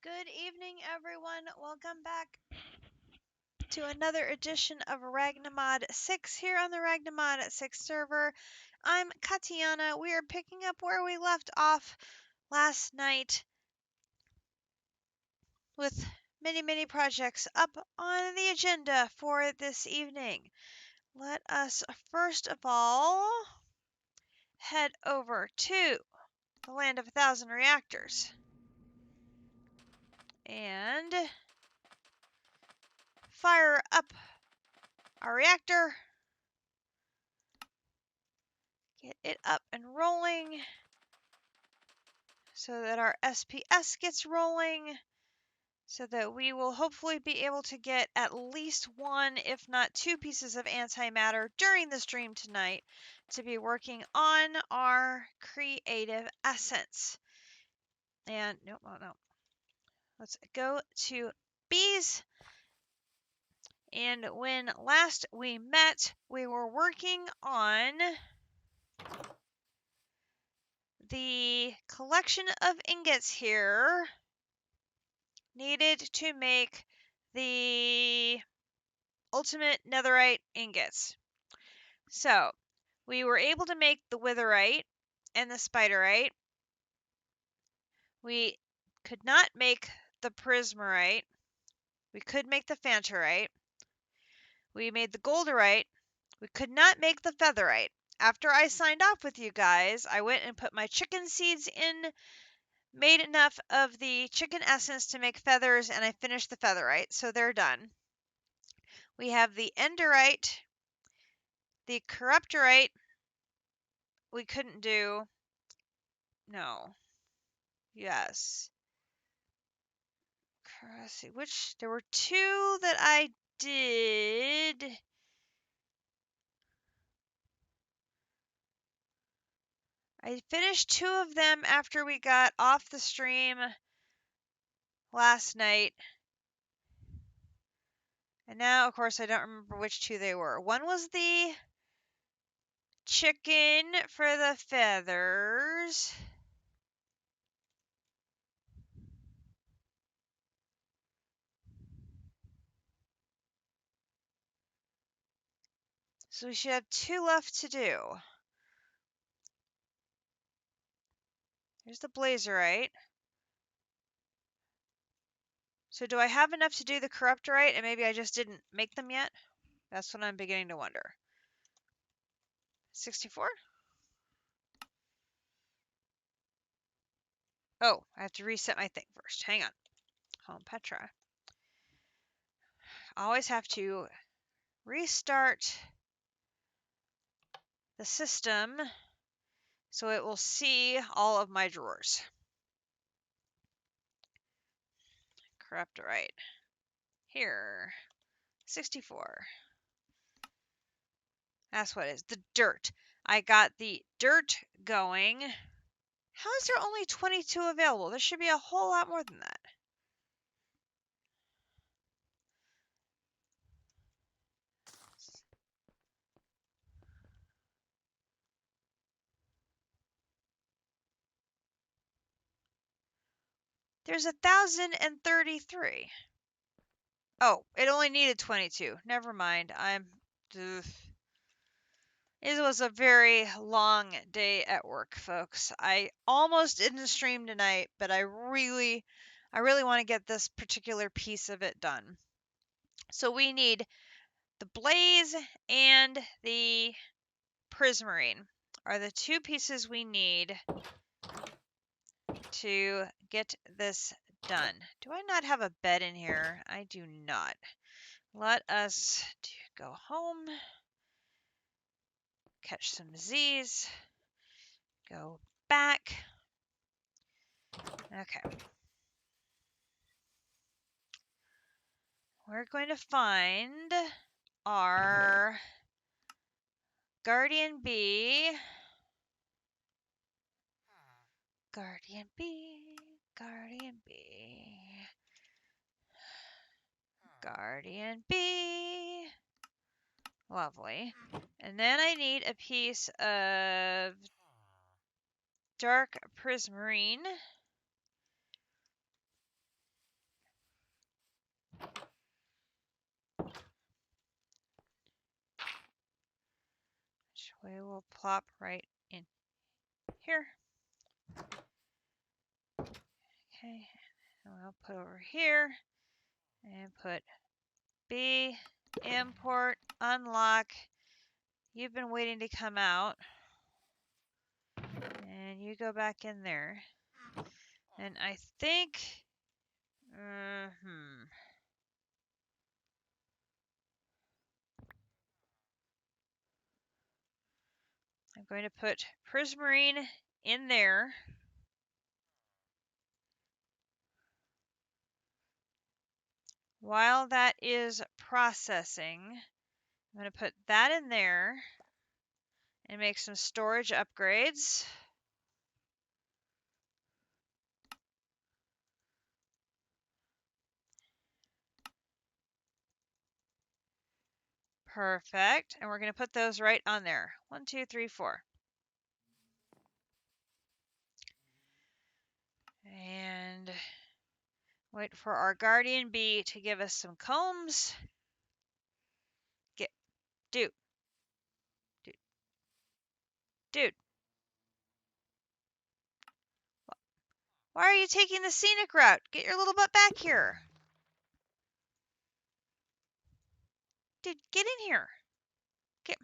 Good evening, everyone. Welcome back to another edition of Ragnamod 6 here on the Ragnamod 6 server. I'm Katiana. We are picking up where we left off last night with many projects up on the agenda for this evening. Let us first of all head over to the Land of 1,000 Reactors and fire up our reactor. Get it up and rolling so that our SPS gets rolling so that we will hopefully be able to get at least one, if not two pieces of antimatter during the stream tonight to be working on our creative essence. And no. Let's go to bees. And when last we met, we were working on the collection of ingots here needed to make the ultimate netherite ingots. So we were able to make the witherite and the spiderite. We could not make the prismarite. We could make the phantorite. We made the golderite. We could not make the featherite. After I signed off with you guys, I went and put my chicken seeds in, made enough of the chicken essence to make feathers, and I finished the featherite, so they're done. We have the enderite, the corruptorite. We couldn't do. No. Yes. Let's see, which there were two that I did. I finished two of them after we got off the stream last night. And now, of course, I don't remember which two they were. One was the chicken for the feathers. So we should have two left to do. Here's the blazerite. So do I have enough to do the corruptorite and maybe I just didn't make them yet? That's what I'm beginning to wonder. 64? Oh, I have to reset my thing first. Hang on. Home Petra. I always have to restart the system so it will see all of my drawers. Corruptorite. Here. 64. That's what it is. The dirt. I got the dirt going. How is there only 22 available? There should be a whole lot more than that. There's 1,033. Oh, it only needed 22. Never mind. It was a very long day at work, folks. I almost didn't stream tonight, but I really want to get this particular piece of it done. So we need the blaze and the prismarine are the two pieces we need to get this done. Do I not have a bed in here? I do not. Let us go home, catch some Z's, go back. Okay. We're going to find our guardian bee. Guardian bee, guardian bee, guardian bee. Lovely. And then I need a piece of dark prismarine. we will plop right in here. Okay, and we'll put over here and put B, import, unlock. You've been waiting to come out. And you go back in there. And I think... I'm going to put Prismarine in there. While that is processing, I'm going to put that in there and make some storage upgrades. Perfect. And we're going to put those right on there. 1, 2, 3, 4. And wait for our Guardian Bee to give us some combs. Dude. Why are you taking the scenic route? Get your little butt back here. Dude, get in here. Get...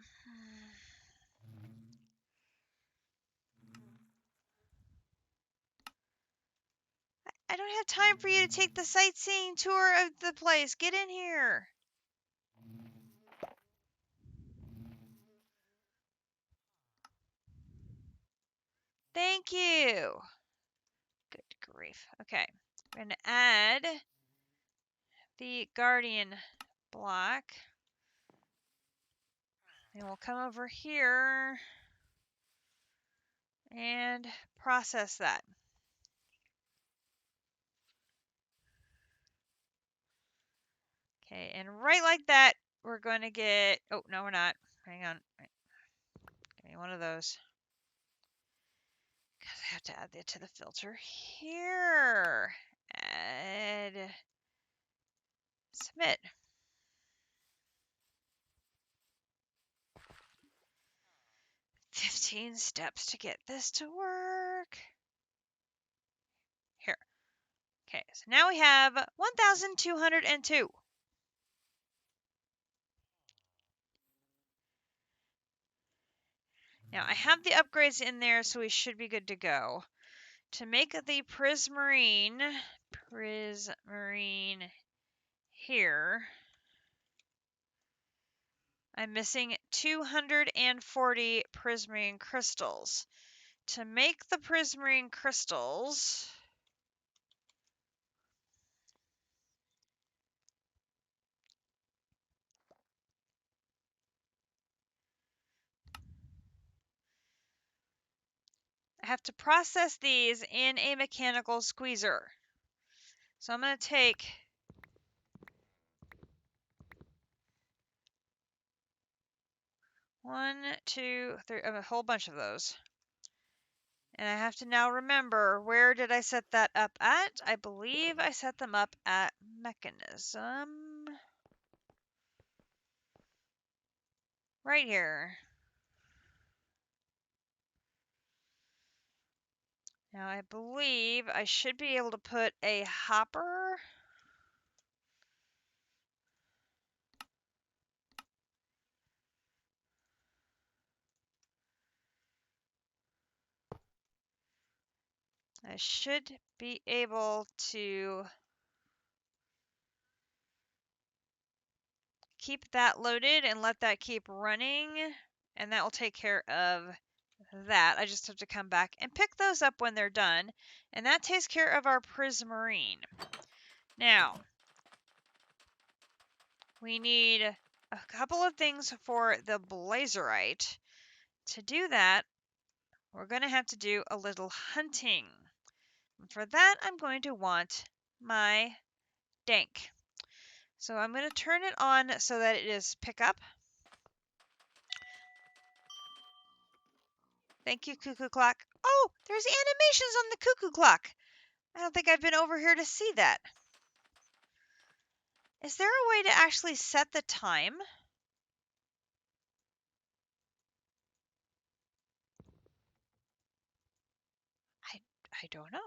I don't have time for you to take the sightseeing tour of the place. Get in here. Thank you. Good grief. Okay. We're going to add the Guardian block. And we'll come over here and process that. Okay, and right like that, we're going to get... Oh, no, we're not. Hang on. Give me one of those. Because I have to add that to the filter here. Add. Submit. "15 steps to get this to work." Here. Okay, so now we have 1,202. Now I have the upgrades in there, so we should be good to go. To make the Prismarine here, I'm missing 240 Prismarine crystals. To make the Prismarine crystals, I have to process these in a mechanical squeezer. So I'm going to take 1, 2, 3, a whole bunch of those. And I have to now remember, where did I set that up at? I believe I set them up at mechanism. Right here. Now I believe I should be able to put a hopper. I should be able to keep that loaded and let that keep running, and that will take care of that. I just have to come back and pick those up when they're done, and that takes care of our Prismarine. Now, we need a couple of things for the Blazerite. To do that, we're going to have to do a little hunting. For that, I'm going to want my dank. So I'm going to turn it on so that it is pick up. Thank you, cuckoo clock. Oh, there's animations on the cuckoo clock. I don't think I've been over here to see that. Is there a way to actually set the time? I don't know.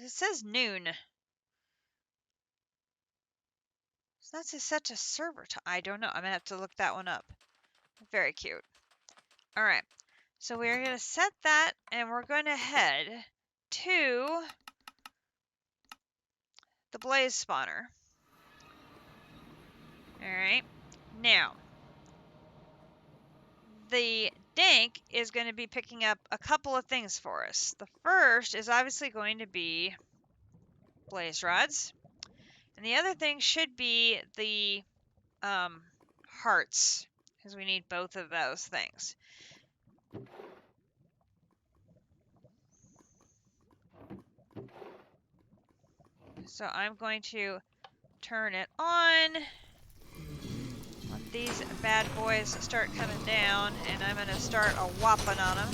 It says noon. It's not such a server time. I don't know. I'm going to have to look that one up. Very cute. All right. So we're going to set that, and we're going to head to the blaze spawner. All right. Now, the dank is going to be picking up a couple of things for us. The first is obviously going to be blaze rods. And the other thing should be the hearts, because we need both of those things. So I'm going to turn it on. Let these bad boys start coming down, and I'm going to start a whopping on them.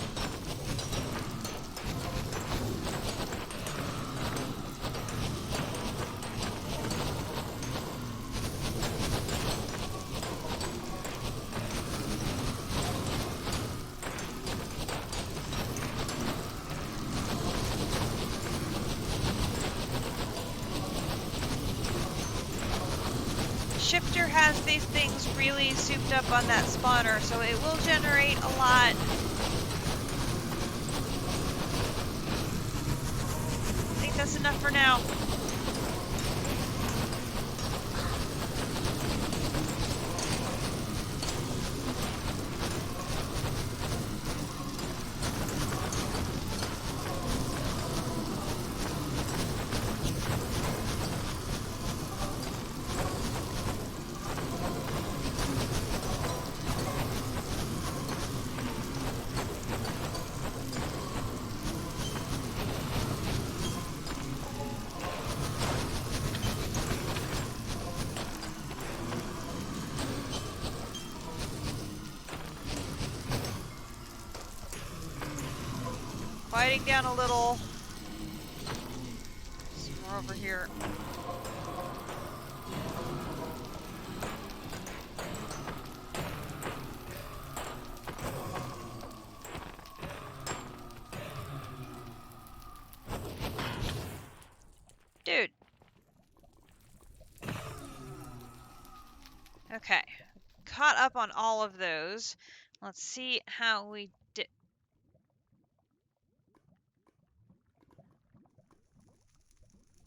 Shifter has these things really souped up on that spawner, so it will generate a lot. I think that's enough for now. Quieting down a little. Some more over here. Dude. Okay. Caught up on all of those. Let's see how we did.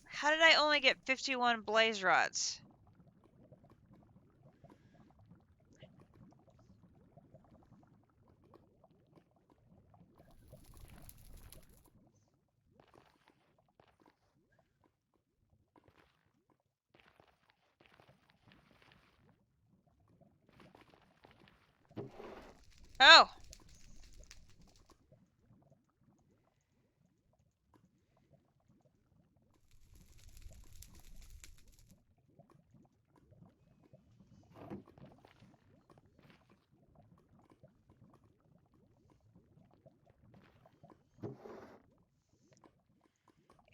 How did I only get 51 blaze rods? Oh!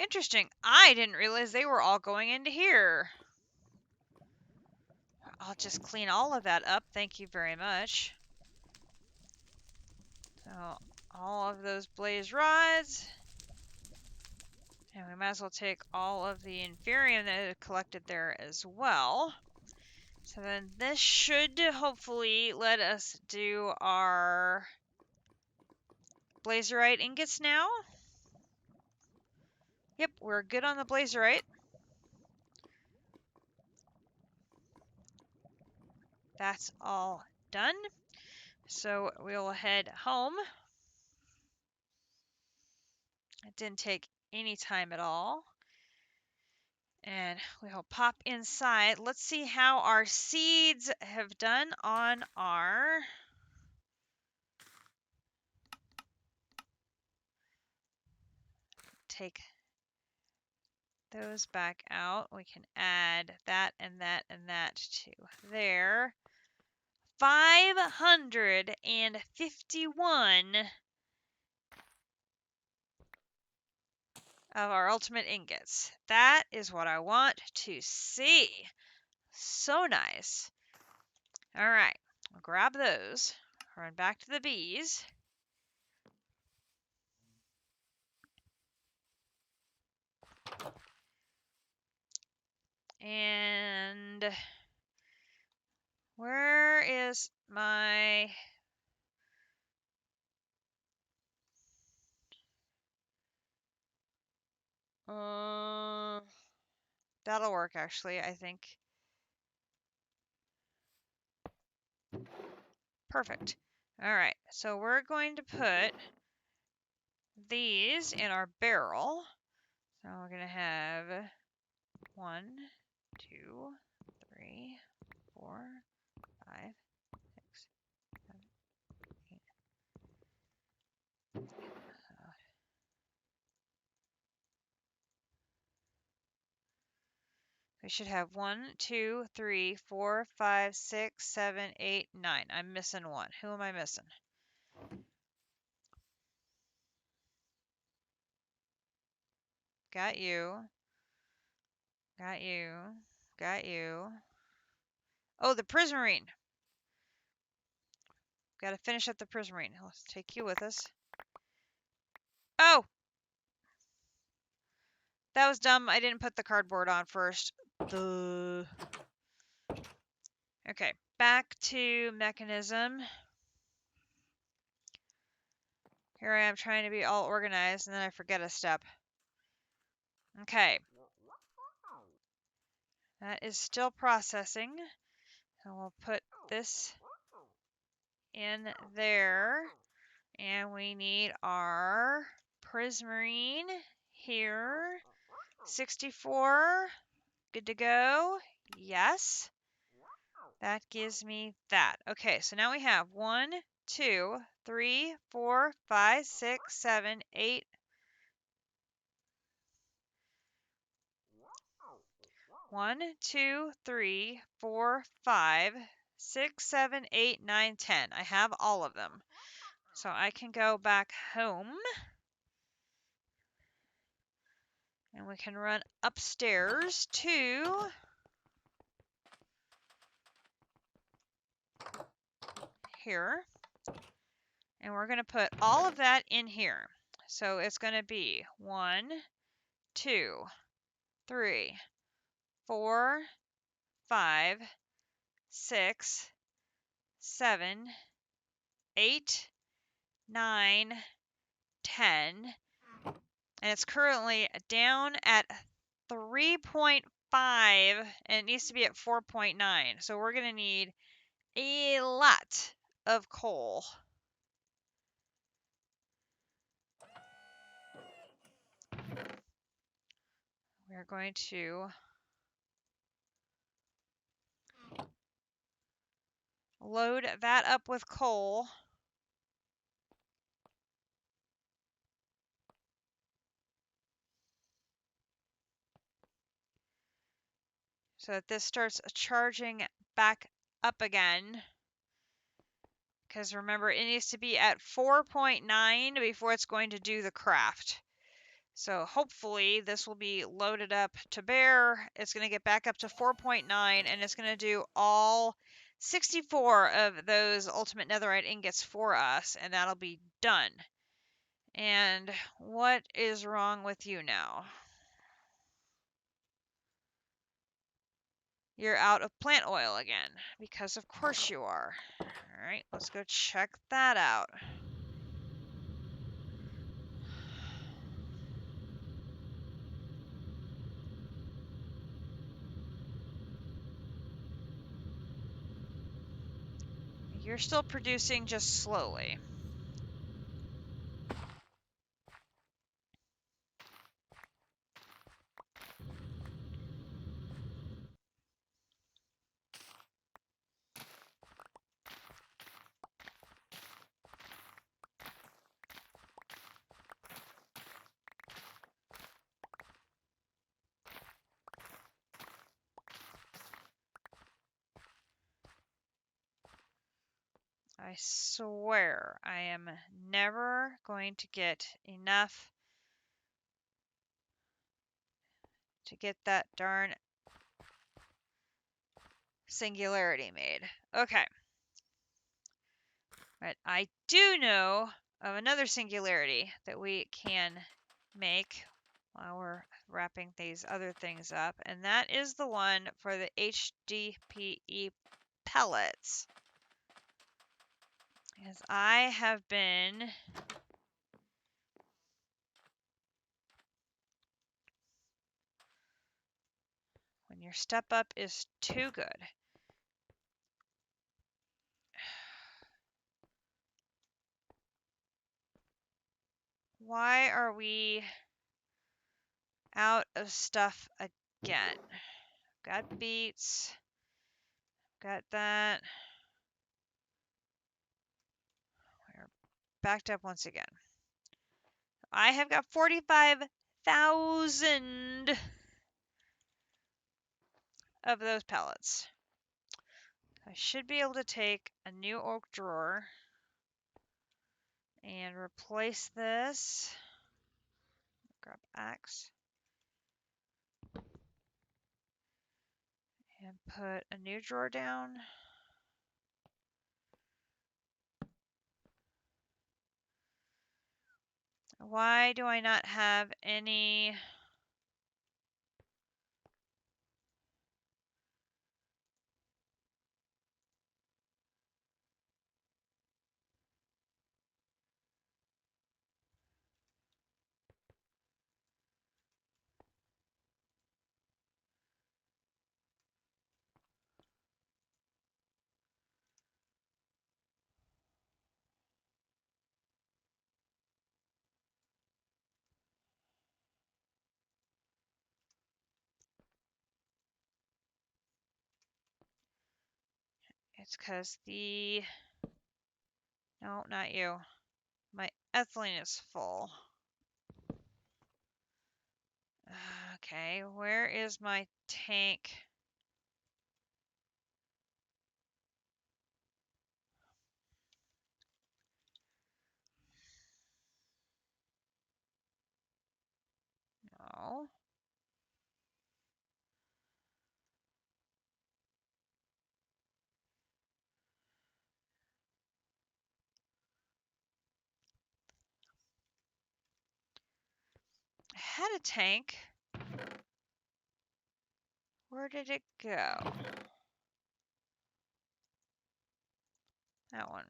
Interesting. I didn't realize they were all going into here. I'll just clean all of that up. Thank you very much. So, all of those blaze rods. And we might as well take all of the inferium that is collected there as well. So then this should hopefully let us do our blazerite ingots now. Yep, we're good on the blazerite. That's all done. So we'll head home. It didn't take any time at all. And we'll pop inside. Let's see how our seeds have done on our take those back out. We can add that and that and that to there. 551 of our ultimate ingots. That is what I want to see. So nice. All right. I'll grab those. Run back to the bees. And where is my... that'll work actually, I think. Perfect. All right, so we're going to put these in our barrel. So we're going to have 1, 2, 3, 4, 5, 6, 7, 8. We should have 1, 2, 3, 4, 5, 6, 7, 8, 9. I'm missing one. Who am I missing? Got you. Got you. Got you. Oh, the prismarine. Got to finish up the prismarine. Let's take you with us. Oh! That was dumb. I didn't put the cardboard on first. Duh. Okay, back to mechanism. Here I am trying to be all organized, and then I forget a step. Okay. That is still processing. So we'll put this in there. And we need our prismarine here. 64. Good to go. Yes. That gives me that. Okay, so now we have 1, 2, 3, 4, 5, 6, 7, 8. 1, 2, 3, 4, 5, 6, 7, 8, 9, 10. I have all of them. So I can go back home. And we can run upstairs to here. And we're going to put all of that in here. So it's going to be 1, 2, 3, 4, 5, 6, 7, 8, 9, 10. And it's currently down at 3.5 and it needs to be at 4.9. So we're going to need a lot of coal. We're going to load that up with coal. So that this starts charging back up again. Because remember, it needs to be at 4.9 before it's going to do the craft. So hopefully this will be loaded up to bear. It's going to get back up to 4.9 and it's going to do all 64 of those ultimate netherite ingots for us, and that'll be done. And what is wrong with you now? You're out of plant oil again, because of course you are. All right, let's go check that out. You're still producing, just slowly. I swear I am never going to get enough to get that darn singularity made. Okay. But I do know of another singularity that we can make while we're wrapping these other things up, and that is the one for the HDPE pellets. As I have been when your step up is too good. Why are we out of stuff again? Got beets. Got that. We're backed up once again. I have got 45,000 of those pellets. I should be able to take a new oak drawer and replace this. Grab axe. And put a new drawer down. Why do I not have any? It's because no, not you. My ethylene is full. Okay, where is my tank? No. I had a tank. Where did it go? That one.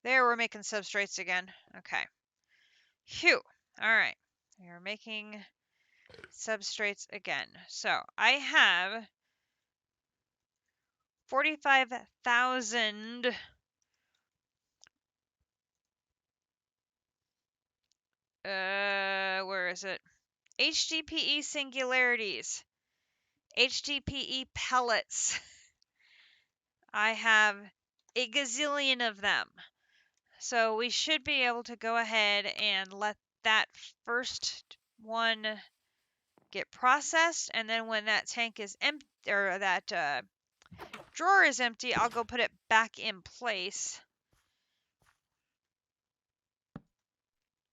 There, we're making substrates again. Okay. Phew. All right. We are making substrates again. So I have 45,000 where is it? HDPE singularities. HDPE pellets. I have a gazillion of them. So we should be able to go ahead and let that first one get processed, and then when that tank is empty, or that drawer is empty, I'll go put it back in place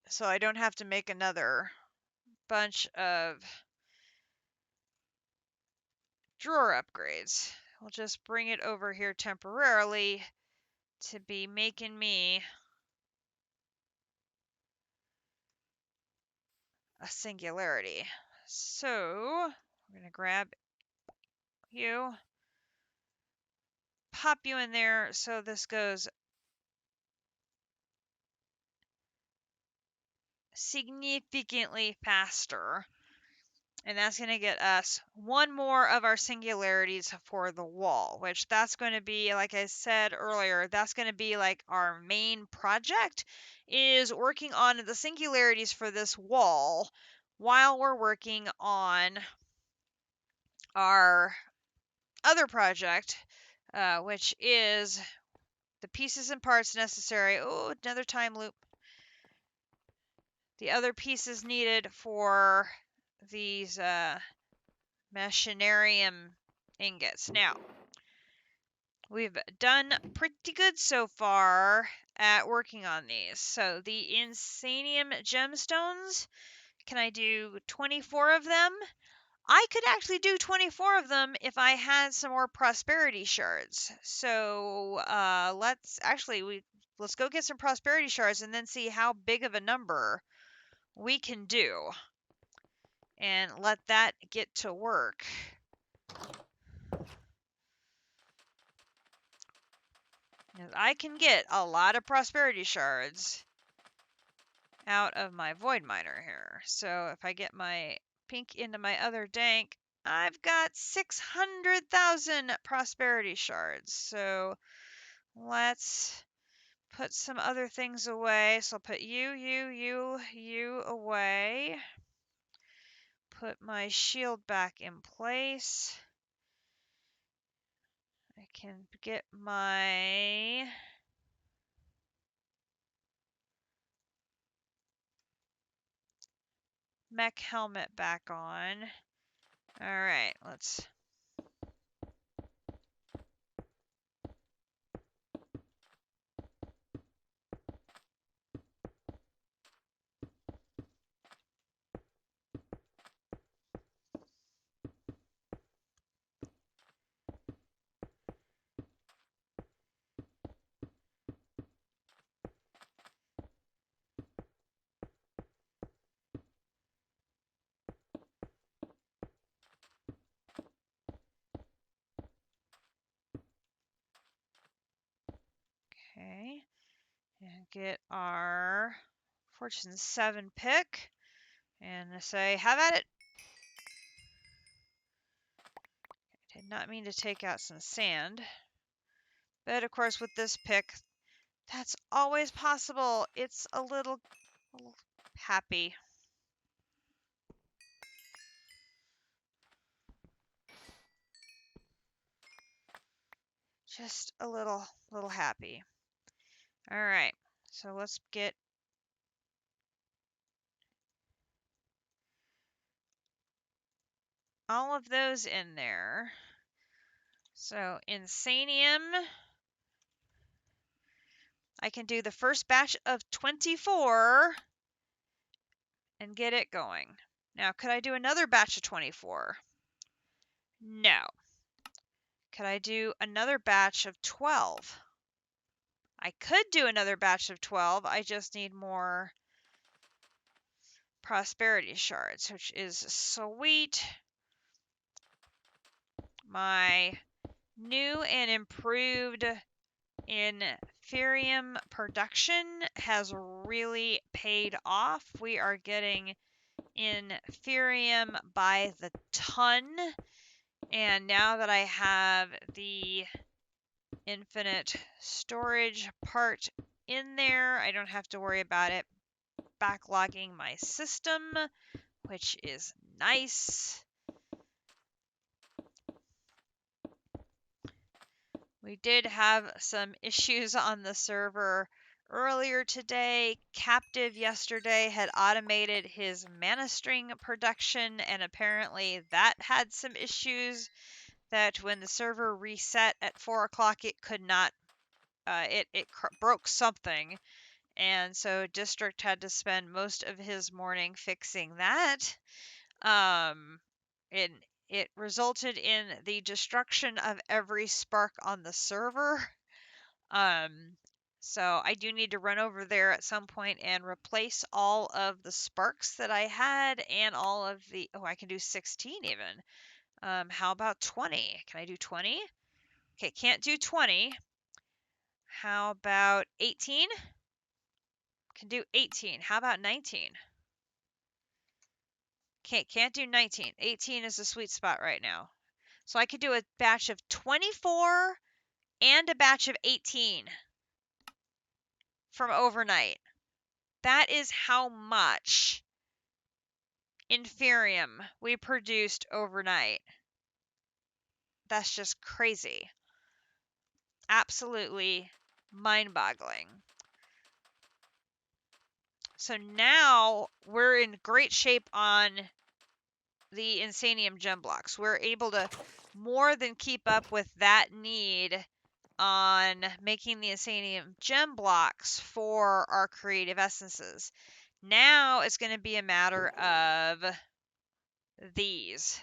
so I don't have to make another bunch of drawer upgrades. We'll just bring it over here temporarily to be making me a singularity. So we're going to grab you, pop you in there so this goes significantly faster. And that's going to get us one more of our singularities for the wall, which that's going to be, like I said earlier, that's going to be like our main project, is working on the singularities for this wall while we're working on our other project, which is the pieces and parts necessary. Oh, another time loop. The other pieces needed for these machinarium ingots. Now, we've done pretty good so far at working on these. So the Insanium gemstones, can I do 24 of them? I could actually do 24 of them if I had some more prosperity shards. So let's go get some prosperity shards and then see how big of a number we can do and let that get to work. I can get a lot of prosperity shards out of my void miner here. So if I get my pink into my other dank, I've got 600,000 prosperity shards. So let's put some other things away. So I'll put you away. Put my shield back in place. I can get my mech helmet back on. All right, let's... Okay, and get our Fortune 7 pick, and I say, have at it. I did not mean to take out some sand, but of course with this pick, that's always possible. It's a little happy. Just a little happy. All right, so let's get all of those in there. So Insanium, I can do the first batch of 24 and get it going. Now, could I do another batch of 24? No. Could I do another batch of 12? I could do another batch of 12. I just need more prosperity shards, which is sweet. My new and improved Inferium production has really paid off. We are getting Inferium by the ton. And now that I have the infinite storage part in there, I don't have to worry about it backlogging my system, which is nice. We did have some issues on the server earlier today. Captive yesterday had automated his mana string production, and apparently that had some issues that when the server reset at 4 o'clock, it could not, it broke something. And so District had to spend most of his morning fixing that. It resulted in the destruction of every spark on the server. So I do need to run over there at some point and replace all of the sparks that I had and all of the, oh, I can do 16 even. How about 20? Can I do 20? Okay, can't do 20. How about 18? Can do 18. How about 19? Can't do 19. 18 is the sweet spot right now. So I could do a batch of 24 and a batch of 18 from overnight. That is how much Inferium we produced overnight. That's just crazy. Absolutely mind-boggling. So now we're in great shape on the Insanium gem blocks. We're able to more than keep up with that need on making the Insanium gem blocks for our creative essences. Now it's going to be a matter of these.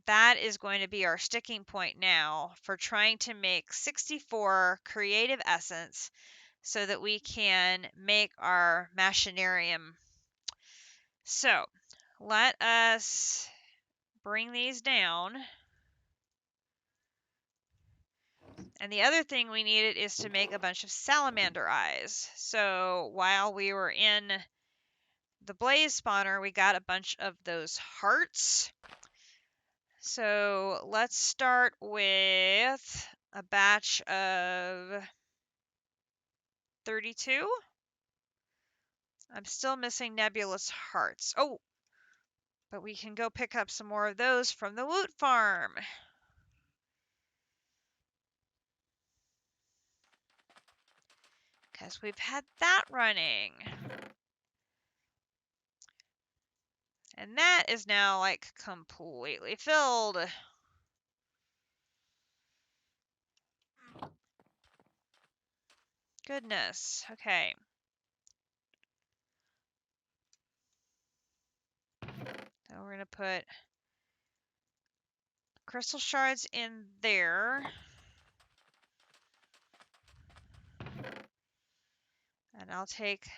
That is going to be our sticking point now for trying to make 64 creative essence so that we can make our machinarium. So let us bring these down. And the other thing we needed is to make a bunch of salamander eyes. So while we were in the blaze spawner, we got a bunch of those hearts. So let's start with a batch of 32. I'm still missing nebulous hearts. Oh, but we can go pick up some more of those from the loot farm. Because we've had that running. And that is now like completely filled. Goodness. Okay. Now we're going to put crystal shards in there. And I'll take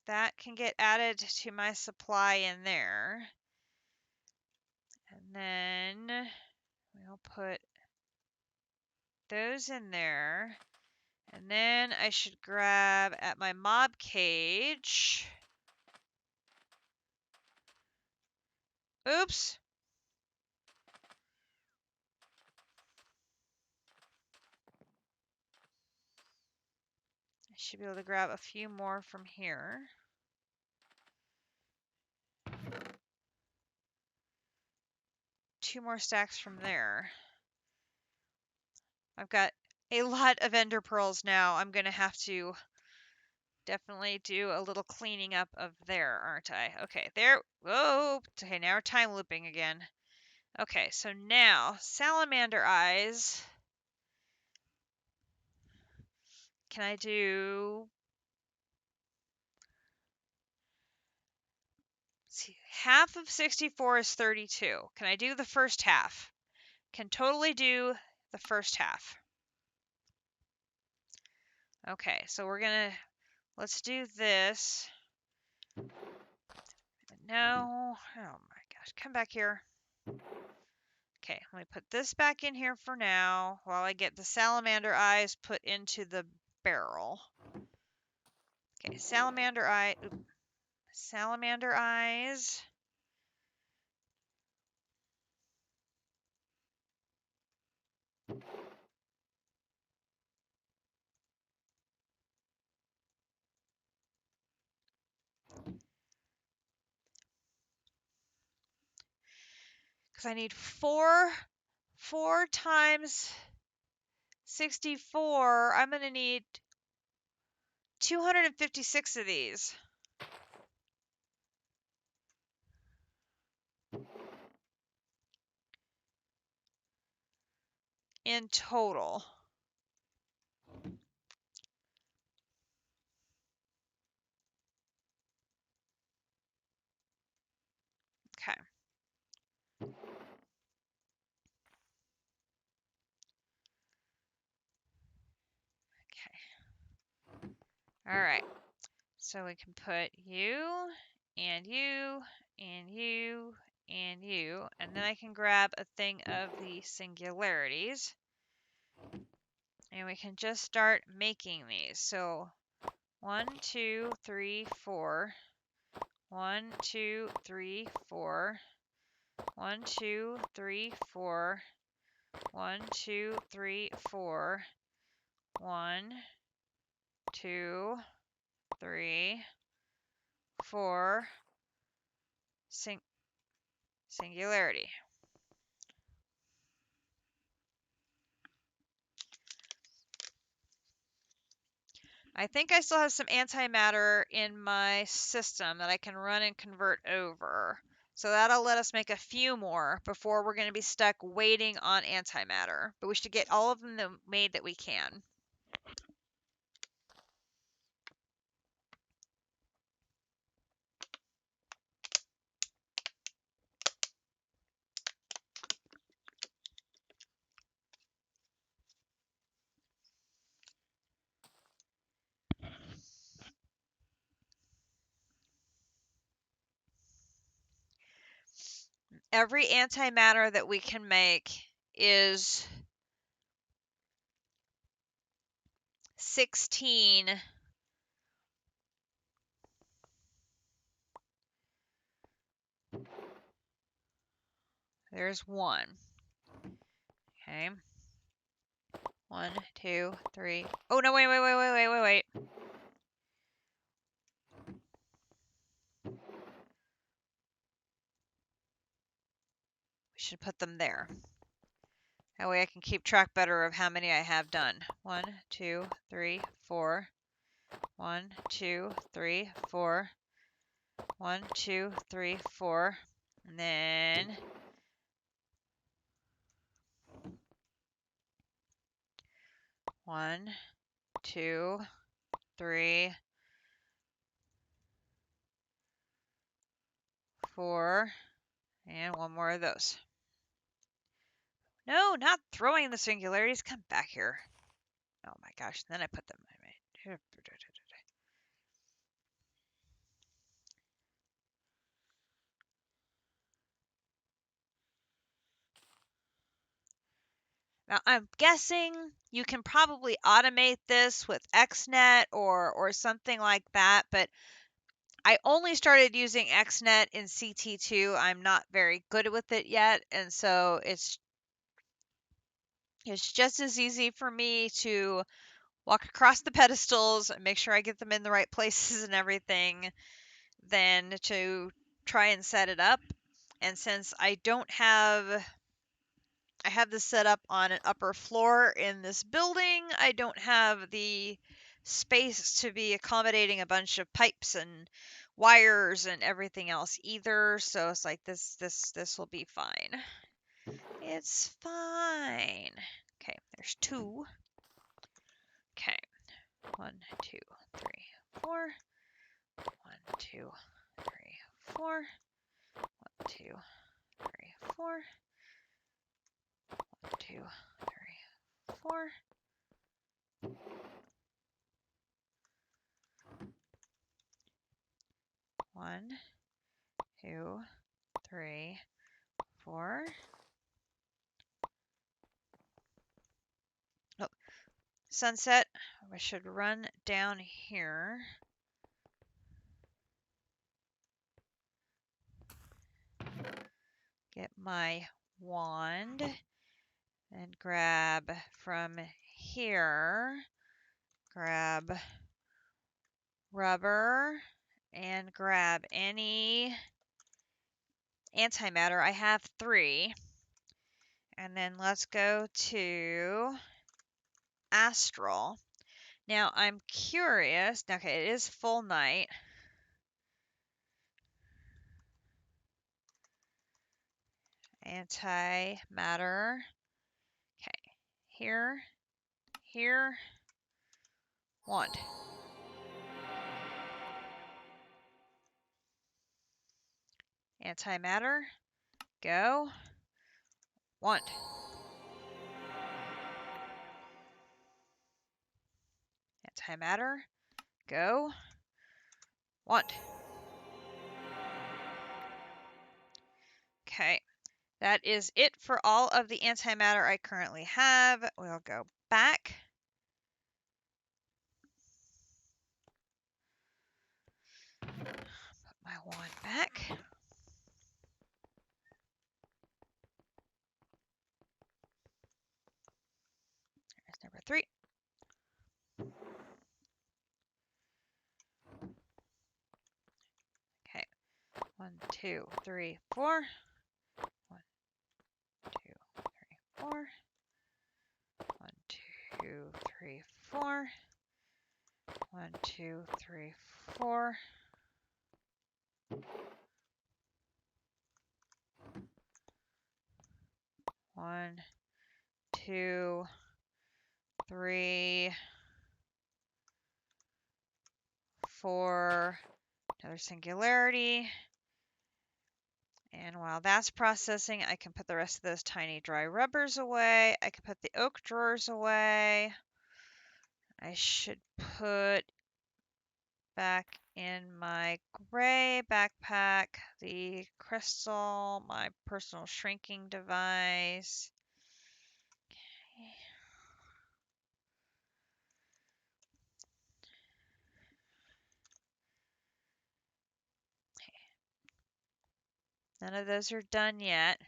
that, can get added to my supply in there. And then we'll put those in there. And then I should grab at my mob cage. Oops. I should be able to grab a few more from here. Two more stacks from there. I've got a lot of ender pearls now. I'm going to have to definitely do a little cleaning up of there, aren't I? Okay, there. Whoa. Okay, now we're time looping again. Okay, so now salamander eyes. Can I do... See, half of 64 is 32. Can I do the first half? Can totally do the first half. Okay, so we're gonna... Let's do this. No. Oh my gosh, come back here. Okay, let me put this back in here for now while I get the salamander eyes put into the barrel. Okay, salamander eye. Salamander eyes. Because I need four times 64. I'm going to need 256 of these. In total. Okay. Okay. All right. So we can put you and you and you and you, and then I can grab a thing of the singularities, and we can just start making these. So 1, 2, 3, 4. 1, 2, 3, 4. 1, 2, 3, 4. 1, 2, 3, 4. 1, 2, 3, 4. Singularity. I think I still have some antimatter in my system that I can run and convert over. So that'll let us make a few more before we're going to be stuck waiting on antimatter. But we should get all of them made that we can. Every antimatter that we can make is 16 There's one. Okay. 1, 2, 3. Oh, no, wait. We should put them there. That way I can keep track better of how many I have done. 1, 2, 3, 4. 1, 2, 3, 4. 1, 2, 3, 4. And then 1, 2, 3, 4, and one more of those. No, not throwing the singularities. Come back here. Oh my gosh. Then I put them. Now, I'm guessing you can probably automate this with XNet or something like that, but I only started using XNet in CT2. I'm not very good with it yet, and so it's just as easy for me to walk across the pedestals and make sure I get them in the right places and everything than to try and set it up. And since I have this set up on an upper floor in this building, I don't have the space to be accommodating a bunch of pipes and wires and everything else either. So it's like this will be fine. It's fine. Okay, there's 2. Okay. 1, 2, 3, 4. 1, 2, 3, 4. 1, 2, 3, 4. 1, 2, 3, 4. 1, 2, 3, 4. Oh, sunset. I should run down here. Get my wand and grab from here. Grab rubber and grab any antimatter. I have 3. And then let's go to astral. Now I'm curious. Okay, it is full night. Antimatter. Okay, here, wand. Antimatter, go, wand. Antimatter, go, wand. Okay, that is it for all of the antimatter I currently have. We'll go back. Put my wand back. There's number 3. Okay, 1, 2, 3, 4. 1, 2, 3, 4. 1, 2, 3, 4. 1, 2, 3, 4. One, 2, 3, 4. Another singularity. And while that's processing, I can put the rest of those tiny dry rubbers away. I can put the oak drawers away. I should put back in my gray backpack the crystal, my personal shrinking device. Okay. None of those are done yet.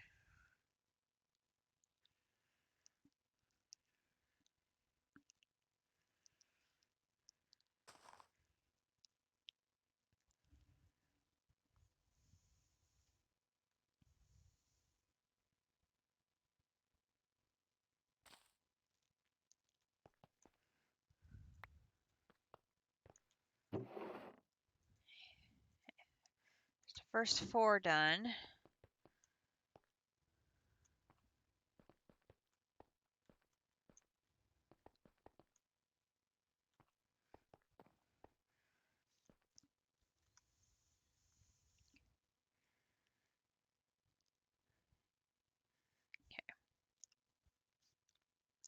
First 4 done.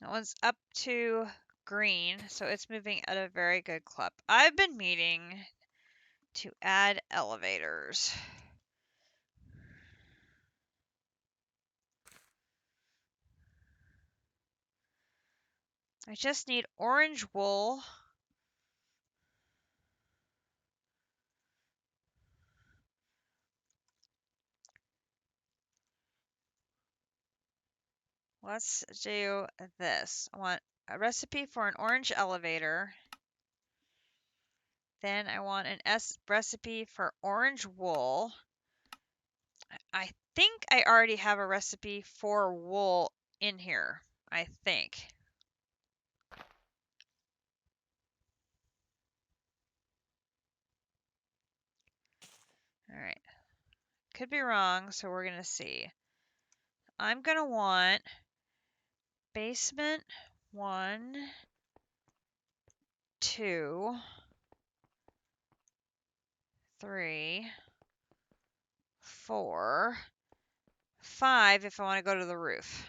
That one's up to green, so it's moving at a very good clip. I've been meaning to add elevators. I just need orange wool. Let's do this. I want a recipe for an orange elevator. Then I want an recipe for orange wool. I think I already have a recipe for wool in here. I think. All right. Could be wrong, so we're going to see. I'm going to want basement 1, 2, 3, 4, 5 if I want to go to the roof.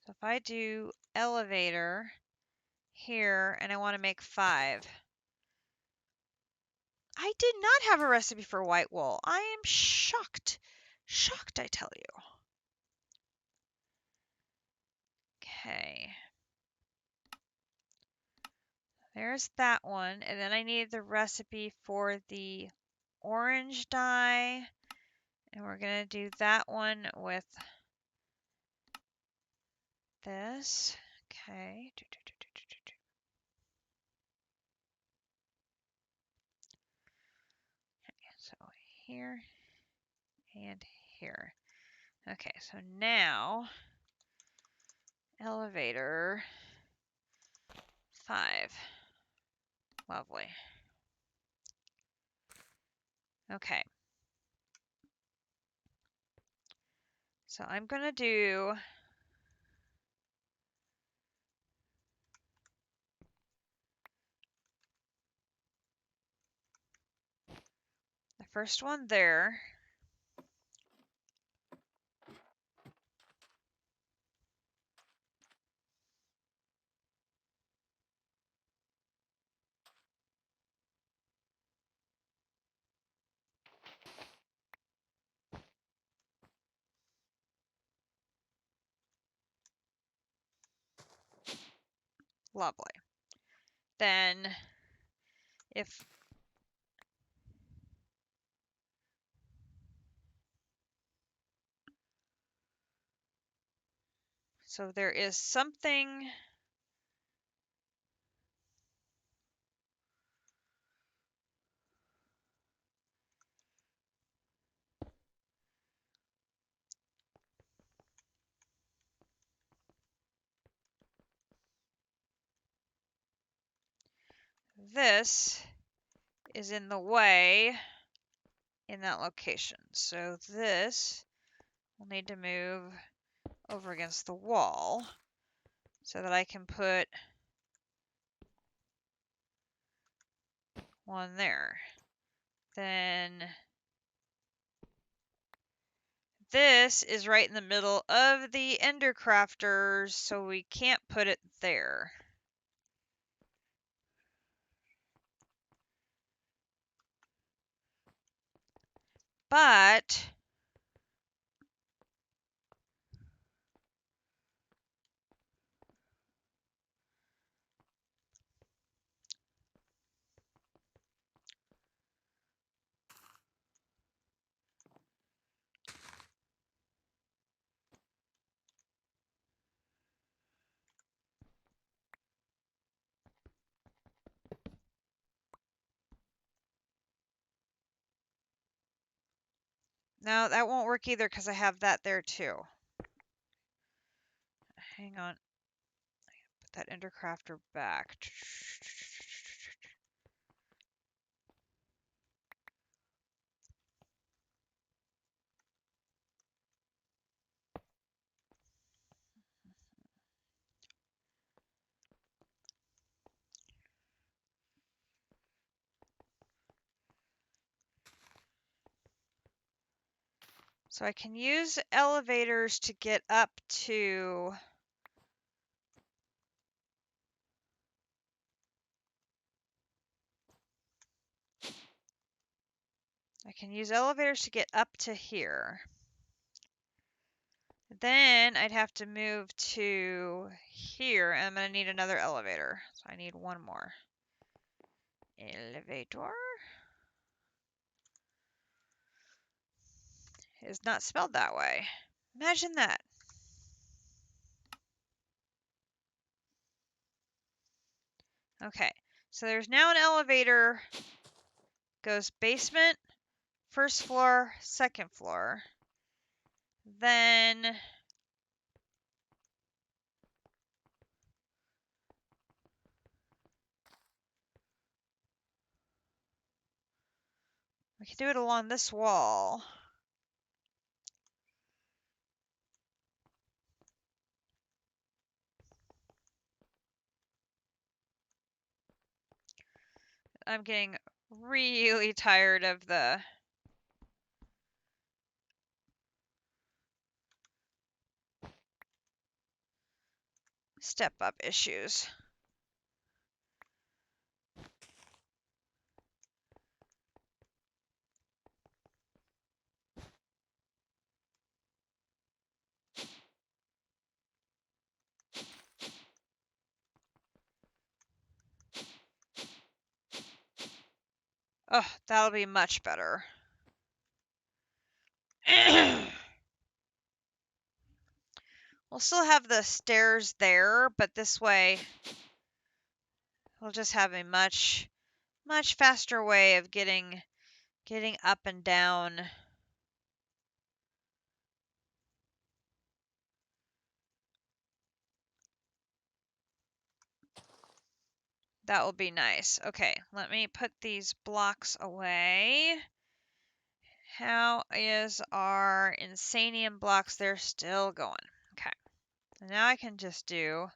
So if I do elevator here and I want to make 5. I did not have a recipe for white wool. I am shocked. Shocked, I tell you. Okay. There's that one. And then I need the recipe for the orange dye. And we're going to do that one with this. Okay. So here and here. Okay, so now elevator 5. Lovely. Okay. So I'm going to do the first one there. Lovely. Then if so there is something this is in the way in that location. So this will need to move over against the wall so that I can put one there. Then this is right in the middle of the Ender Crafters, so we can't put it there. But no, that won't work either because I have that there too. Hang on. Put that Ender Crafter back. So I can use elevators to get up to here. Then I'd have to move to here, and I'm going to need another elevator. So I need one more. Elevator is not spelled that way. Imagine that. Okay, so there's now an elevator. Goes basement, first floor, second floor. Then we can do it along this wall. I'm getting really tired of the step-up issues. Oh, that'll be much better. We'll still have the stairs there, but this way we'll just have a much faster way of getting up and down. That will be nice. Okay, let me put these blocks away. How is our Insanium blocks? They're still going. Okay. So now I can just do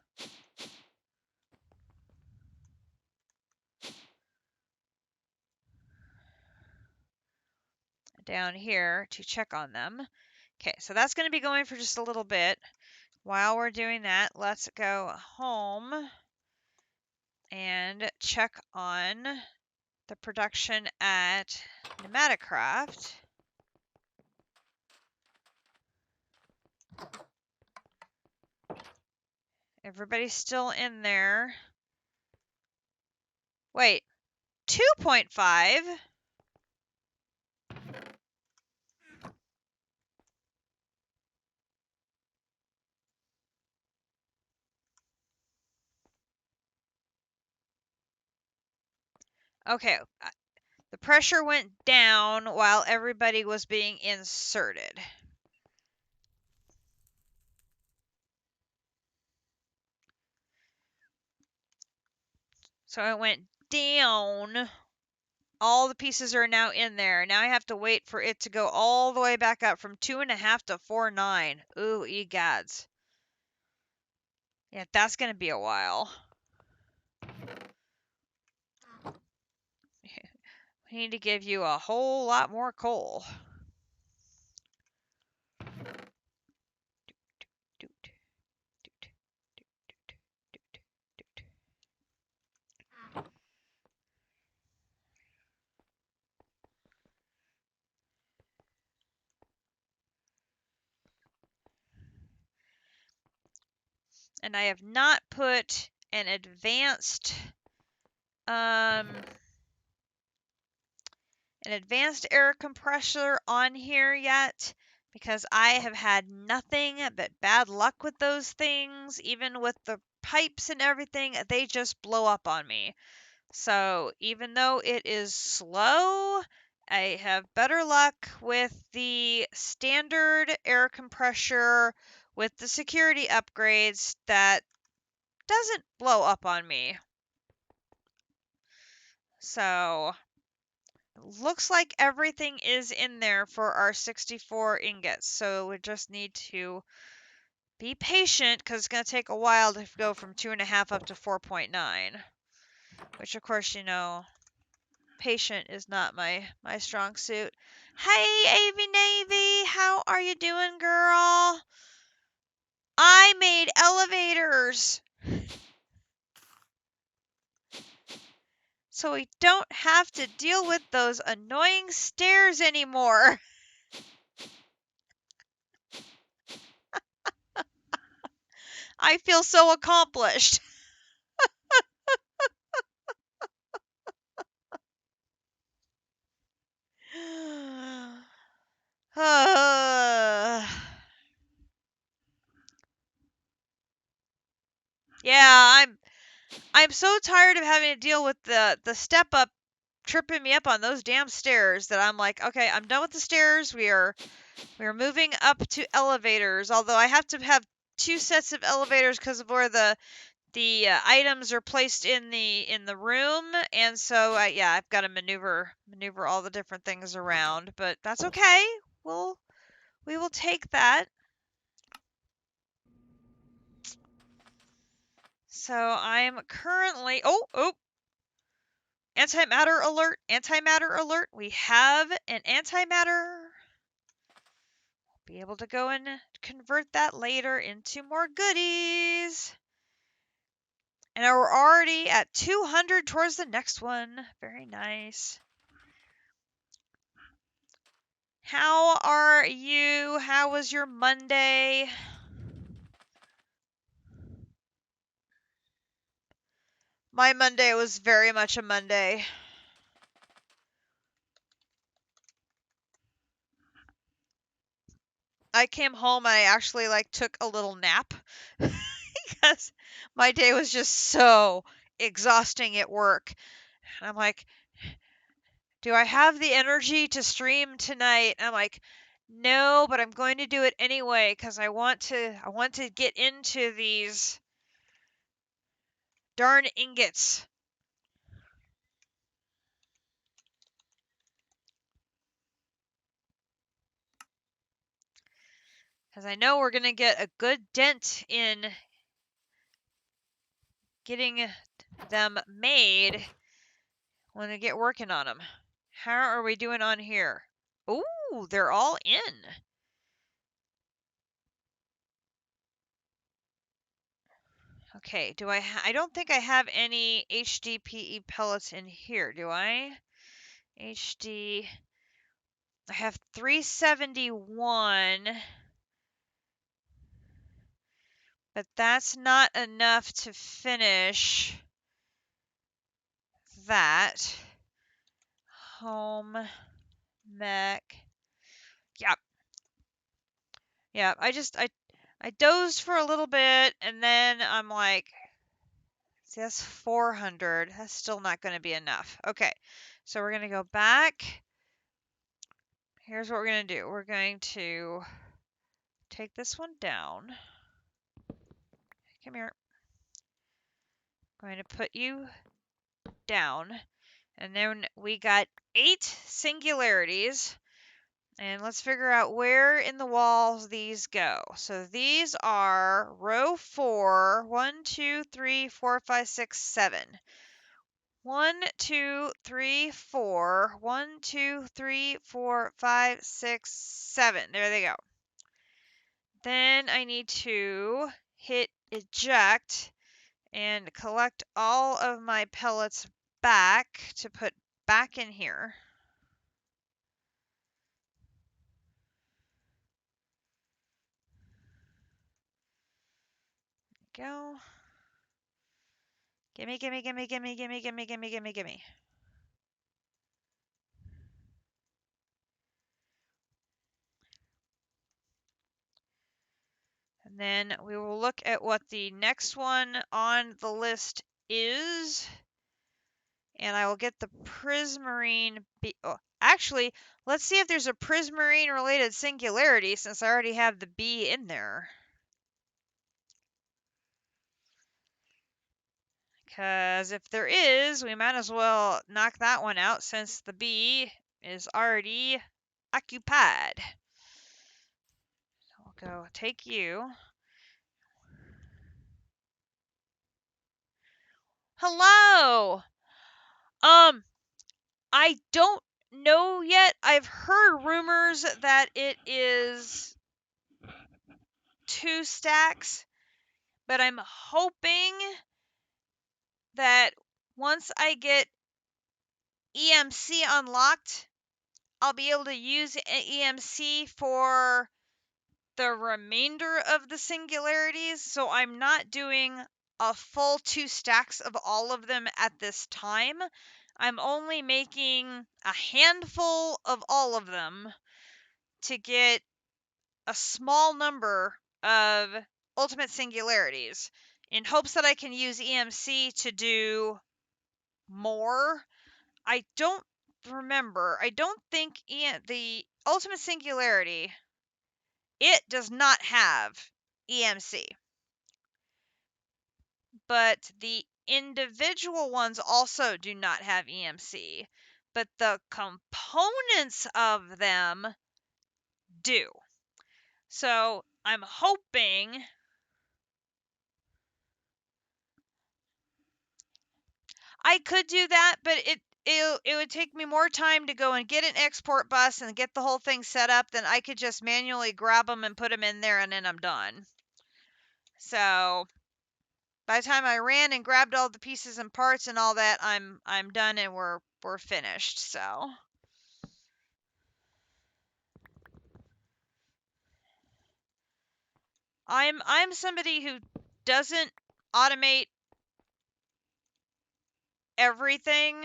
down here to check on them. Okay, so that's going to be going for just a little bit. While we're doing that, let's go home and check on the production at Pneumaticraft. Everybody's still in there. Wait, 2.5? Okay, the pressure went down while everybody was being inserted. So it went down. All the pieces are now in there. Now I have to wait for it to go all the way back up from 2.5 to 4.9. Ooh, egads. Yeah, that's going to be a while. We need to give you a whole lot more coal. And I have not put an advanced air compressor on here yet because I have had nothing but bad luck with those things. Even with the pipes and everything, they just blow up on me. So even though it is slow, I have better luck with the standard air compressor with the security upgrades that doesn't blow up on me. So looks like everything is in there for our 64 ingots. So we just need to be patient because it's going to take a while to go from 2.5 up to 4.9. Which, of course, you know, patient is not my strong suit. Hey, Avy Navy, how are you doing, girl? I made elevators so we don't have to deal with those annoying stairs anymore. I feel so accomplished. Yeah, I'm so tired of having to deal with the step up tripping me up on those damn stairs that I'm like, okay, I'm done with the stairs. We are moving up to elevators. Although I have to have 2 sets of elevators because of where the items are placed in the room, and so yeah, I've got to maneuver all the different things around, but that's okay. We will take that. So I'm currently antimatter alert, antimatter alert. We have an antimatter. Be able to go and convert that later into more goodies. And we're already at 200 towards the next one. Very nice. How are you? How was your Monday? My Monday was very much a Monday. I came home and I actually took a little nap because my day was just so exhausting at work. And I'm like, do I have the energy to stream tonight? And I'm like, no, but I'm going to do it anyway because I want to get into these darn ingots. Because I know we're going to get a good dent in getting them made when we get working on them. How are we doing on here? Ooh, they're all in. Okay, I don't think I have any HDPE pellets in here, do I? HD, I have 371, but that's not enough to finish that. Home, mech, yep. Yeah, I dozed for a little bit, and then I'm like, see, that's 400. That's still not going to be enough. Okay, so we're going to go back. Here's what we're going to do. We're going to take this one down. Come here. I'm going to put you down. And then we got 8 singularities. And let's figure out where in the walls these go. So these are row 4, 1, 2, 3, 4, 5, 6, 7. 1, 2, 3, 4. 1, 2, 3, 4, 5, 6, 7. There they go. Then I need to hit eject and collect all of my pellets back to put back in here. Go. Gimme, gimme, gimme, gimme, gimme, gimme, gimme, gimme, gimme. And then we will look at what the next one on the list is. And I will get the prismarine. Oh, actually, let's see if there's a prismarine related singularity since I already have the B in there. Because if there is, we might as well knock that one out since the B is already occupied. So we'll go take you. Hello! I don't know yet. I've heard rumors that it is 2 stacks, but I'm hoping that once I get EMC unlocked, I'll be able to use EMC for the remainder of the singularities, so I'm not doing a full 2 stacks of all of them at this time. I'm only making a handful of all of them to get a small number of ultimate singularities in hopes that I can use EMC to do more. I don't remember. I don't think the ultimate singularity, it does not have EMC. But the individual ones also do not have EMC. But the components of them do. So I'm hoping I could do that, but it would take me more time to go and get an export bus and get the whole thing set up than I could just manually grab them and put them in there and then I'm done. So by the time I ran and grabbed all the pieces and parts and all that, I'm done and we're finished. So I'm somebody who doesn't automate everything.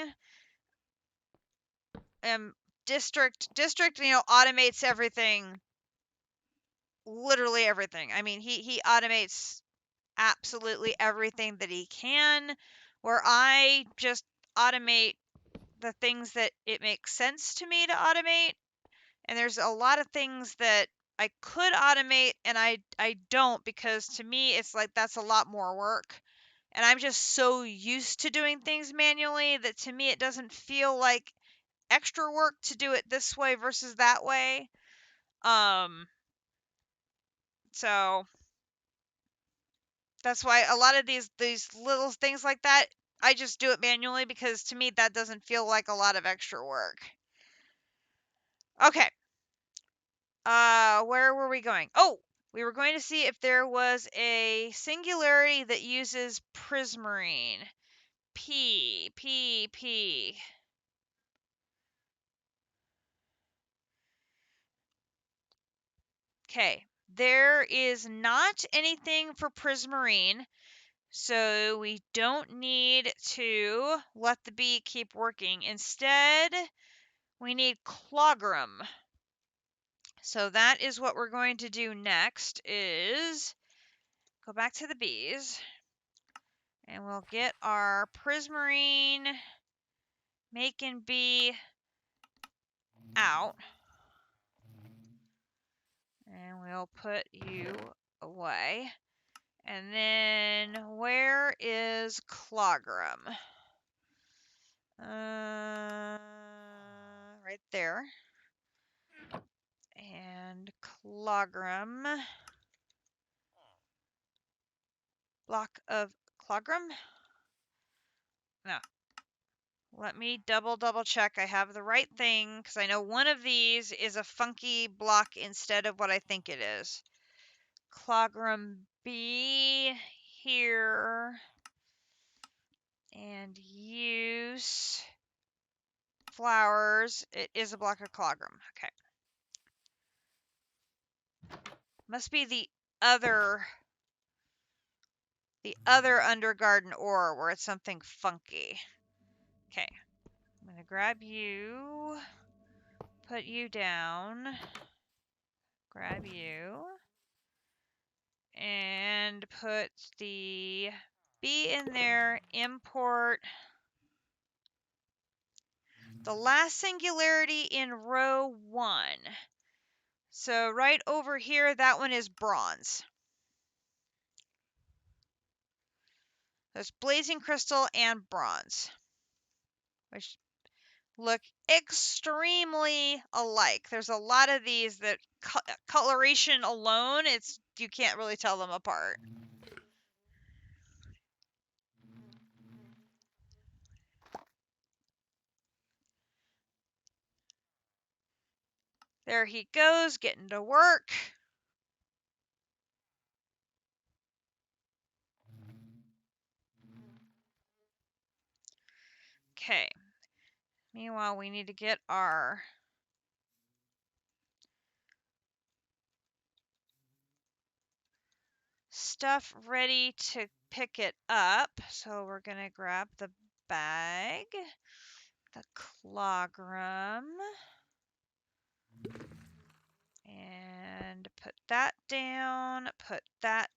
District automates everything, literally everything. I mean, he automates absolutely everything that he can, where I just automate the things that it makes sense to me to automate. And there's a lot of things that I could automate and I don't, because to me it's like that's a lot more work. And I'm just so used to doing things manually that to me it doesn't feel like extra work to do it this way versus that way. So that's why a lot of these little things like that, I just do it manually because to me that doesn't feel like a lot of extra work. Okay. Where were we going? Oh, we were going to see if there was a singularity that uses prismarine. P. Okay. There is not anything for prismarine, so we don't need to let the bee keep working. Instead, we need clogram. So that is what we're going to do next, is go back to the bees and we'll get our prismarine making bee out and we'll put you away. And then where is clogram? Right there. And clogram. Block of clogram? No. Let me double check I have the right thing, because I know one of these is a funky block instead of what I think it is. Clogram B here. And use flowers. It is a block of clogram. Okay. Must be the other undergarden ore where it's something funky. Okay. I'm going to grab you, put you down, grab you, and put the B in there, import the last singularity in row 1. So right over here, that one is bronze. There's blazing crystal and bronze, which look extremely alike. There's a lot of these that coloration alone, you can't really tell them apart. There he goes, getting to work. Okay. Meanwhile, we need to get our stuff ready to pick it up. So we're going to grab the bag, the clogram, and put that down, pick that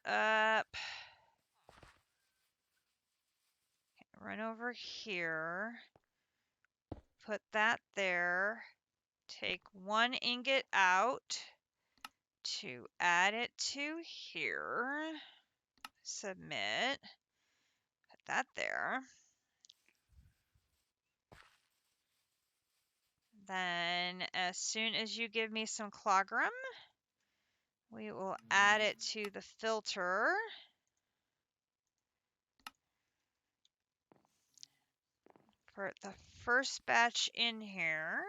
up, run over here, put that there, take one ingot out to add it to here, submit, put that there. Then as soon as you give me some clogram, we will add it to the filter. Put the first batch in here.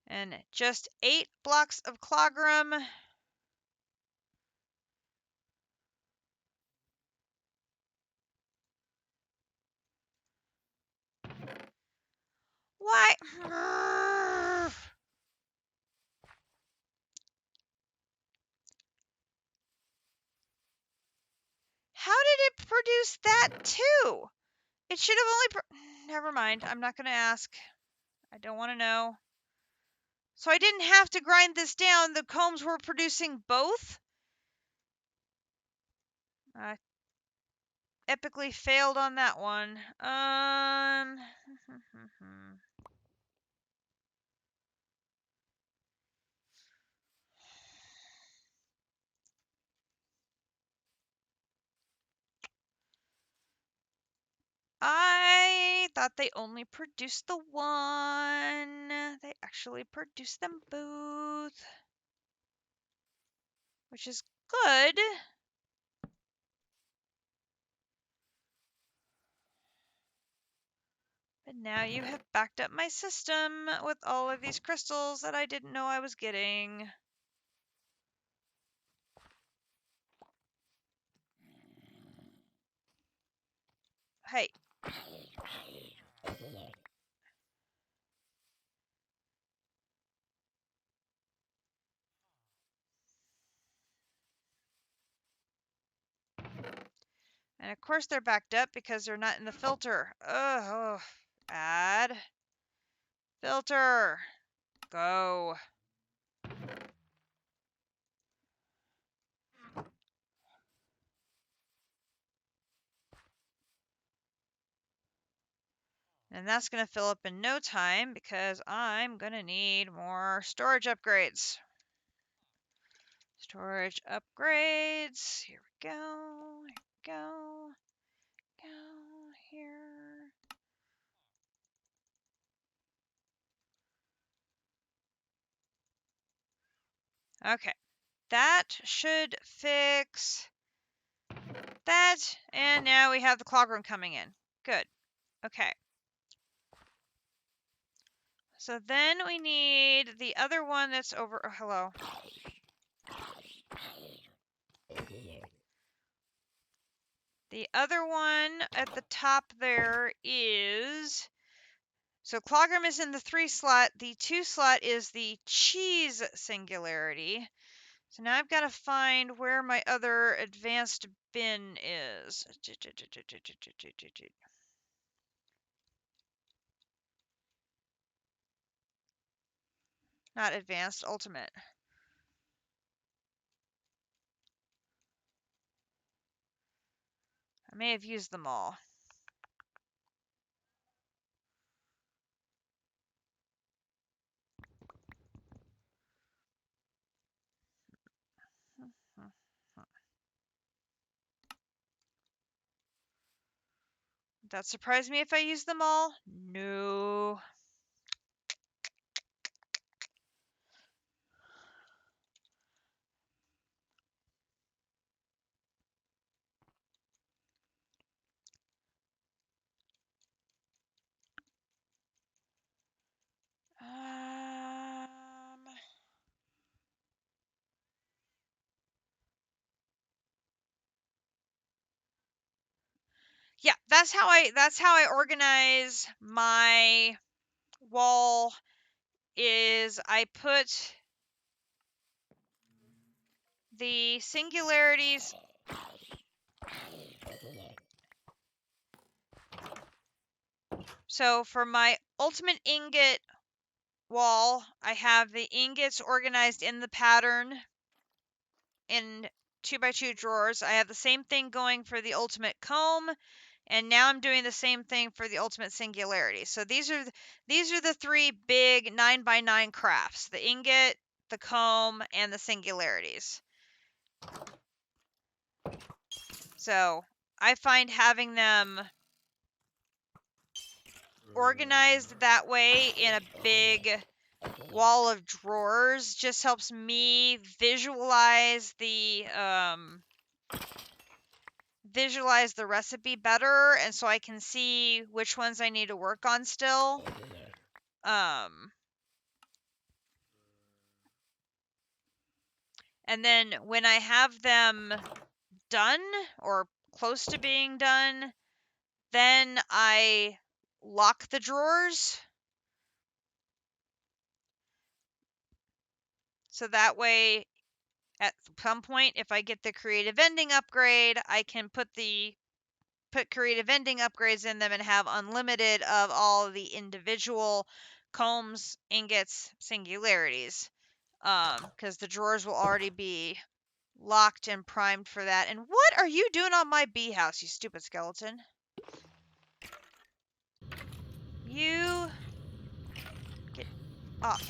And just 8 blocks of clogram. Why? How did it produce that too? It should have only... Never mind. I'm not going to ask. I don't want to know. So I didn't have to grind this down. The combs were producing both? I epically failed on that one. I thought they only produced the one. They actually produced them both, which is good. But now you have backed up my system with all of these crystals that I didn't know I was getting. Hey. And of course they're backed up because they're not in the filter. Oh, add. Filter. Go. And that's going to fill up in no time because I'm going to need more storage upgrades. Storage upgrades. Here we go. Here we go. Go here. Okay. That should fix that. And now we have the clog room coming in. Good. Okay. So then we need the other one that's over. Oh, hello. The other one at the top there is. So clog room is in the 3 slot. The 2 slot is the cheese singularity. So now I've got to find where my other advanced bin is. Not advanced, ultimate. I may have used them all. Would that surprise me if I used them all? No. Yeah, that's how I organize my wall. Is I put the singularities. So for my ultimate ingot wall, I have the ingots organized in the pattern in 2x2 drawers. I have the same thing going for the ultimate comb, and now I'm doing the same thing for the ultimate singularity. So these are the 3 big 9x9 crafts: the ingot, the comb, and the singularities. So I find having them organized that way in a big wall of drawers just helps me visualize the recipe better, and so I can see which ones I need to work on still. And then when I have them done or close to being done, then I lock the drawers. So that way, at some point, if I get the creative ending upgrade, I can put creative ending upgrades in them and have unlimited of all of the individual combs, ingots, singularities. Because the drawers will already be locked and primed for that. And what are you doing on my bee house, you stupid skeleton? You get off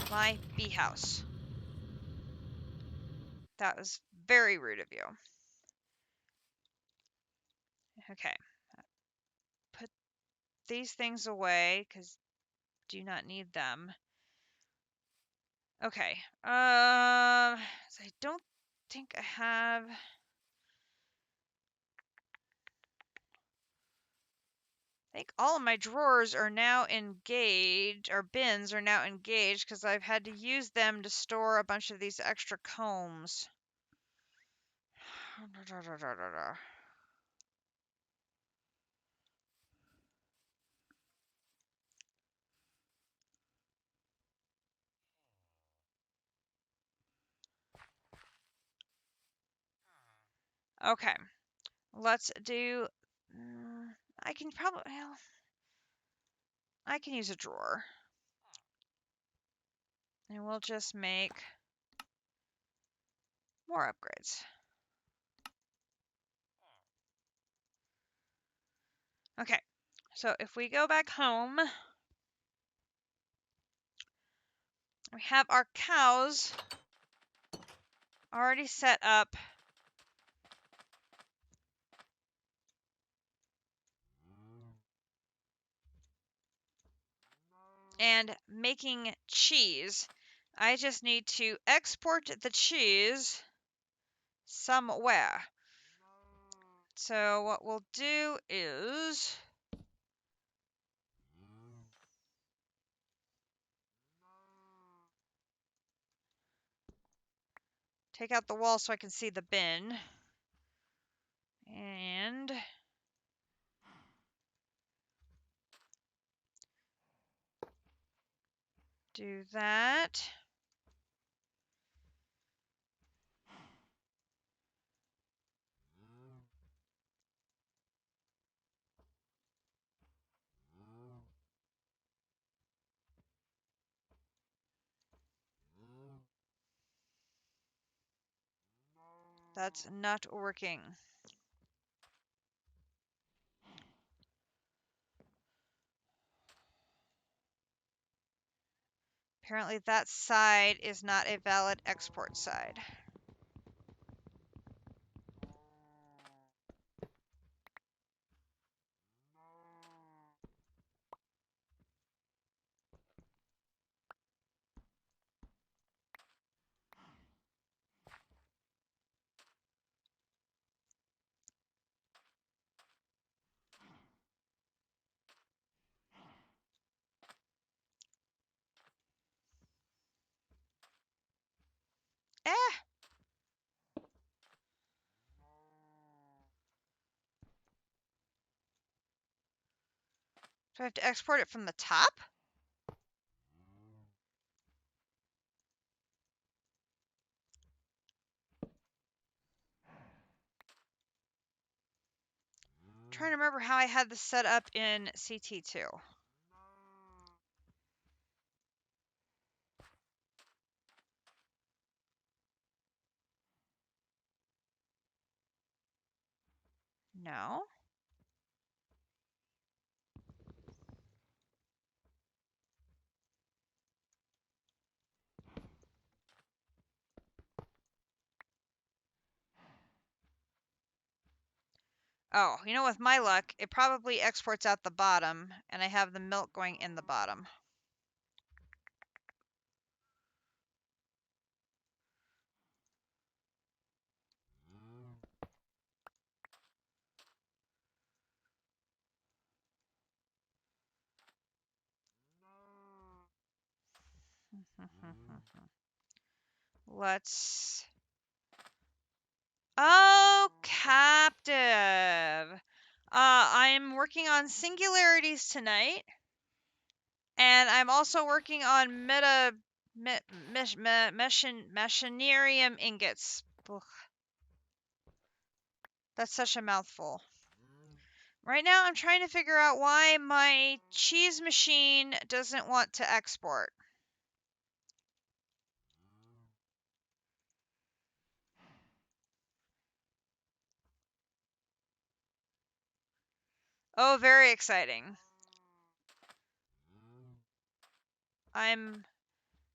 my bee house. That was very rude of you. Okay. Put these things away because do not need them. Okay. So I don't think I have. I think all of my drawers are now engaged, or bins are now engaged, because I've had to use them to store a bunch of these extra combs. Okay, let's do. I can probably. Well, I can use a drawer. And we'll just make more upgrades. Okay, so if we go back home, we have our cows already set up and making cheese. I just need to export the cheese somewhere. So what we'll do is take out the wall so I can see the bin. And do that. That's not working. Apparently that side is not a valid export side. Eh! Do I have to export it from the top? I'm trying to remember how I had this set up in CT2. No. Oh, you know, with my luck, it probably exports out the bottom, and I have the milk going in the bottom. Let's... Oh, captive. I'm working on singularities tonight, and I'm also working on machinarium ingots. Ugh. That's such a mouthful. Right now, I'm trying to figure out why my cheese machine doesn't want to export. Oh, very exciting. I'm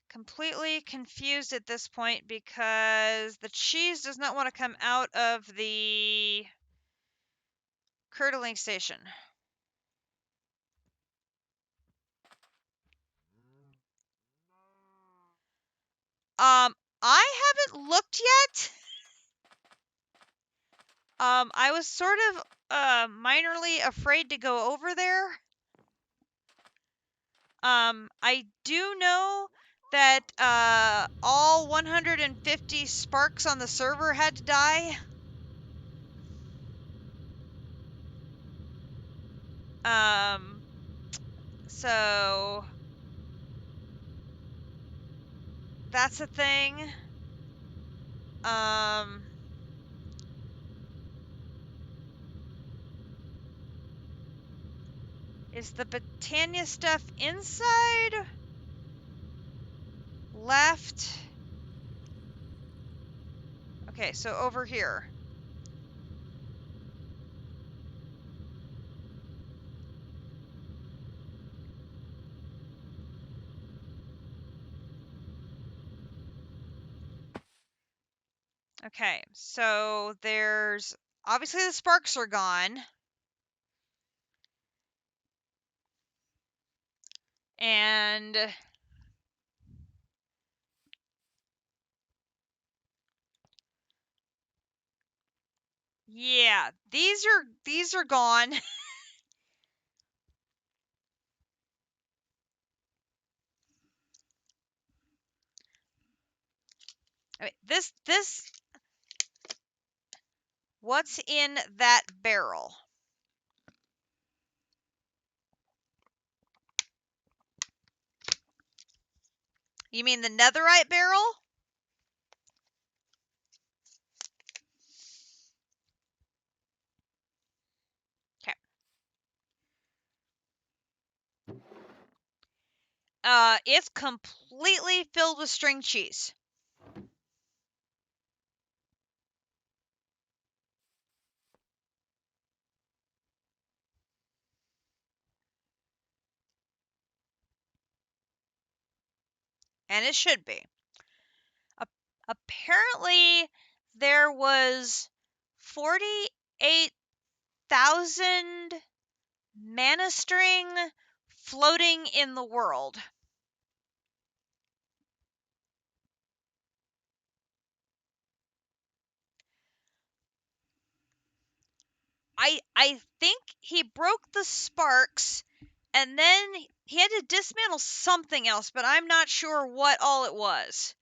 completely confused at this point because the cheese does not want to come out of the curdling station. I haven't looked yet. I was sort of minorly afraid to go over there. I do know that all 150 sparks on the server had to die. So that's a thing. Is the Britannia stuff inside? Left? Okay, so over here. Okay, so there's obviously the sparks are gone. And yeah, these are gone. I mean, this what's in that barrel? You mean the netherite barrel? Okay. It's completely filled with string cheese. And it should be. Apparently, there was 48,000 mana string floating in the world. I think he broke the sparks and then he had to dismantle something else, but I'm not sure what all it was.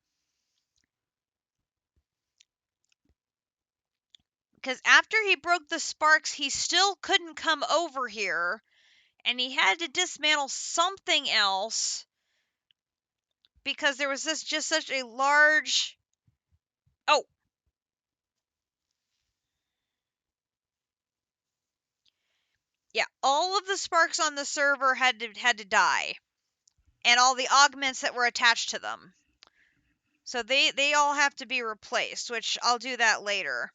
Because after he broke the sparks, he still couldn't come over here, and he had to dismantle something else because there was just such a large. Oh, yeah, all of the sparks on the server had to die, and all the augments that were attached to them. So they all have to be replaced, which I'll do that later.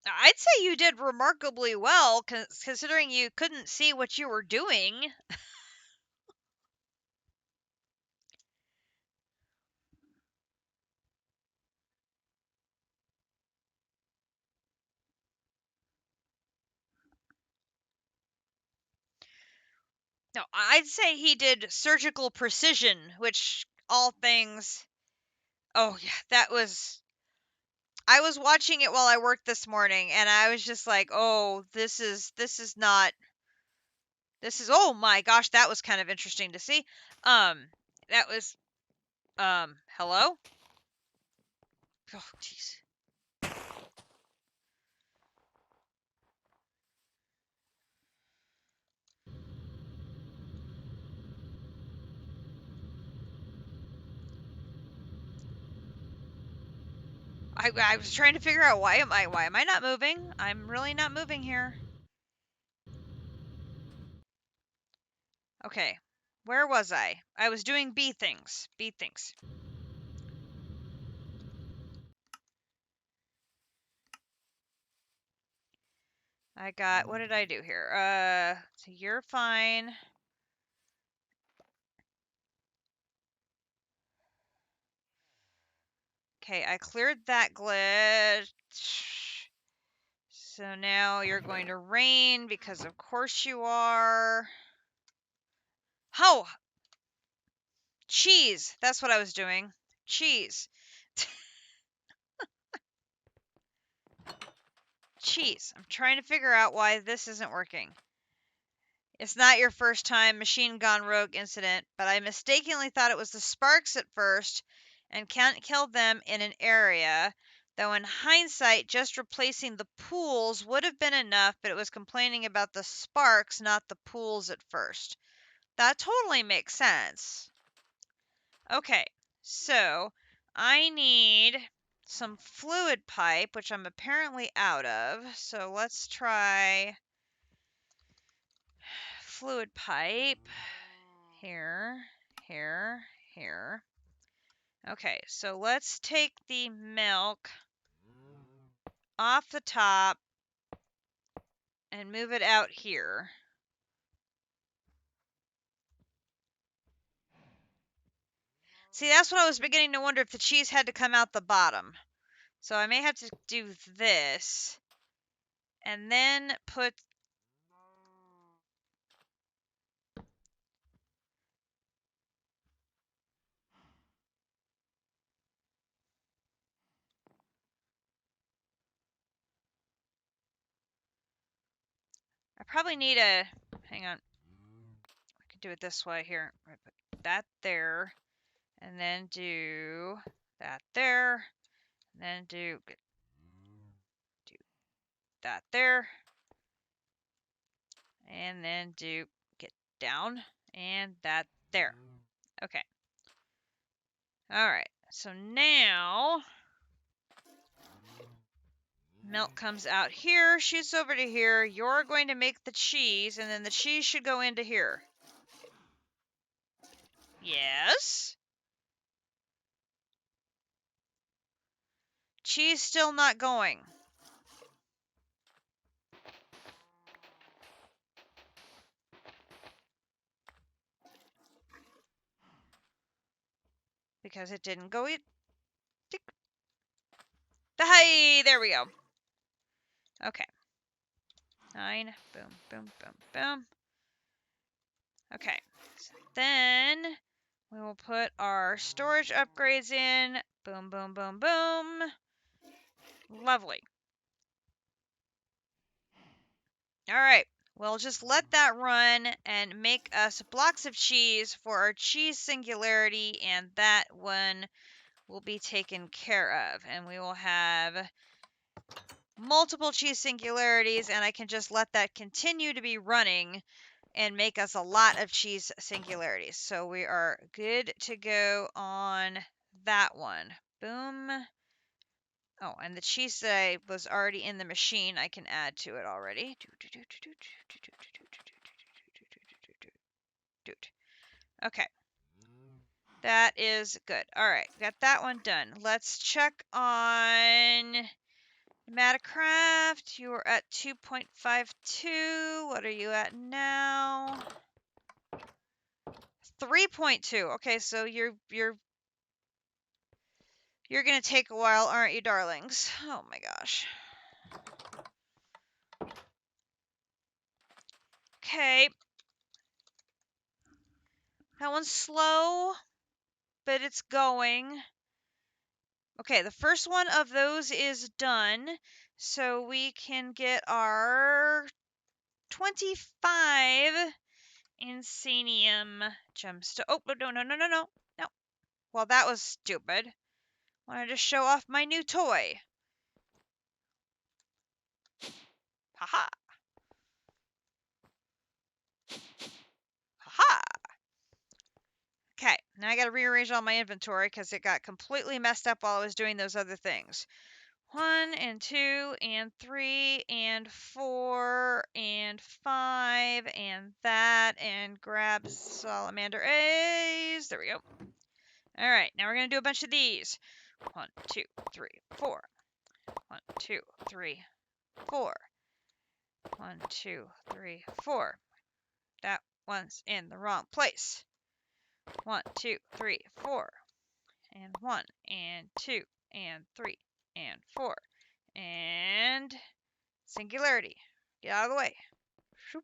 I'd say you did remarkably well, considering you couldn't see what you were doing. No, I'd say he did surgical precision, which all things. Oh yeah, that was. I was watching it while I worked this morning, and I was just like, "Oh, this is not. This is. Oh my gosh, that was kind of interesting to see." That was. Hello. Oh, jeez. I was trying to figure out why am I not moving? I'm really not moving here. Okay. Where was I? I was doing bee things. Bee things. I got, what did I do here? So you're fine. Okay, I cleared that glitch. So now you're going to rain because of course you are. Oh, cheese. That's what I was doing. Cheese. Cheese. I'm trying to figure out why this isn't working. It's not your first time machine gone rogue incident, but I mistakenly thought it was the sparks at first and can't kill them in an area. Though in hindsight, just replacing the pools would have been enough, but it was complaining about the sparks, not the pools at first. That totally makes sense. Okay, so I need some fluid pipe, which I'm apparently out of. So let's try fluid pipe. Here, here, here. Okay, so let's take the milk off the top and move it out here. See, that's what I was beginning to wonder, if the cheese had to come out the bottom. So I may have to do this and then put... I probably need a... Hang on. I could do it this way here. Put that there. And then do that there. And then do that there. And then get down. And that there. Okay. Alright. So now... milk comes out here, shoots over to here. You're going to make the cheese, and then the cheese should go into here. Yes? Cheese still not going. Because it didn't go... Hey, there we go. Okay. 9. Boom, boom, boom, boom. Okay. So then we will put our storage upgrades in. Boom, boom, boom, boom. Lovely. All right. We'll just let that run and make us blocks of cheese for our cheese singularity, and that one will be taken care of. And we will have multiple cheese singularities, and I can just let that continue to be running and make us a lot of cheese singularities. So we are good to go on that one. Boom. Oh, and the cheese that was already in the machine, I can add to it already. Okay. That is good. All right, got that one done. Let's check on Matacraft. You are at 2.52. What are you at now? 3.2. Okay, so you're gonna take a while, aren't you, darlings? Oh my gosh. Okay. That one's slow, but it's going. Okay, the first one of those is done, so we can get our 25 Insanium gemstone. Oh, no, no, no, no, no, no. Well, that was stupid. Wanted to show off my new toy. Haha. Haha. Okay, now I gotta rearrange all my inventory because it got completely messed up while I was doing those other things. 1 and 2 and 3 and 4 and 5 and that, and grab salamander eggs. There we go. All right, now we're gonna do a bunch of these. 1, 2, 3, 4. 1, 2, 3, 4. 1, 2, 3, 4. That one's in the wrong place. 1, 2, 3, 4. And 1 and 2 and 3 and 4. And singularity. Get out of the way. Shoop.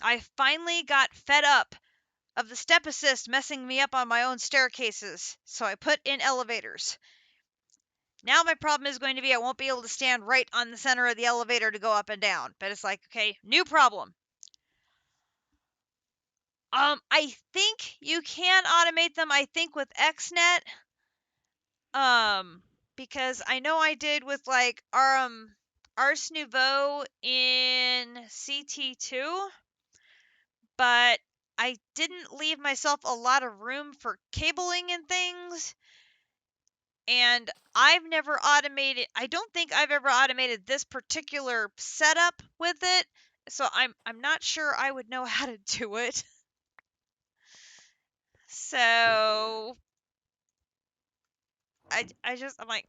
I finally got fed up of the step assist messing me up on my own staircases, so I put in elevators. Now my problem is going to be I won't be able to stand right on the center of the elevator to go up and down. But it's like, okay, new problem. I think you can automate them, I think, with XNet. Because I know I did with like Ars Nouveau in CT2, but I didn't leave myself a lot of room for cabling and things. And I've never automated, I don't think I've ever automated this particular setup with it. So I'm not sure I would know how to do it. So I'm like,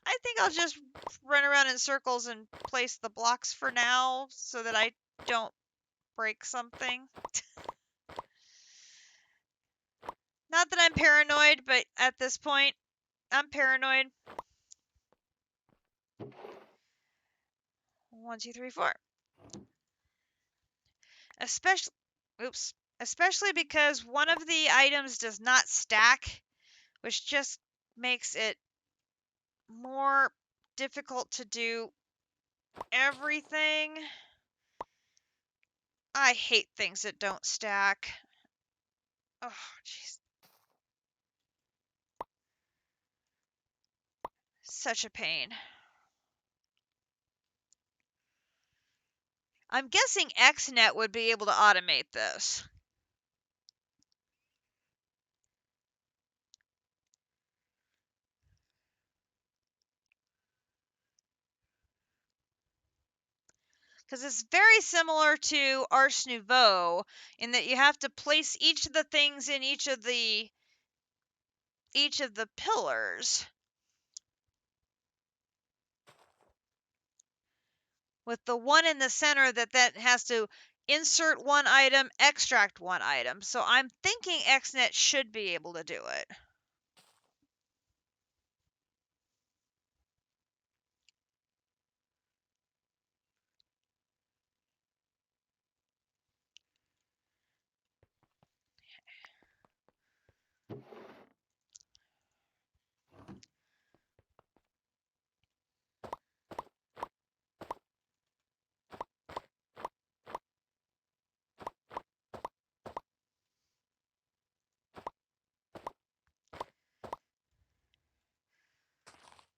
I think I'll just run around in circles and place the blocks for now so that I don't break something. Not that I'm paranoid, but at this point, I'm paranoid. 1, 2, 3, 4. Especially because one of the items does not stack, which just makes it more difficult to do everything. I hate things that don't stack. Oh, jeez. Such a pain. I'm guessing XNet would be able to automate this. Because it's very similar to Ars Nouveau in that you have to place each of the things in each of the pillars, with the one in the center that has to insert one item, extract one item. So I'm thinking XNet should be able to do it.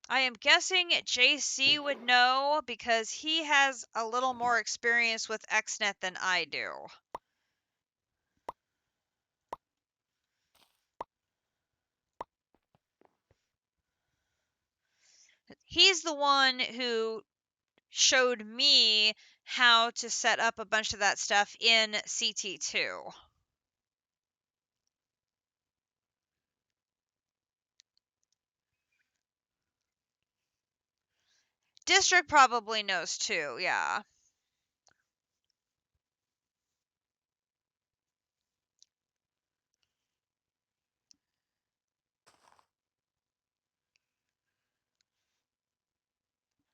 I am guessing JC would know because he has a little more experience with XNet than I do. He's the one who showed me how to set up a bunch of that stuff in CT2. District probably knows too, yeah.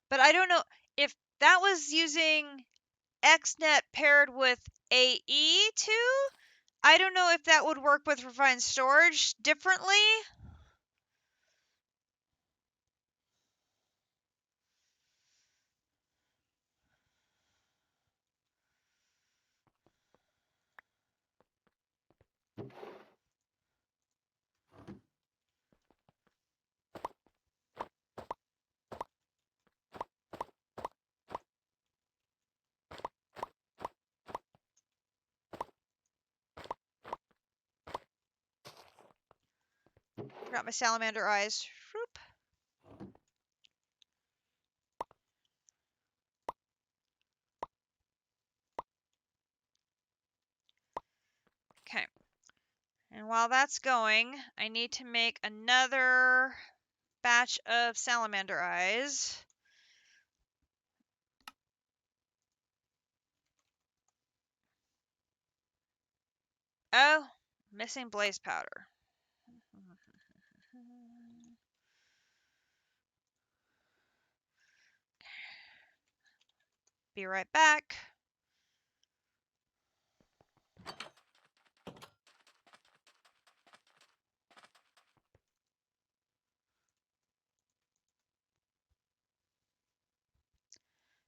But I don't know if that was using XNet paired with AE2. I don't know if that would work with refined storage differently. Forgot my salamander eyes. Whoop. Okay. And while that's going, I need to make another batch of salamander eyes. Oh, missing blaze powder. Be right back.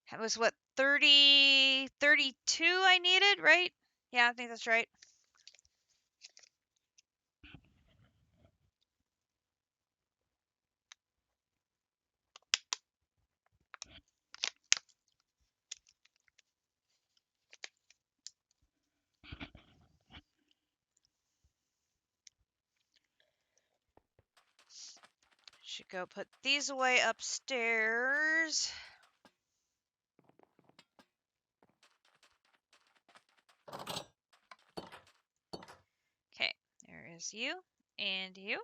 That was what, 32 I needed, right? Yeah, I think that's right. Should go put these away upstairs. Okay, there is you and you.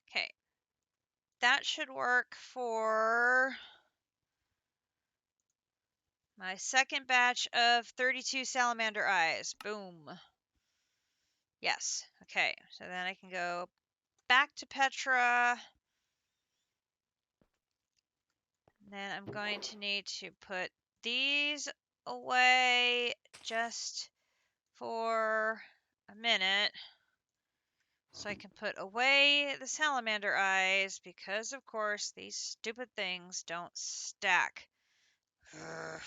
Okay, that should work for my second batch of 32 salamander eyes. Boom. Yes. Okay, so then I can go back to Petra. And then I'm going to need to put these away just for a minute. So I can put away the salamander eyes because, of course, these stupid things don't stack. Ugh.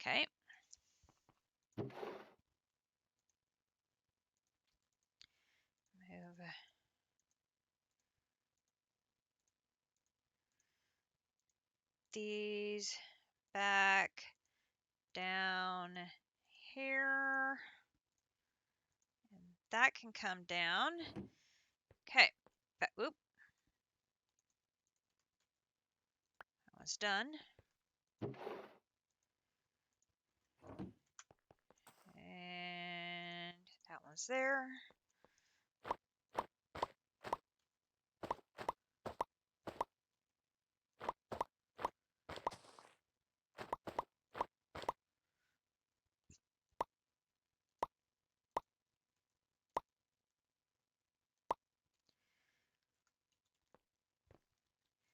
Okay. Move these back down here. And that can come down. Okay. Whoop. That one's done. And that one's there.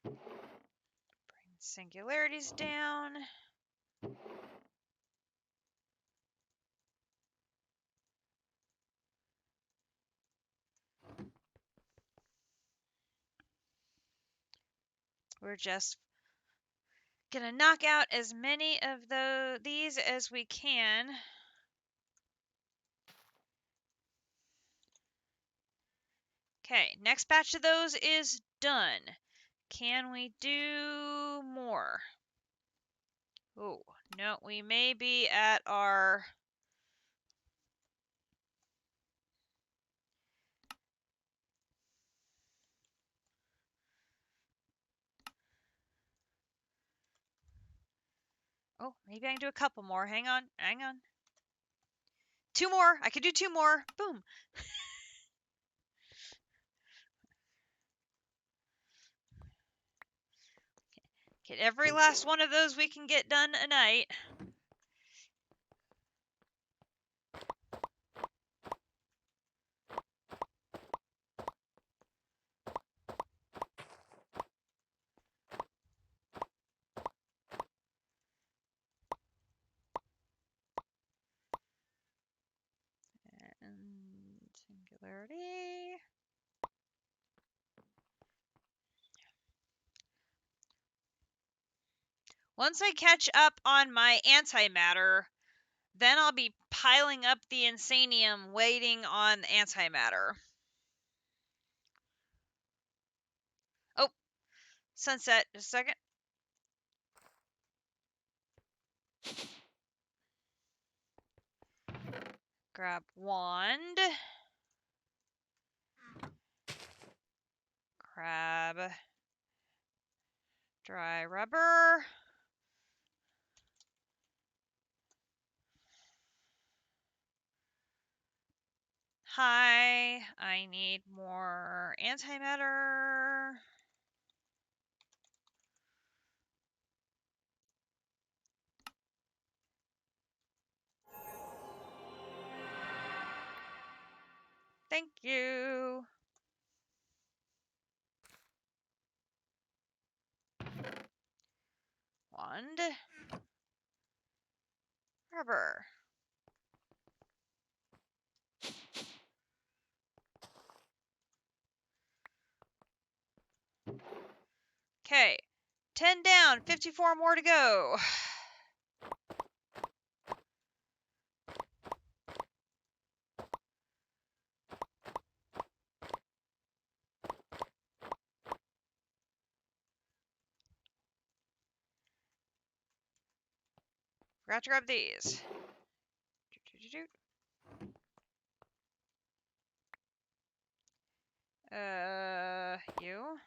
Bring singularities down. We're just gonna knock out as many of these as we can. Okay, next batch of those is done. Can we do more? Oh, no, we may be at our... Oh, maybe I can do a couple more. Hang on, hang on. 2 more. I could do 2 more. Boom. Get every last one of those we can get done a night. And singularity. Once I catch up on my antimatter, then I'll be piling up the insanium waiting on antimatter. Oh, sunset. Just a second. Grab wand. Grab dry rubber. Hi, I need more antimatter. Thank you. around. Rubber. Okay, 10 down, 54 more to go. Forgot to grab these. You.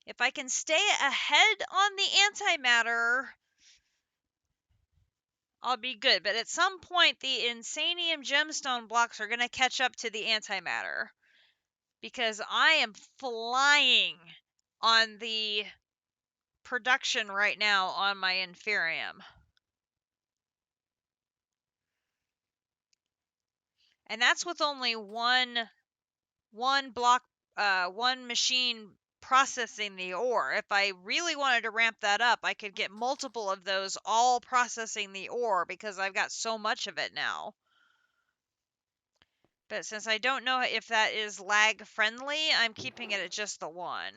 If I can stay ahead on the antimatter, I'll be good. But at some point, the Insanium gemstone blocks are going to catch up to the antimatter. Because I am flying on the production right now on my Inferium. And that's with only one machine processing the ore. If I really wanted to ramp that up, I could get multiple of those all processing the ore because I've got so much of it now. But since I don't know if that is lag friendly, I'm keeping it at just the one.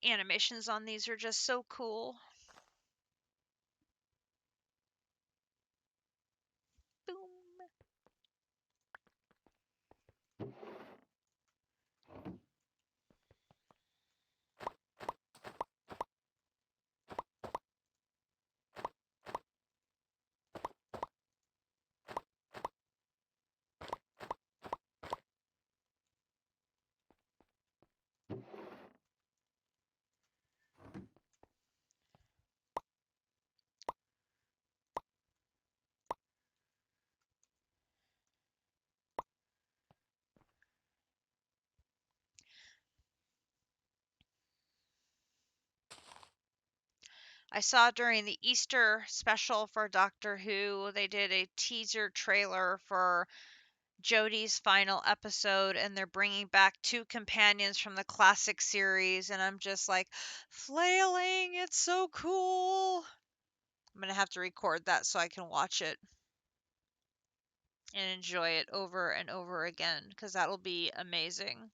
Animations on these are just so cool. Boom. I saw during the Easter special for Doctor Who, they did a teaser trailer for Jodie's final episode, and they're bringing back two companions from the classic series, and I'm just like, flailing, it's so cool. I'm going to have to record that so I can watch it and enjoy it over and over again, because that'll be amazing.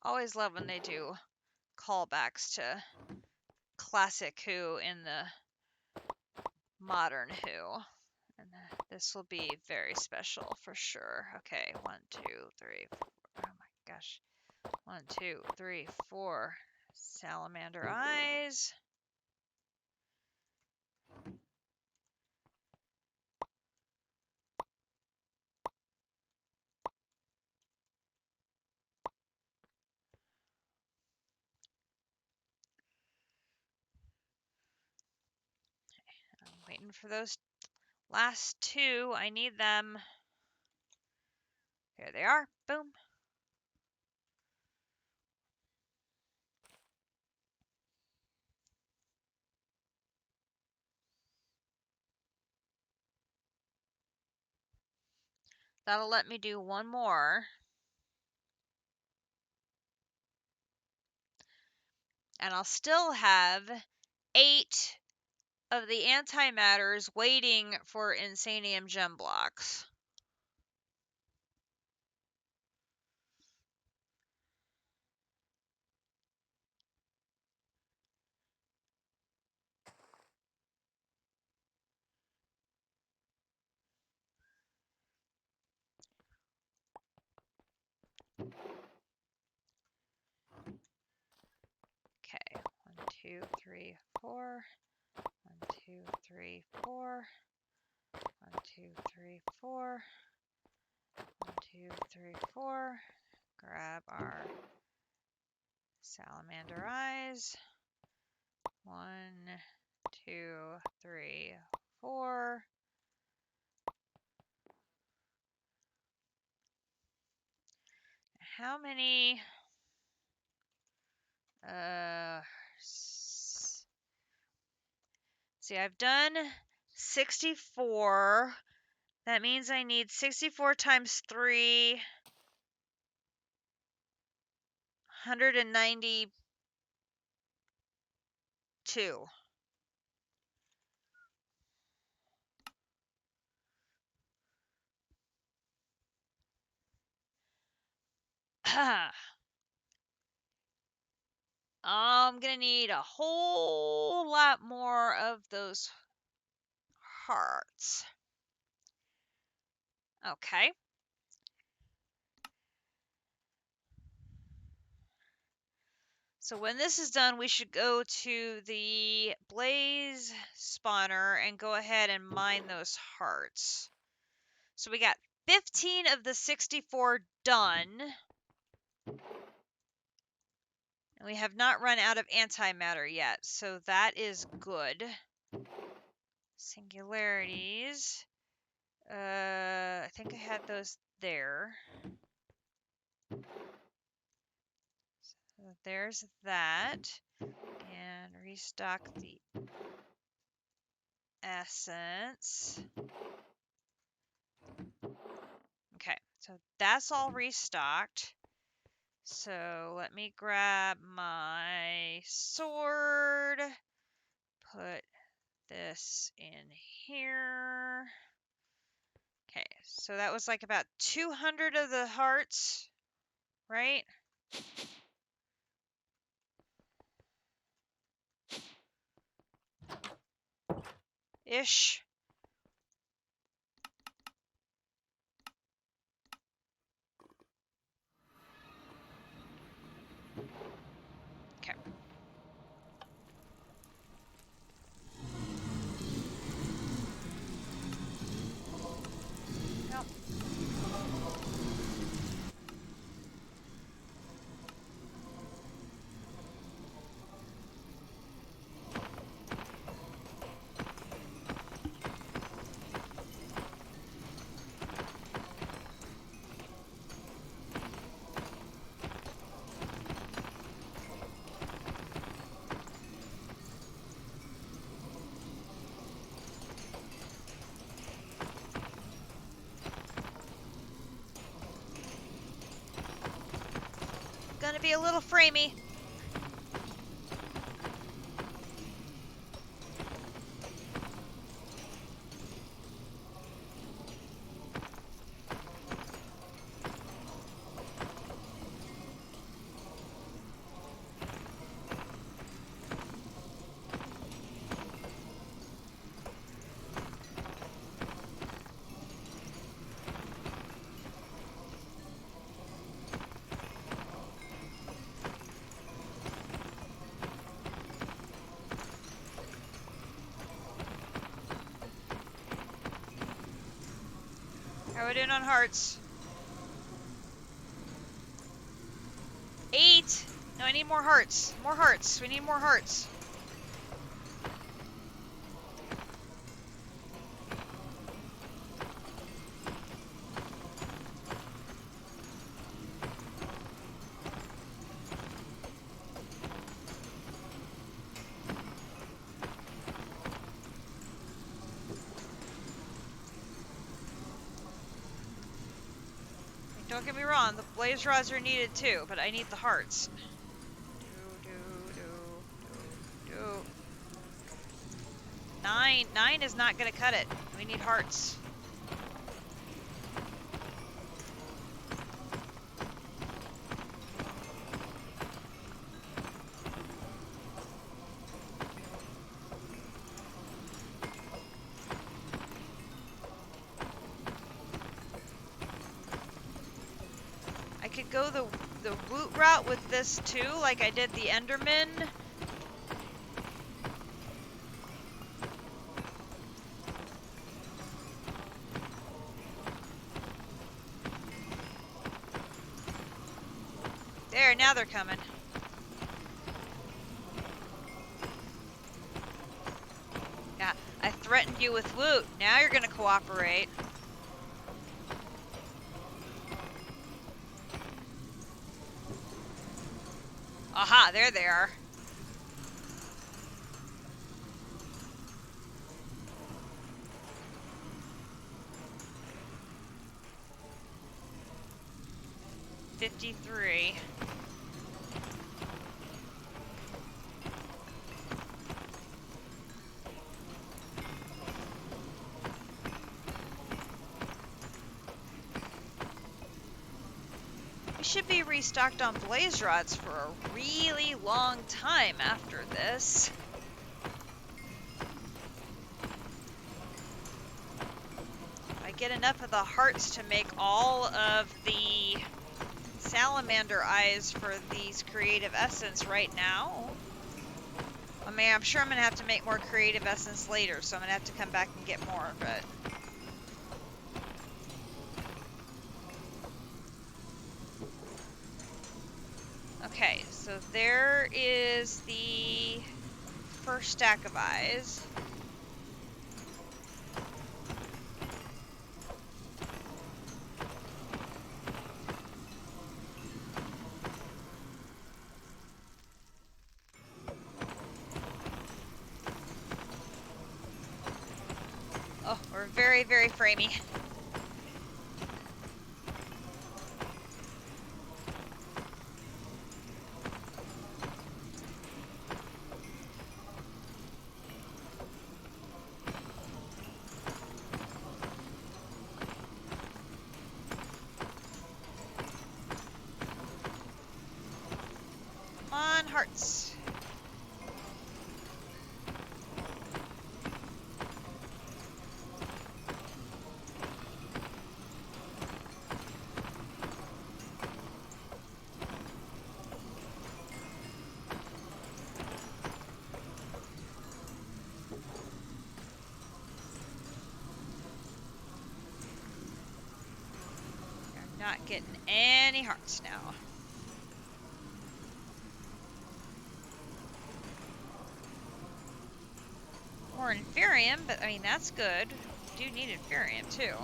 Always love when they do callbacks to classic Who in the modern Who. And this will be very special for sure. Okay, 1, 2, 3, 4. Oh my gosh. 1, 2, 3, 4. Salamander eyes. Waiting for those last two. I need them. Here they are. Boom. That'll let me do one more. And I'll still have 8 of the antimatters waiting for Insanium gem blocks. Okay, 1, 2, 3, 4. 1, 2, 3, 4. 1, 2, 3, 4. 1, 2, 3, 4. Grab our salamander eyes. 1, 2, 3, 4. How many? See, I've done 64. That means I need 64 times 3. 192. I'm gonna need a whole lot more of those hearts. Okay. So when this is done, we should go to the blaze spawner and go ahead and mine those hearts. So we got 15 of the 64 done. And we have not run out of antimatter yet, so that is good. Singularities. I think I had those there. So there's that. And restock the essence. Okay, so that's all restocked. So let me grab my sword. Put this in here. Okay, so that was like about 200 of the hearts, right? Ish. Okay. Yep. Gonna be a little framey. How are we doing on hearts? 8. No, I need more hearts. More hearts. We need more hearts. don't get me wrong, the blaze rods are needed too, but I need the hearts. Do. 9 is not gonna cut it. We need hearts. I could go the woot route with this too, like I did the Enderman. There, now they're coming. Yeah, I threatened you with loot. Now you're gonna cooperate. Aha, there they are. $53. We should be restocked on blaze rods for a really long time after this. I get enough of the hearts to make all of the salamander eyes for these creative essence right now. I mean, I'm sure I'm going to have to make more creative essence later, so I'm going to have to come back and get more, but... Okay, so there is the first stack of eyes. Oh, we're very, very framey. On hearts. We're not getting any hearts now. More Inferium, but I mean, that's good. We do need Inferium too.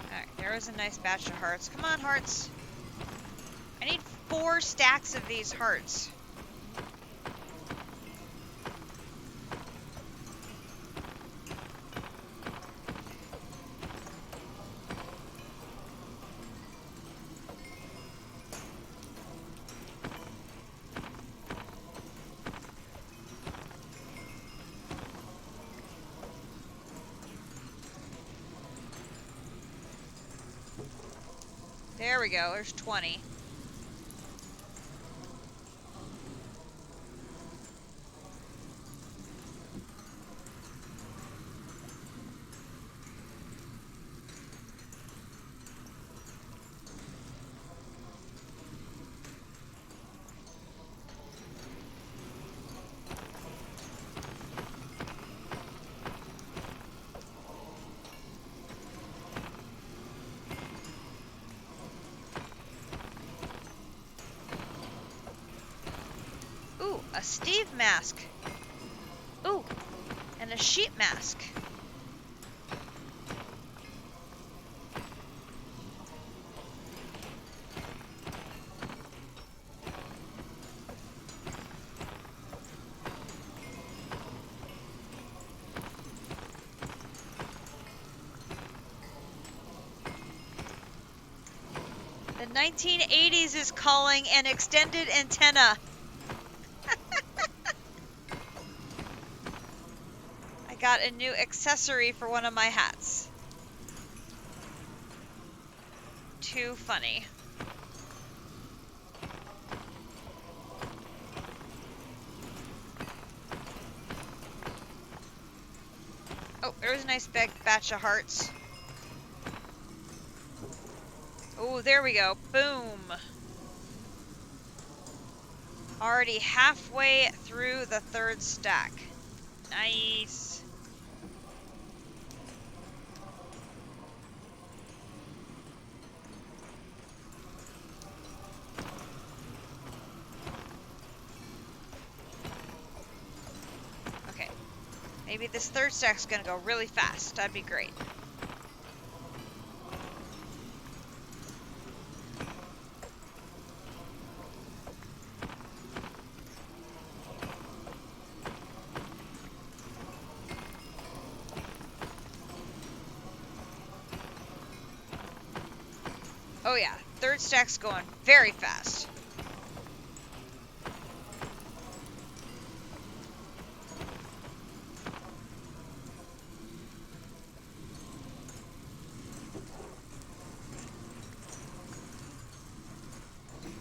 Alright, there was a nice batch of hearts. Come on, hearts. I need 4 stacks of these hearts. There we go, there's 20. A Steve mask. Ooh, and a sheep mask. 1980s is calling an extended antenna. I got a new accessory for one of my hats. Too funny. Oh, there's a nice big batch of hearts. Oh, there we go. Boom. Already halfway through the third stack. Nice. Okay. Maybe this third stack's gonna go really fast. That'd be great. Oh yeah, third stack's going very fast.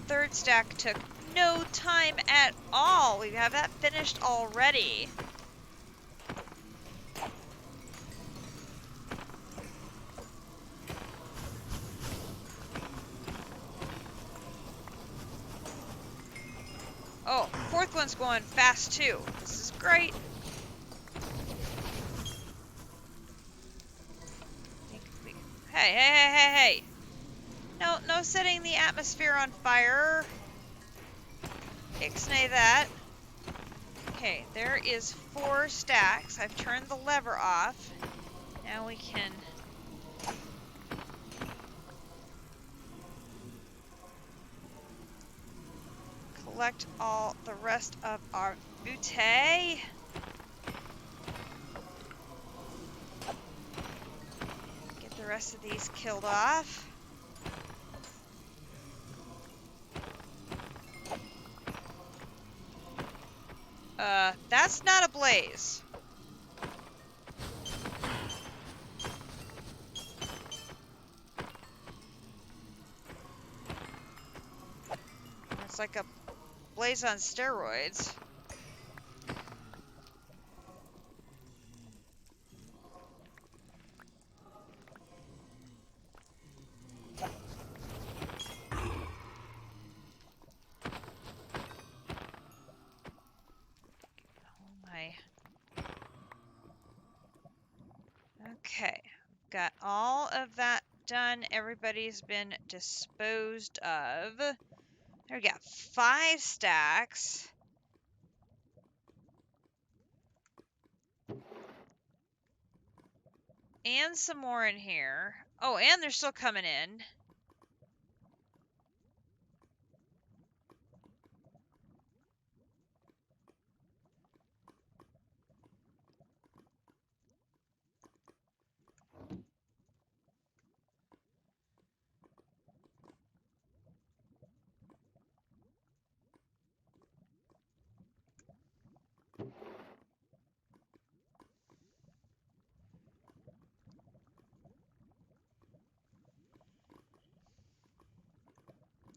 Third stack took no time at all. We have that finished already. Oh, fourth one's going fast too. This is great. Hey, hey, hey, hey, hey. No, no setting the atmosphere on fire. Ixnay that. Okay, there is 4 stacks. I've turned the lever off. Now we can collect all the rest of our butte. Get the rest of these killed off. That's not a blaze. It's like a blaze on steroids. Okay, got all of that done. Everybody's been disposed of. There we got 5 stacks. And some more in here. Oh, and they're still coming in.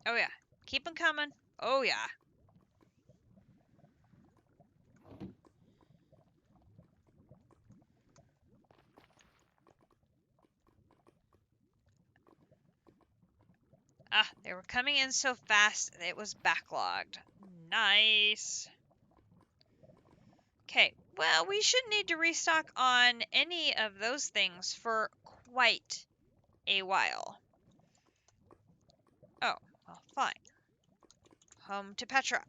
Oh yeah, keep them coming. Oh yeah. Ah, they were coming in so fast, it was backlogged. Nice. Okay, well, we shouldn't need to restock on any of those things for quite a while. Oh, well, fine. Home to Petra.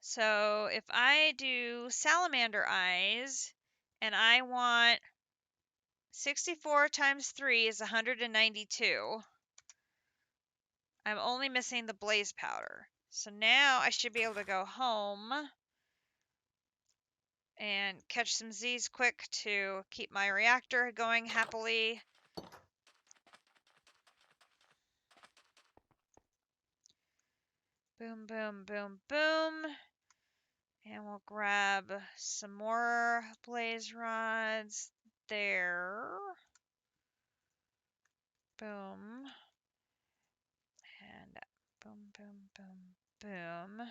So if I do salamander eyes, and I want 64 times 3 is 192. I'm only missing the blaze powder. So now I should be able to go home and catch some Z's quick to keep my reactor going happily. Boom, boom, boom, boom. And we'll grab some more blaze rods there. Boom. And boom, boom, boom, boom.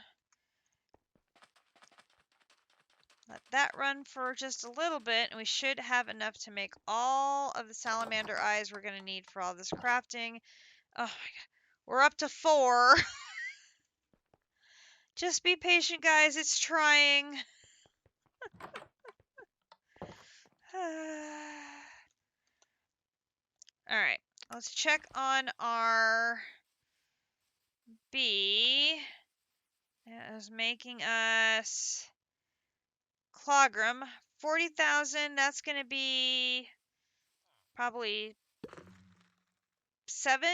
Let that run for just a little bit, and we should have enough to make all of the salamander eyes we're going to need for all this crafting. Oh my god. We're up to 4. Just be patient, guys. It's trying. Alright. Let's check on our bee. That is making us Clogram. 40,000. That's going to be probably 7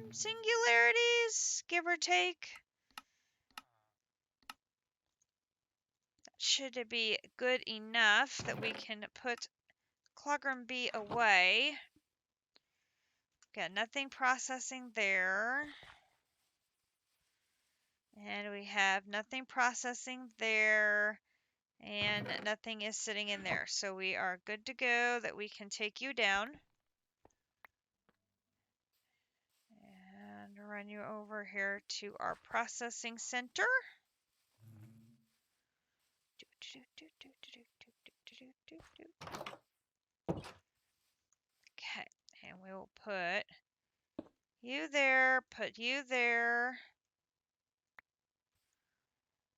singularities, give or take. Should it be good enough that we can put Clogram B away? Got nothing processing there. And we have nothing processing there. And nothing is sitting in there. So we are good to go that we can take you down. And run you over here to our processing center. Okay, and we will put you there, put you there,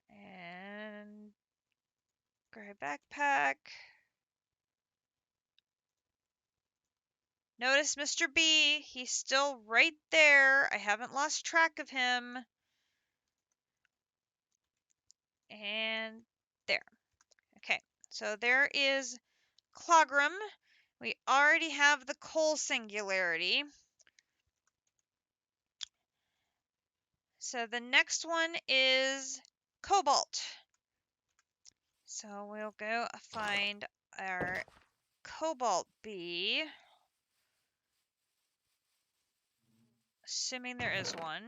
and grab backpack. Notice Mr. B, he's still right there. I haven't lost track of him. And there. Okay, so there is Clogram. We already have the coal singularity. So the next one is cobalt. So we'll go find our cobalt bee. Assuming there is one.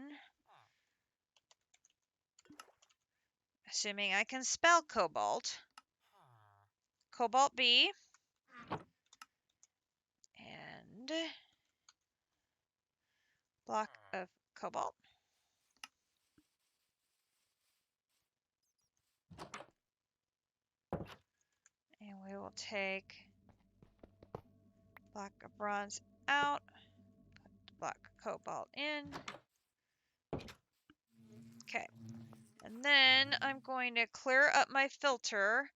Assuming I can spell cobalt. Cobalt B. And block of cobalt. And we will take block of bronze out. Put block of cobalt in. Okay. And then I'm going to clear up my filter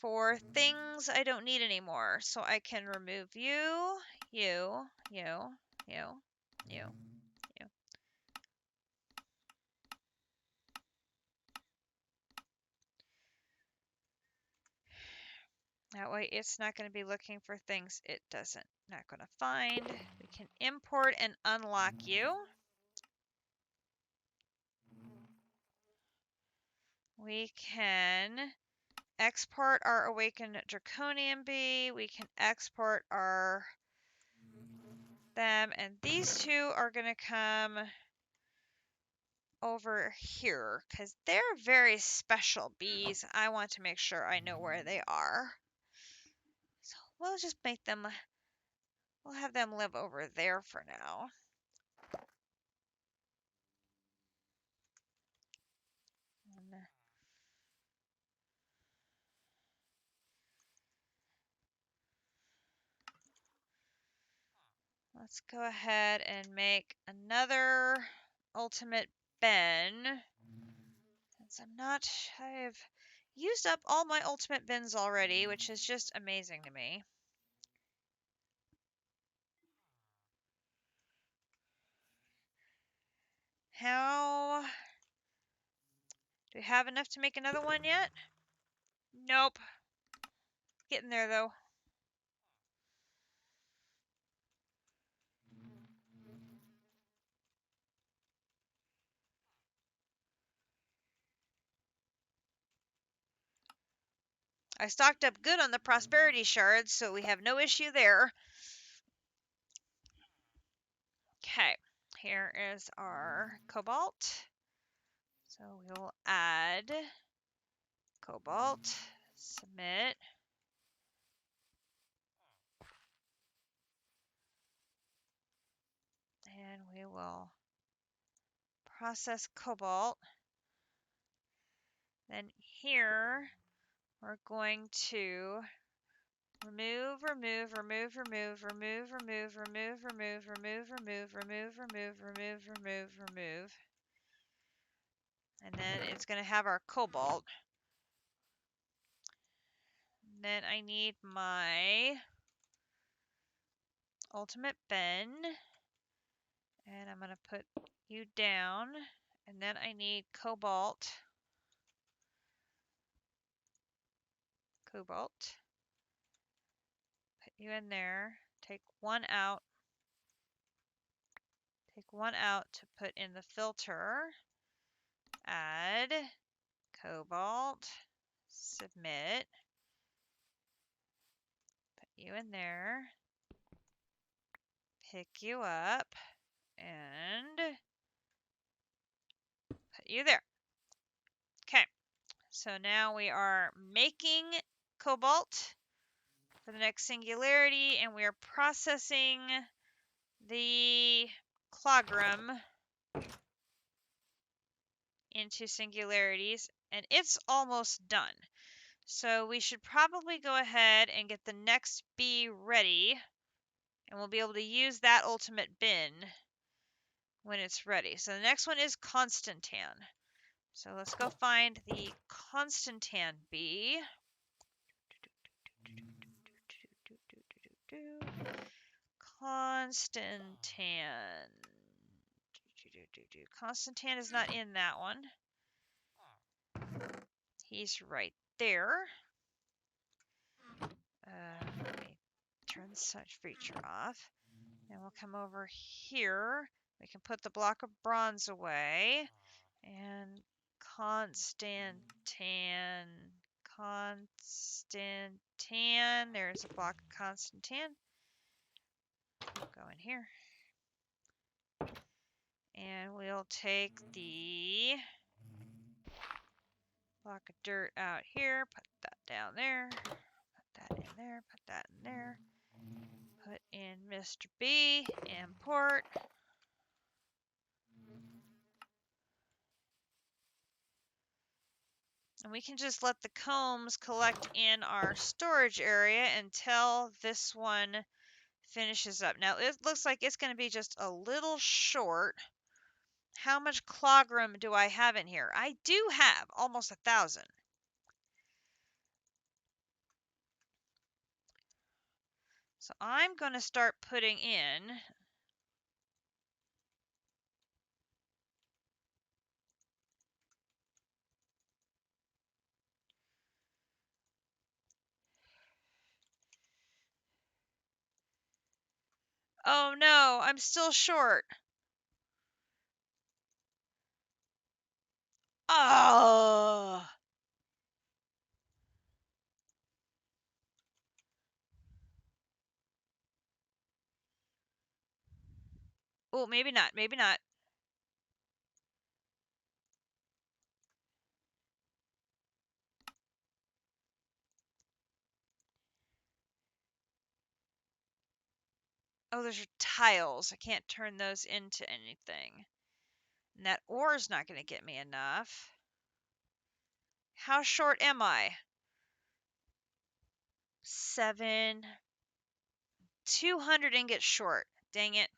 for things I don't need anymore. So I can remove you, you, you, you, you, you. That way it's not going to be looking for things it doesn't, not going to find. We can import and unlock you. We can export our awakened draconian bee. We can export our them, and these two are going to come over here because they're very special bees. I want to make sure I know where they are. So we'll just make them, we'll have them live over there for now. And let's go ahead and make another ultimate bin. Since I've used up all my ultimate bins already, which is just amazing to me. How... Do we have enough to make another one yet? Nope. Getting there, though. I stocked up good on the prosperity shards, so we have no issue there. Okay, here is our cobalt. So we'll add cobalt, submit. And we will process cobalt. Then here we're going to remove. And then it's going to have our cobalt. And then I need my ultimate bin. And I'm going to put you down. And then I need cobalt. Cobalt. Put you in there. Take one out. Take one out to put in the filter. Add cobalt. Submit. Put you in there. Pick you up. And put you there. Okay. So now we are making cobalt for the next singularity, and we are processing the clogram into singularities, and it's almost done. So we should probably go ahead and get the next B ready, and we'll be able to use that ultimate bin when it's ready. So the next one is Constantan. So let's go find the Constantan B. Constantan. Constantan is not in that one. He's right there. Let me turn the such feature off. And we'll come over here. We can put the block of bronze away. And Constantan. There's a block of Constantan. Go in here. And we'll take the block of dirt out here, put that down there, put that in there, put that in there, put in Mr. B, import. And we can just let the combs collect in our storage area until this one finishes up. Now, it looks like it's going to be just a little short. How much clogram do I have in here? I do have almost 1,000. So I'm going to start putting in oh no, I'm still short. Oh. Oh, maybe not. Maybe not. Oh, those are tiles. I can't turn those into anything. And that ore's not going to get me enough. How short am I? 7. 200 ingots short. Dang it.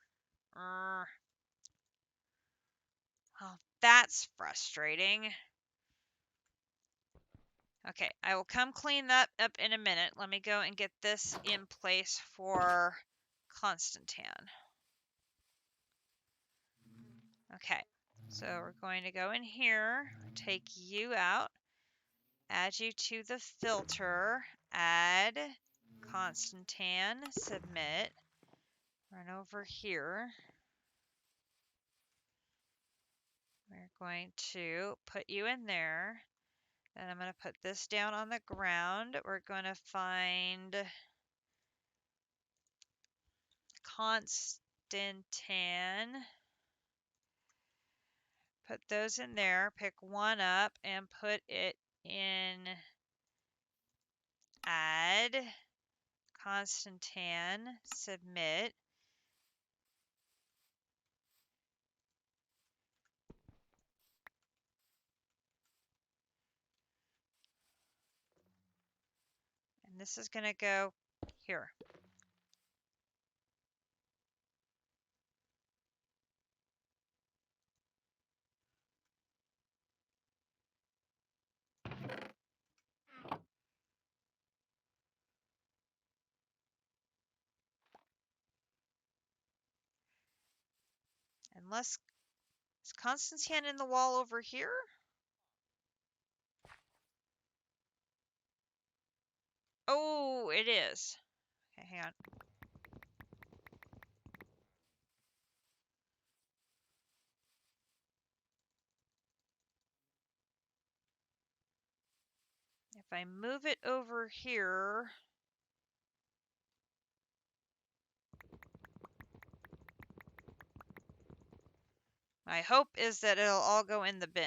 Oh, that's frustrating. Okay, I will come clean that up in a minute. Let me go and get this in place for Constantan. Okay, so we're going to go in here, take you out, add you to the filter, add Constantan, submit, run over here. We're going to put you in there. Then I'm going to put this down on the ground. We're going to find Constantan. put those in there, pick one up and put it in add, Constantan, submit. And this is going to go here. Unless, is Constantan in the wall over here? Oh, it is. Okay, hang on. If I move it over here, my hope is that it'll all go in the bin.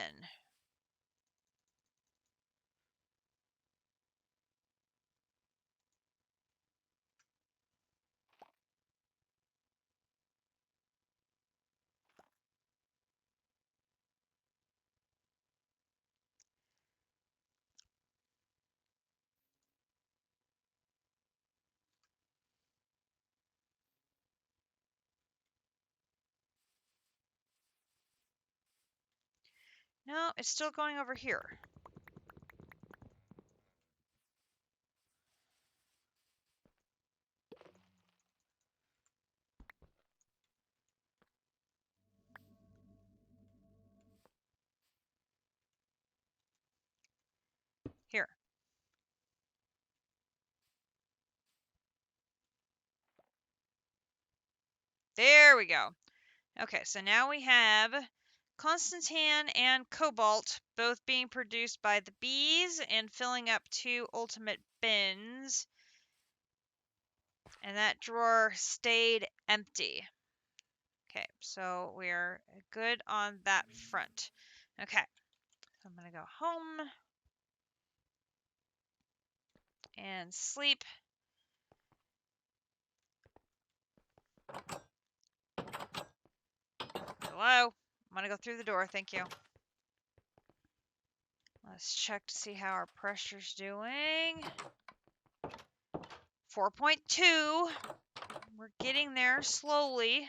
No, it's still going over here. Here. There we go. Okay, so now we have Constantan and Cobalt both being produced by the bees and filling up 2 ultimate bins. And that drawer stayed empty. Okay, so we're good on that front. Okay, so I'm going to go home and sleep. Hello? I'm going to go through the door, thank you. Let's check to see how our pressure's doing. 4.2. We're getting there slowly.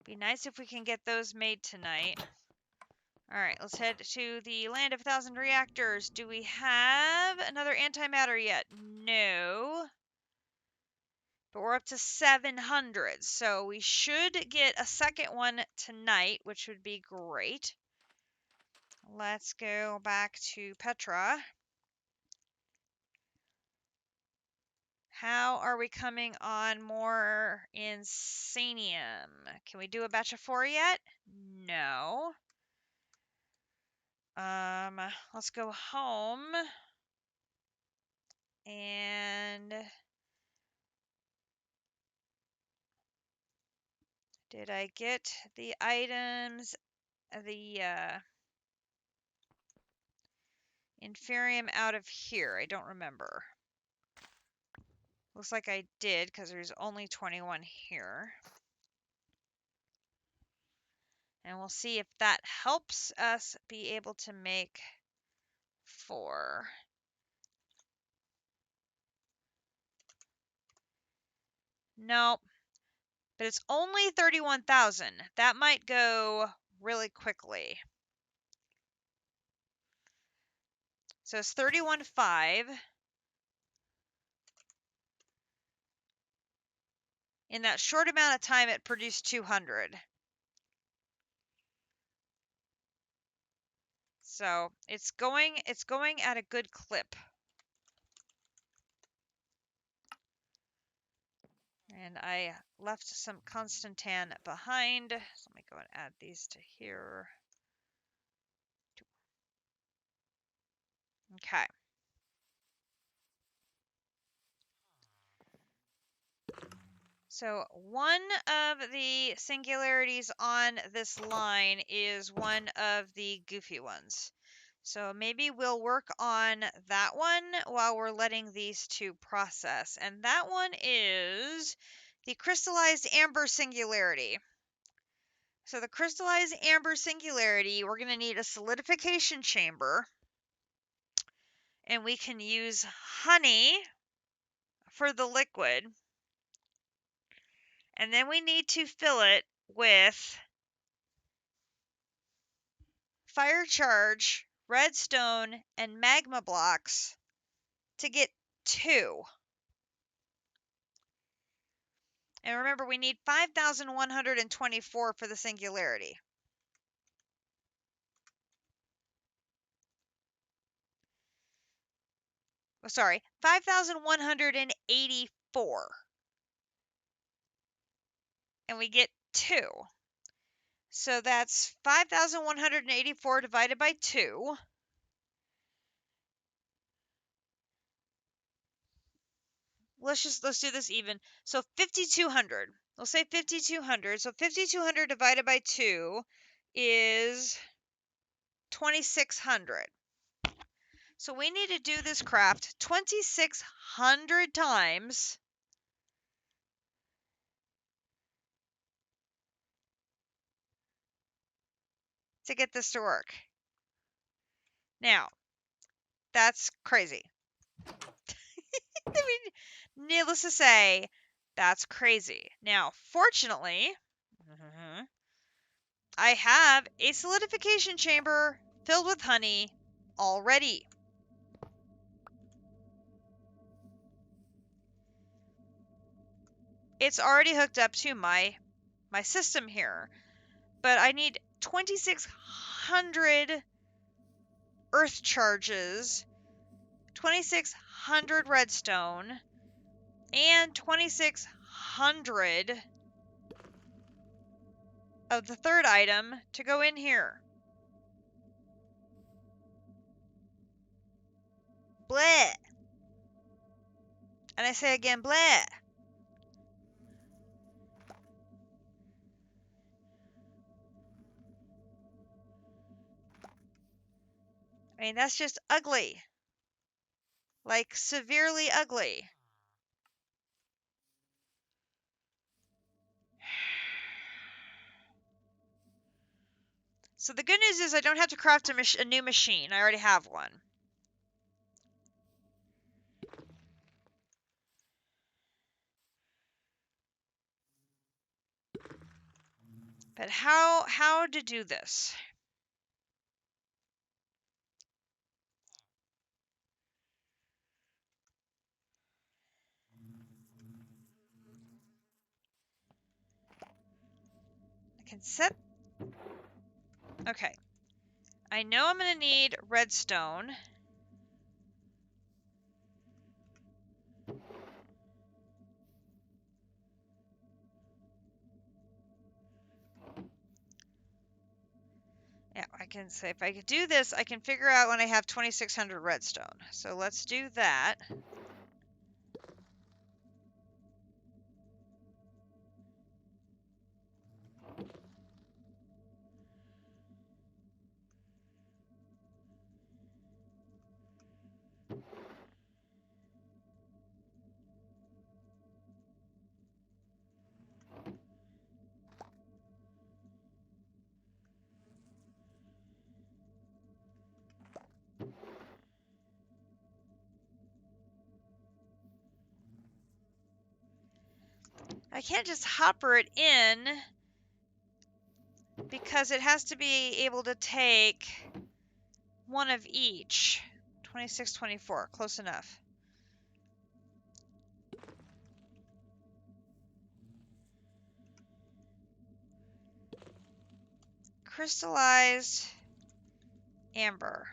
Be nice if we can get those made tonight. Alright, let's head to the Land of 1,000 Reactors. Do we have another antimatter yet? No. But we're up to 700, so we should get a second one tonight, which would be great. Let's go back to Petra. How are we coming on more insanium? Can we do a batch of 4 yet? No. Let's go home. And did I get the items, the inferium out of here? I don't remember. Looks like I did because there's only 21 here. And we'll see if that helps us be able to make 4. Nope. But it's only 31,000. That might go really quickly. So it's 31.5. In that short amount of time, it produced 200. So it's going at a good clip. And I left some Constantan behind. So let me go and add these to here. Okay. So one of the singularities on this line is one of the goofy ones. So maybe we'll work on that one while we're letting these two process. And that one is the crystallized amber singularity. So the crystallized amber singularity, we're going to need a solidification chamber. And we can use honey for the liquid. And then we need to fill it with fire charge, redstone, and magma blocks to get 2. And remember, we need 5,124 for the singularity. Oh, sorry, 5,184. And we get 2. So that's 5,184 divided by 2. Let's do this even. So 5,200. We'll say 5,200. So 5,200 divided by 2 is 2,600. So we need to do this craft 2,600 times to get this to work. Now, that's crazy. I mean, needless to say, that's crazy. Now, fortunately, I have a solidification chamber filled with honey already. It's already hooked up to my system here, but I need 2,600 earth charges, 2,600 redstone, and 2,600 of the third item to go in here. Bleh. And I say again, bleh. I mean, that's just ugly. Like, severely ugly. So the good news is I don't have to craft a new machine. I already have one. But how to do this? I can set... Okay. I know I'm going to need redstone. Yeah, I can say if I could do this, I can figure out when I have 2,600 redstone. So let's do that. I can't just hopper it in because it has to be able to take one of each. 26, 24, close enough. Crystallized amber.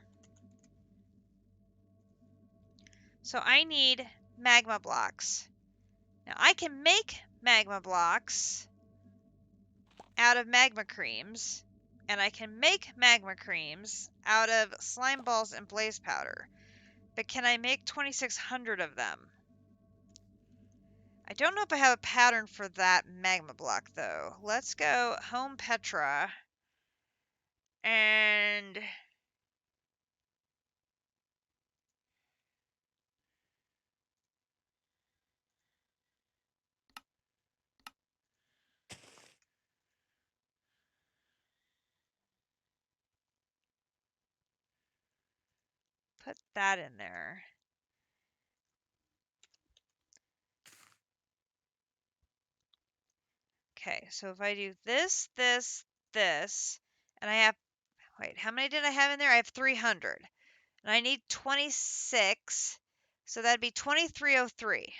So I need magma blocks. Now I can make magma blocks out of magma creams, and I can make magma creams out of slime balls and blaze powder. But can I make 2,600 of them? I don't know if I have a pattern for that magma block, though. Let's go home Petra. And put that in there. Okay, so if I do this, this, this, and I have, wait, how many did I have in there? I have 300. And I need 26, so that'd be 2303.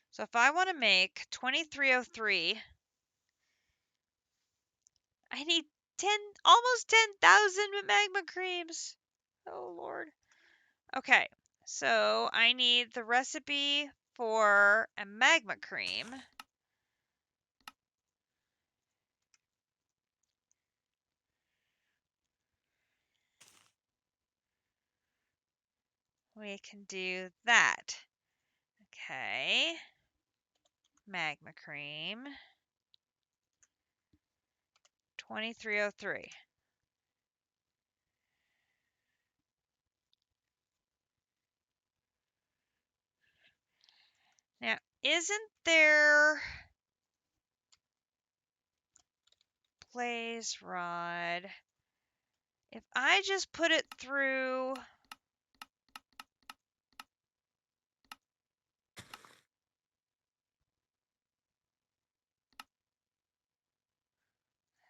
So if I want to make 2303, I need 10, almost 10,000 magma creams. Oh, Lord. Okay, so I need the recipe for a magma cream. We can do that. Okay. Magma cream. 2303. Now, isn't there blaze rod? If I just put it through,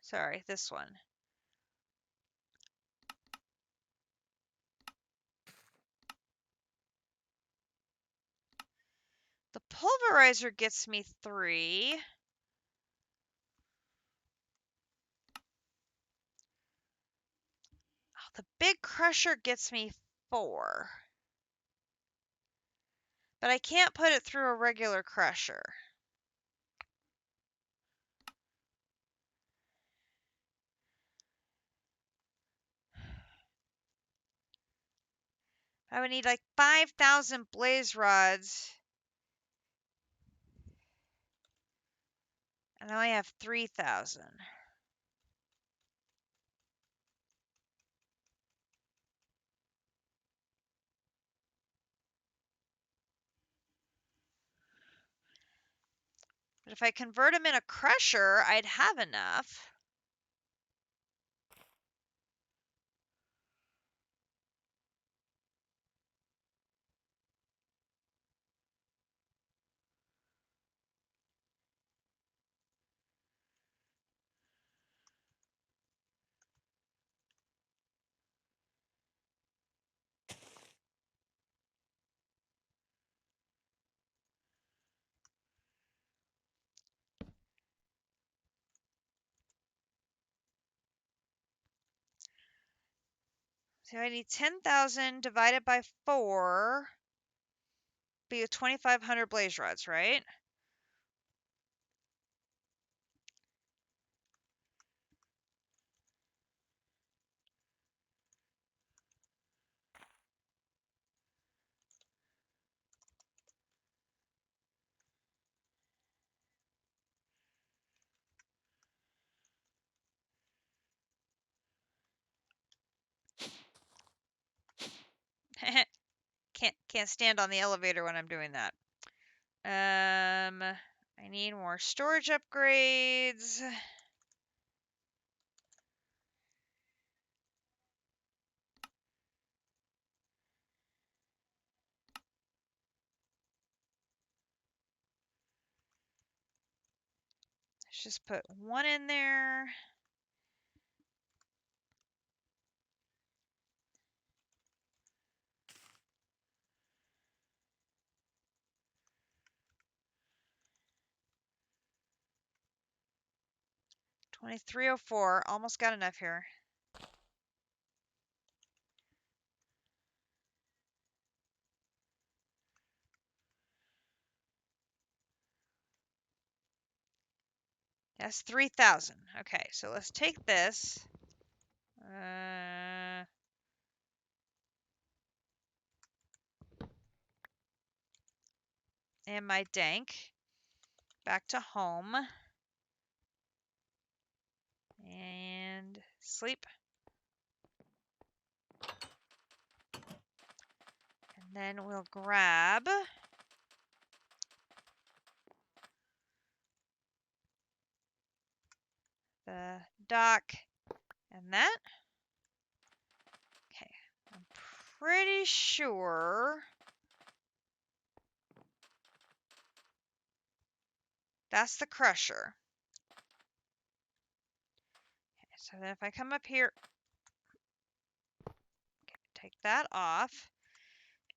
sorry, this one. The pulverizer gets me 3. Oh, the big crusher gets me 4. But I can't put it through a regular crusher. I would need like 5,000 blaze rods. And I only have 3,000. But if I convert them in a crusher, I'd have enough. So I need 10,000 divided by 4. Be 2,500 blaze rods, right? Can't stand on the elevator when I'm doing that. I need more storage upgrades. Let's just put 1 in there. $23.04. Almost got enough here. That's 3,000. Okay, so let's take this. and my dank back to home. And sleep. And then we'll grab the dock and that. Okay, I'm pretty sure that's the crusher. Okay, so then if I come up here, okay, take that off.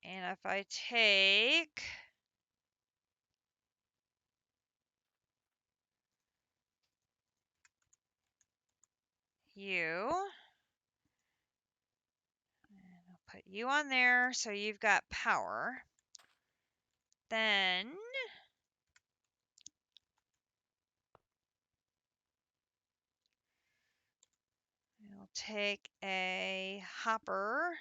And if I take you, and I'll put you on there so you've got power. Then we'll take a hopper.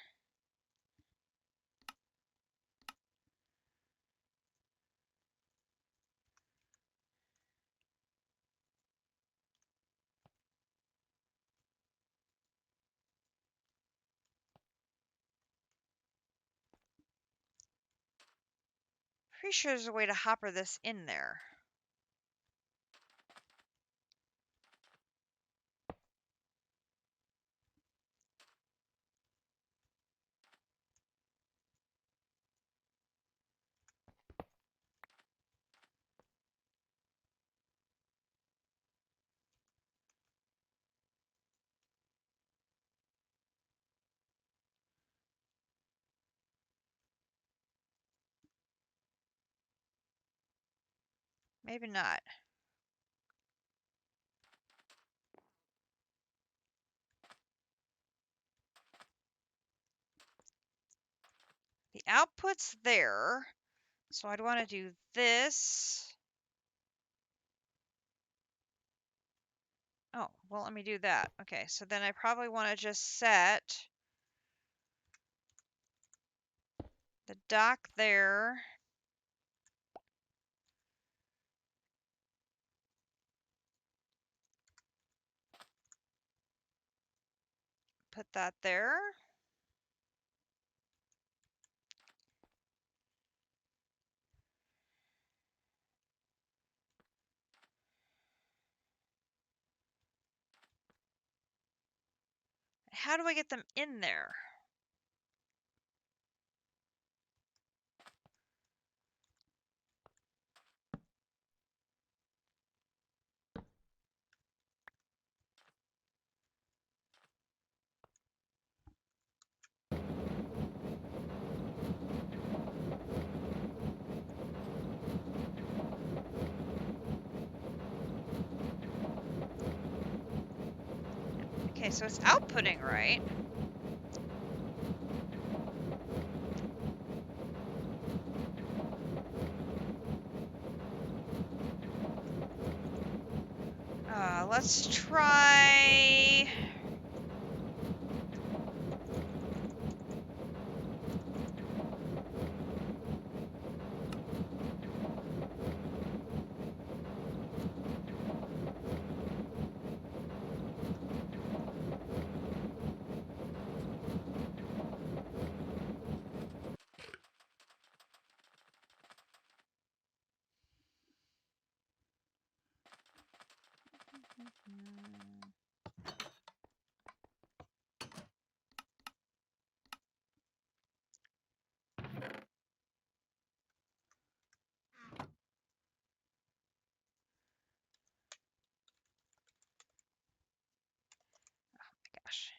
Pretty sure there's a way to hopper this in there. Maybe not. The output's there, so I'd want to do this. Oh, well, let me do that. Okay, so then I probably want to just set the dock there. Put that there. How do I get them in there? Okay, so it's outputting right. Let's try... Gosh.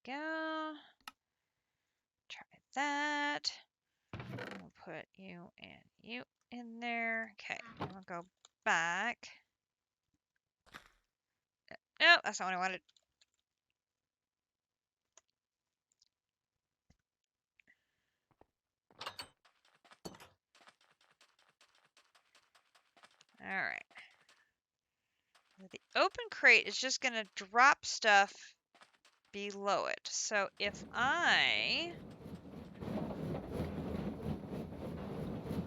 There we go. Try that. We'll put you and you in there. Okay, we'll go back. No, that's not what I wanted. All right. open crate is just going to drop stuff below it. So if I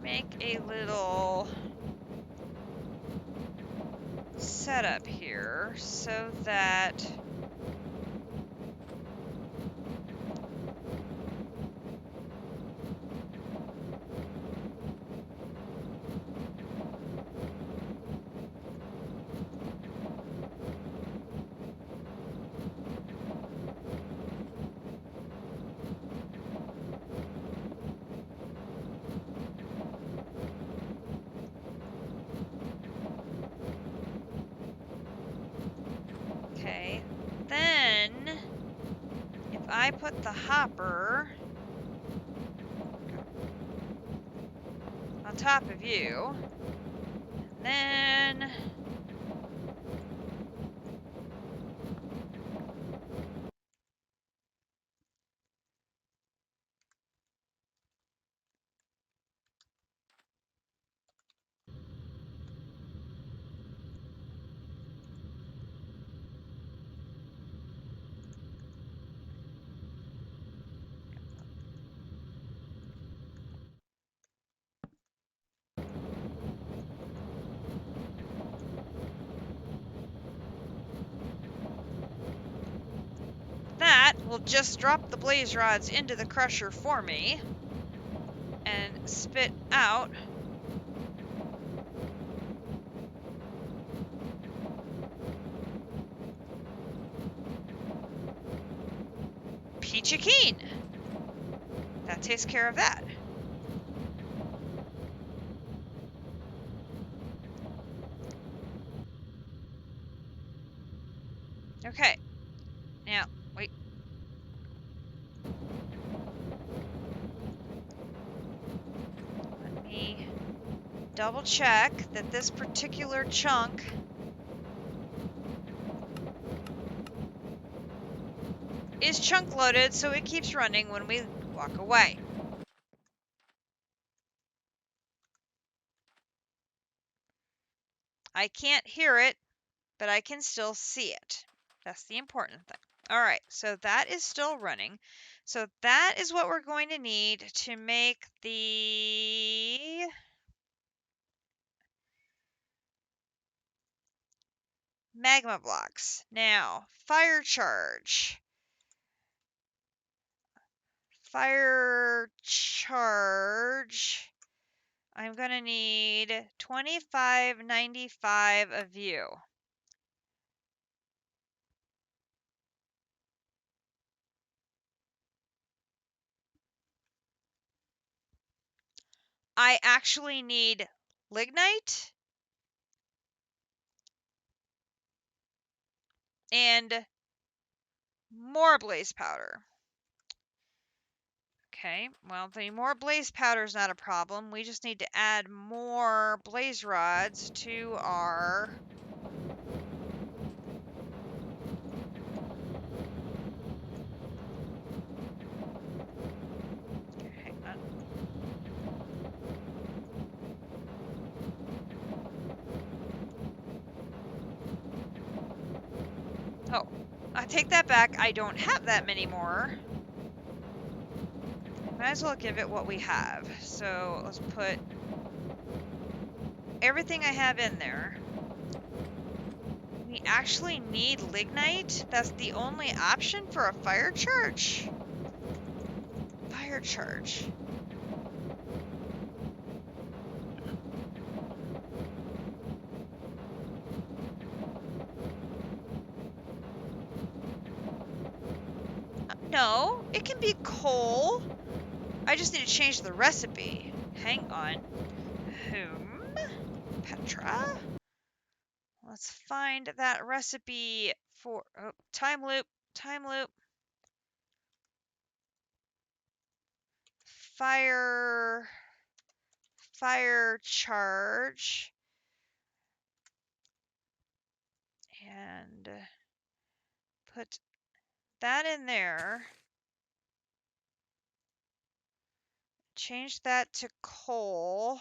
make a little setup here so that okay, then if I put the hopper on top of you, and then that will just drop the blaze rods into the crusher for me and spit out peachy keen. That takes care of that. Okay, now, wait. Let me double check that this particular chunk is chunk loaded so it keeps running when we walk away. I can't hear it, but I can still see it. That's the important thing. All right, so that is still running. So that is what we're going to need to make the magma blocks. Now, fire charge. Fire charge. I'm going to need 2595 of you. I actually need lignite and more blaze powder. Okay, well, the more blaze powder is not a problem. We just need to add more blaze rods to our... Hang on. Oh, I take that back. I don't have that many more. Might as well give it what we have. So let's put everything I have in there. We actually need lignite? That's the only option for a fire charge? Fire charge. No, it can be coal. I just need to change the recipe. Hang on. Petra? Let's find that recipe for... Oh, time loop. Time loop. Fire charge. And put that in there. Change that to coal.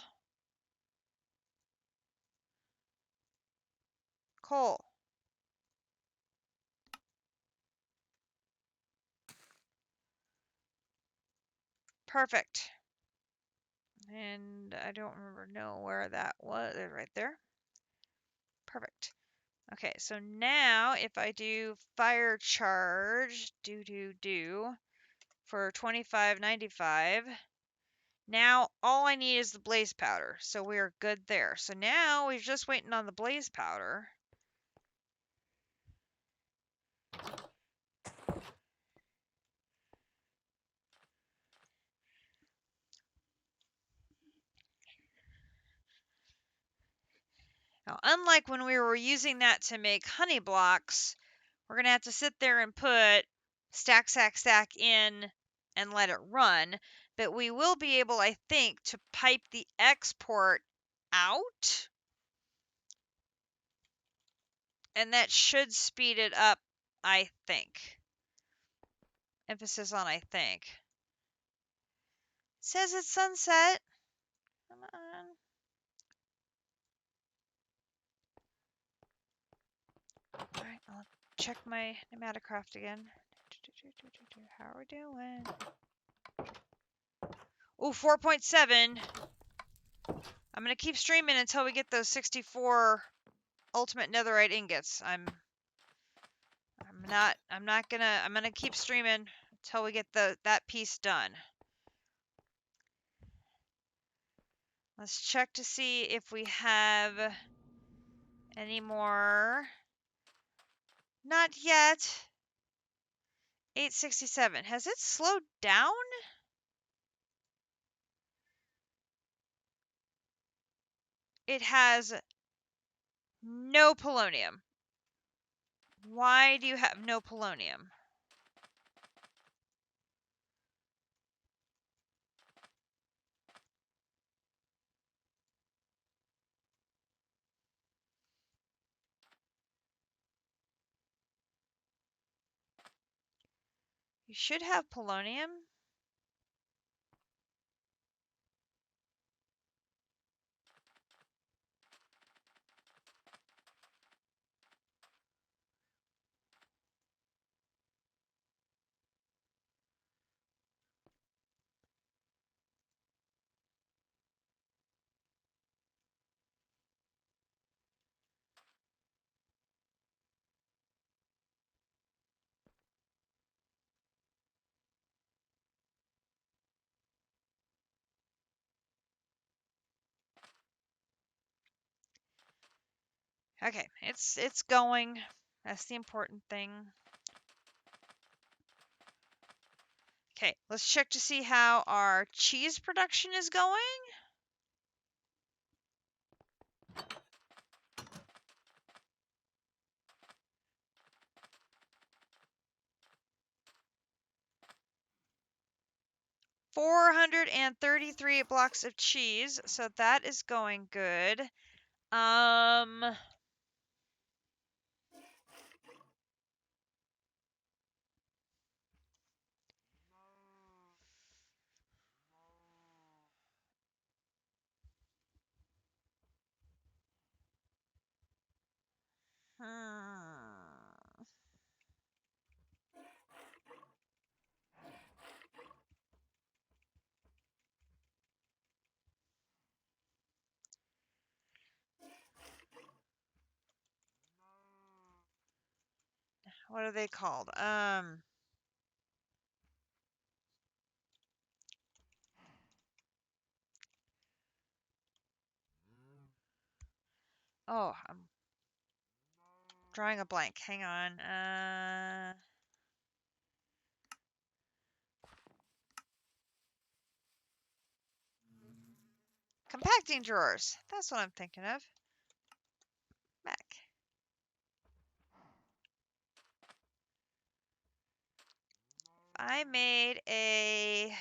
Coal. Perfect. And I don't know where that was. Right there. Perfect. Okay, so now if I do fire charge, for 25.95, now all I need is the blaze powder, so we are good there. So now we're just waiting on the blaze powder. Now, unlike when we were using that to make honey blocks, we're going to have to sit there and put stack, stack, stack in and let it run. But we will be able, I think, to pipe the export out. And that should speed it up, I think. Emphasis on I think. It says it's sunset. Come on. Alright, I'll check my Nematocraft again. How are we doing? Oh, 4.7. I'm gonna keep streaming until we get those 64 ultimate netherite ingots. I'm gonna keep streaming until we get that piece done. Let's check to see if we have any more. Not yet. 867. Has it slowed down? It has no polonium. Why do you have no polonium? You should have polonium. Okay, it's going. That's the important thing. Okay, let's check to see how our cheese production is going. $433 blocks of cheese, so that is going good. What are they called? Oh, I'm drawing a blank. Hang on. Compacting drawers. That's what I'm thinking of. Back. I made a...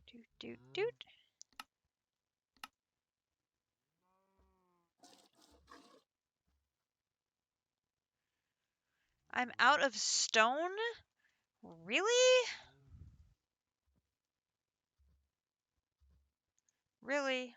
Doot, doot, doot. I'm out of stone? Really? Really?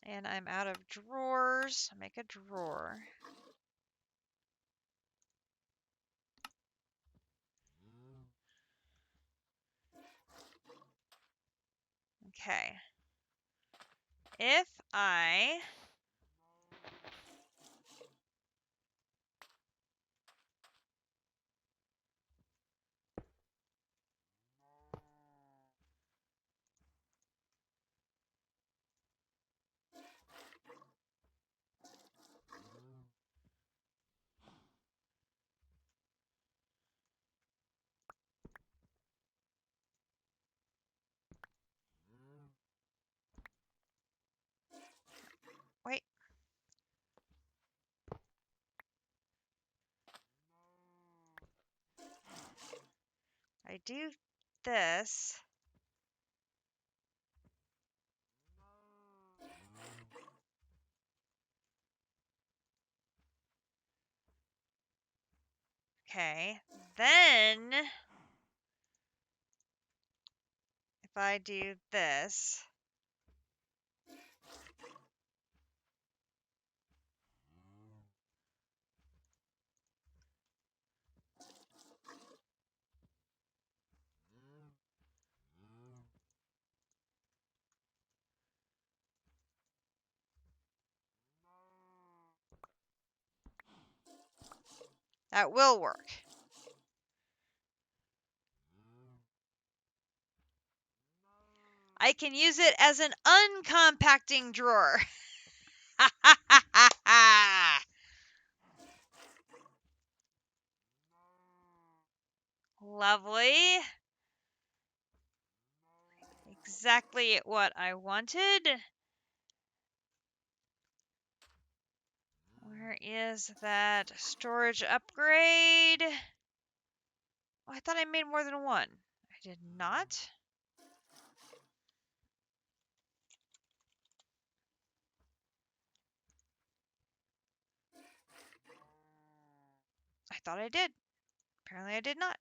And I'm out of drawers. Make a drawer. Okay. If I wait. I do this. Okay. Then if I do this, that will work. I can use it as an uncompacting drawer. Lovely. Exactly what I wanted. Where is that storage upgrade? Oh, I thought I made more than one. I did not. I thought I did. Apparently I did not.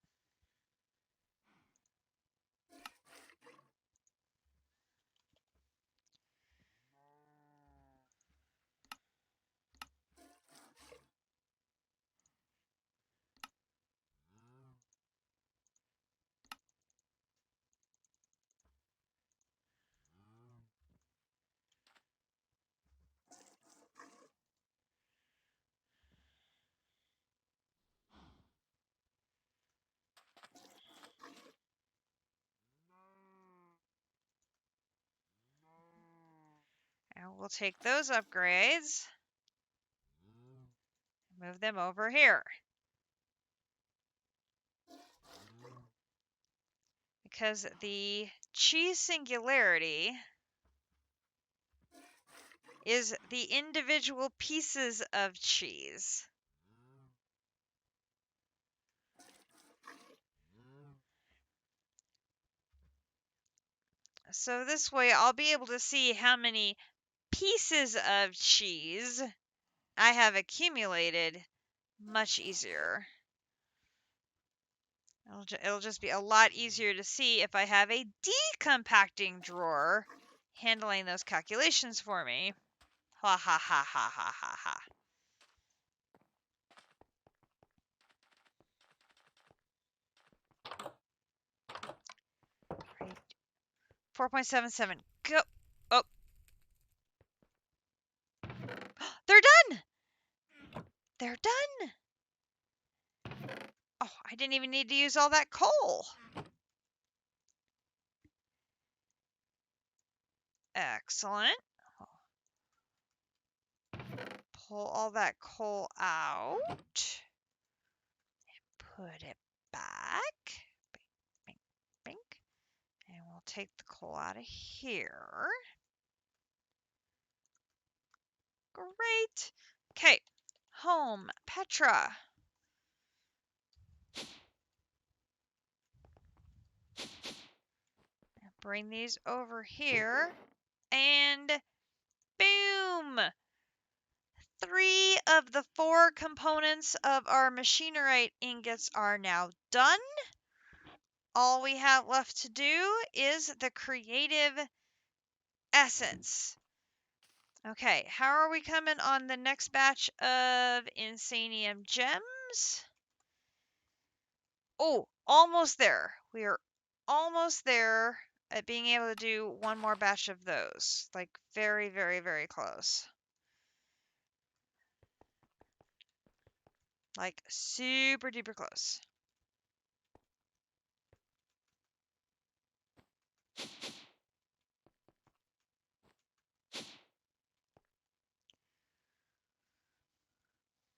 And we'll take those upgrades, move them over here. Because the cheese singularity is the individual pieces of cheese. So this way I'll be able to see how many pieces of cheese I have accumulated much easier. It'll just be a lot easier to see if I have a decompacting drawer handling those calculations for me. Ha ha ha ha ha ha ha. Right. 4.77. Go. Oh. They're done. They're done. Oh, I didn't even need to use all that coal. Excellent. Pull all that coal out. Put it back. Bink, bink, bink. And we'll take the coal out of here. Great. Okay. Home. Petra. Bring these over here. And boom! 3 of the 4 components of our machinerite ingots are now done. All we have left to do is the creative essence. Okay, how are we coming on the next batch of Insanium gems? Oh, almost there. We are almost there at being able to do one more batch of those. Like very, very, very close. Like super duper close.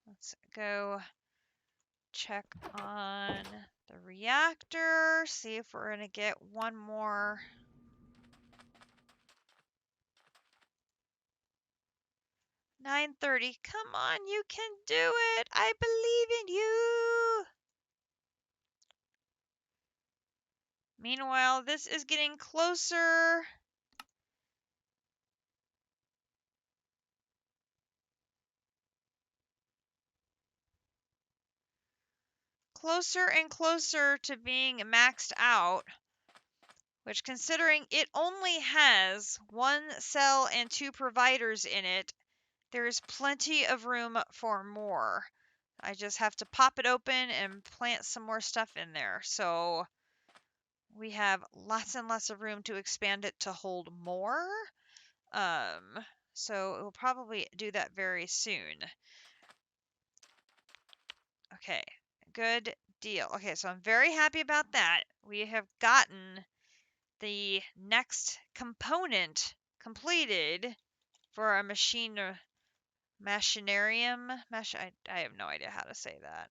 Let's go check on the reactor, see if we're going to get one more. $9:30. Come on, you can do it. I believe in you. Meanwhile, this is getting closer. Closer and closer to being maxed out, which considering it only has 1 cell and 2 providers in it, there is plenty of room for more. I just have to pop it open and plant some more stuff in there. So we have lots and lots of room to expand it to hold more. So we'll probably do that very soon. Okay, good deal. Okay, so I'm very happy about that. We have gotten the next component completed for our machinarium. I have no idea how to say that.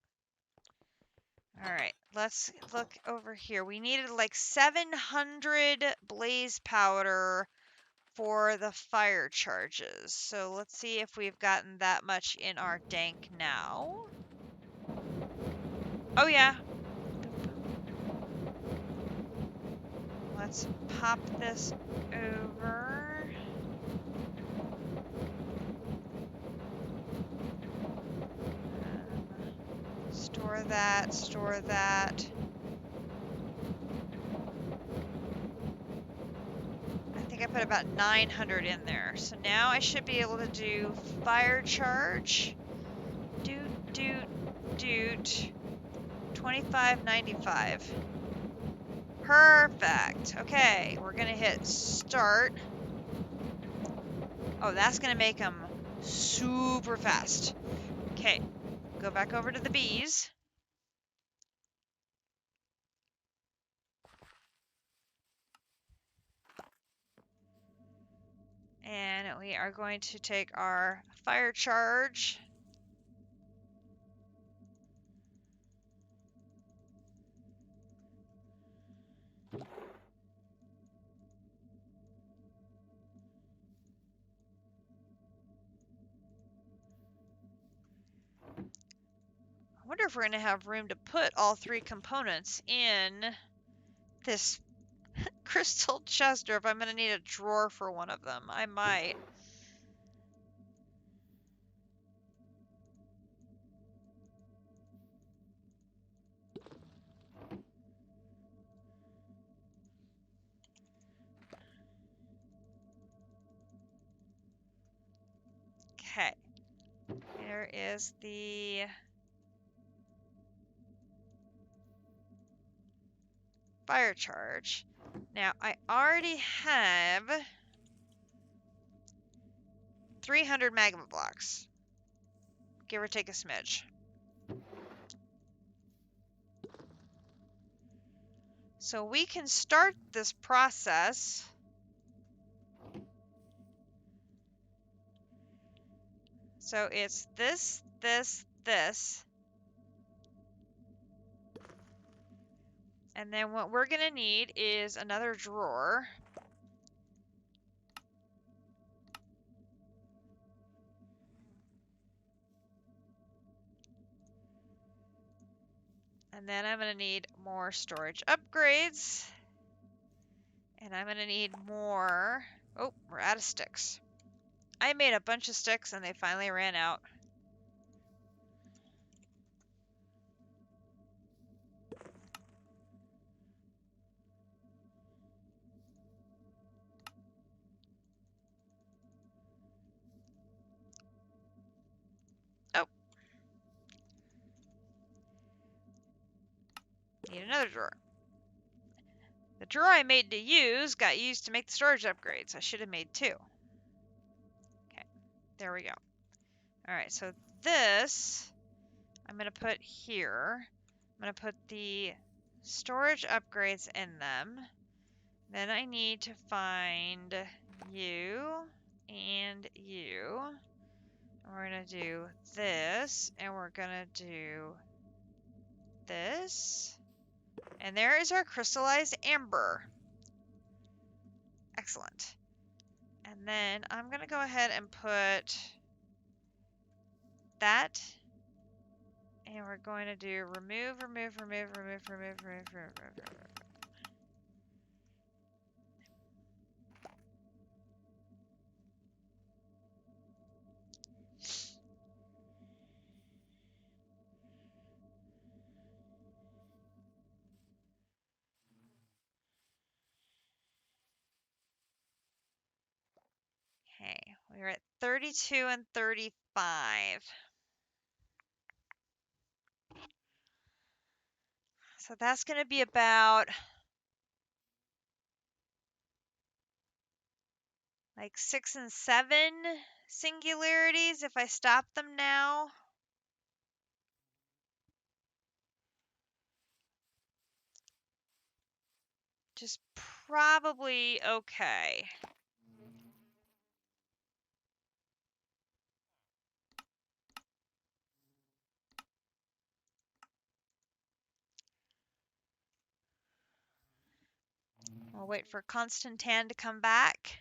All right, let's look over here. We needed like 700 blaze powder for the fire charges. So let's see if we've gotten that much in our dank now. Oh yeah. Let's pop this over. Store that, store that. I think I put about 900 in there. So now I should be able to do fire charge. Doot. 25.95. Perfect. Okay, we're gonna hit start. Oh, that's gonna make them super fast. Okay, go back over to the bees. And we are going to take our fire charge. I wonder if we're going to have room to put all 3 components in this crystal chest, or if I'm going to need a drawer for one of them. I might. Okay. There is the fire charge. Now, I already have 300 magma blocks. Give or take a smidge. So we can start this process. So it's this. And then what we're going to need is another drawer. And then I'm going to need more storage upgrades. And I'm gonna need more. Oh, we're out of sticks. I made a bunch of sticks and they finally ran out. Oh. Need another drawer. The drawer I made to use got used to make the storage upgrades. I should have made two. Okay, there we go. Alright, so this I'm going to put here. I'm going to put the storage upgrades in them. Then I need to find you and you. We're going to do this, and we're going to do this. And there is our crystallized amber. Excellent. And then I'm going to go ahead and put that. And we're going to do remove. Okay, we're at 32 and 35. So that's going to be about like 6 and 7 singularities if I stop them now. Just probably okay. We'll wait for Constantan to come back.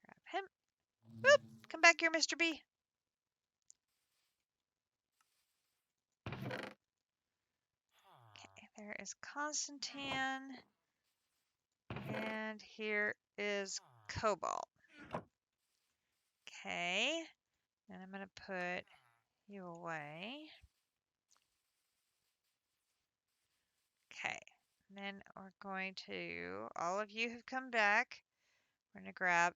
Grab him. Whoop! Come back here, Mr. B. Okay, there is Constantan. And here is Cobalt. Okay. And I'm going to put you away. Okay. And then we're going to, all of you have come back. We're going to grab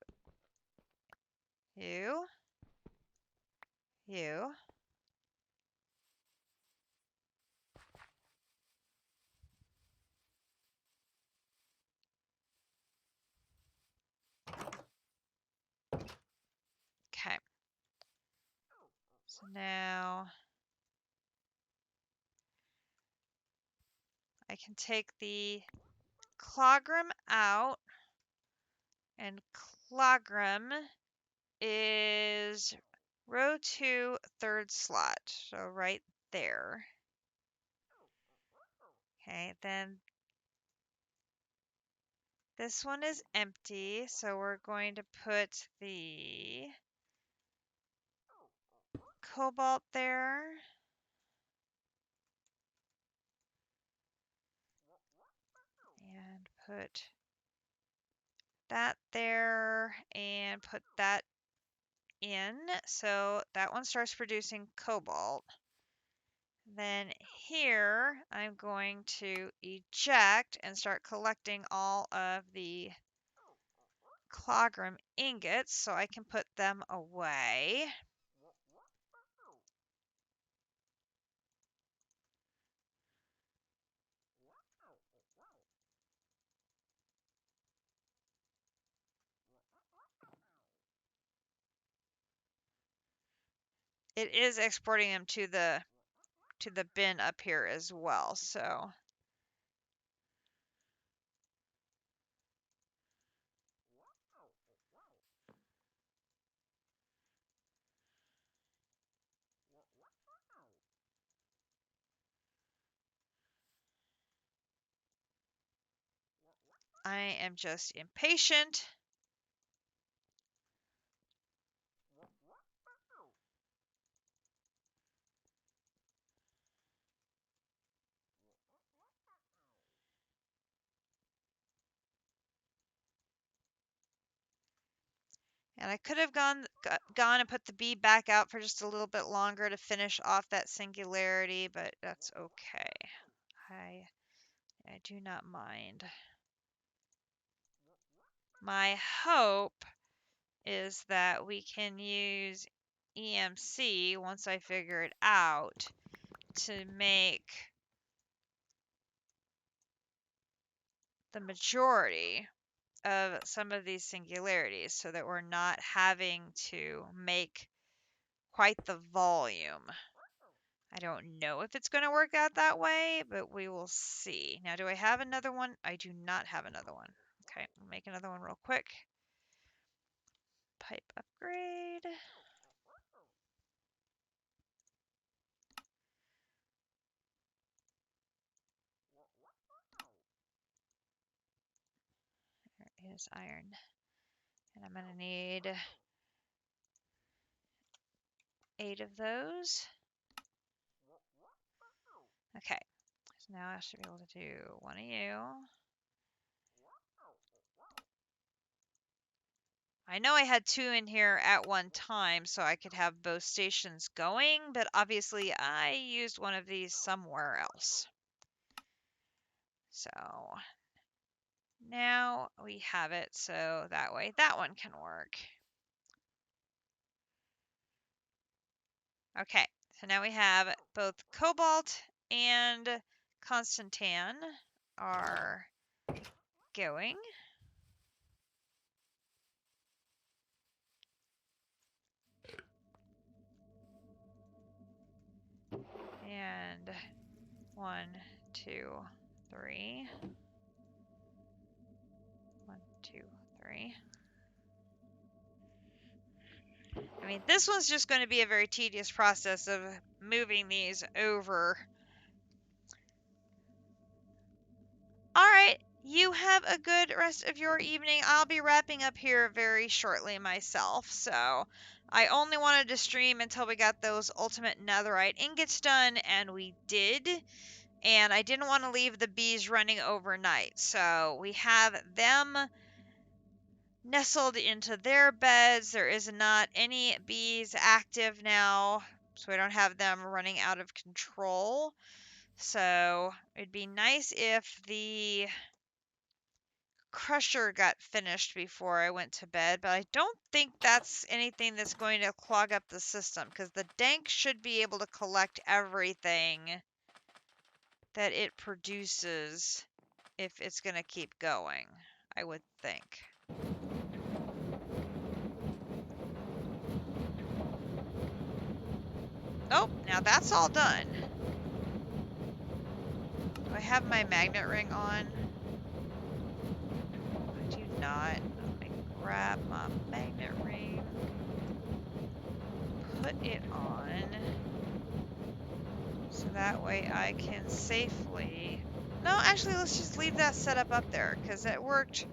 you, you. Okay. So now I can take the Clogram out, and Clogram is row 2, third slot, so right there. Okay, then this one is empty, so we're going to put the Cobalt there. And put that there, and put that in. So that one starts producing Cobalt. Then here, I'm going to eject and start collecting all of the Clogram ingots so I can put them away. It is exporting them to the bin up here as well, so I am just impatient. And I could have gone and put the bee back out for just a little bit longer to finish off that singularity, but that's okay. I do not mind. My hope is that we can use EMC once I figure it out to make the majority of some of these singularities so that we're not having to make quite the volume. I don't know if it's going to work out that way, but we will see. Now, do I have another one? I do not have another one. Okay, we'll make another one real quick. Pipe upgrade. There is iron. And I'm going to need 8 of those. Okay, so now I should be able to do one of you. I know I had 2 in here at one time, so I could have both stations going, but obviously I used one of these somewhere else. So now we have it, so that way that one can work. Okay, so now we have both cobalt and constantan are going. And 1, 2, 3. 1, 2, 3. I mean, this one's just going to be a very tedious process of moving these over. All right, you have a good rest of your evening. I'll be wrapping up here very shortly myself, so I only wanted to stream until we got those ultimate netherite ingots done, and we did. And I didn't want to leave the bees running overnight, so we have them nestled into their beds. There is not any bees active now, so we don't have them running out of control. So it'd be nice if the crusher got finished before I went to bed, but I don't think that's anything that's going to clog up the system, because the dank should be able to collect everything that it produces if it's going to keep going, I would think. Oh, now that's all done. Do I have my magnet ring on? I do not. Let me grab my magnet ring. Put it on. So that way I can safely... No, actually, let's just leave that setup up there, because it worked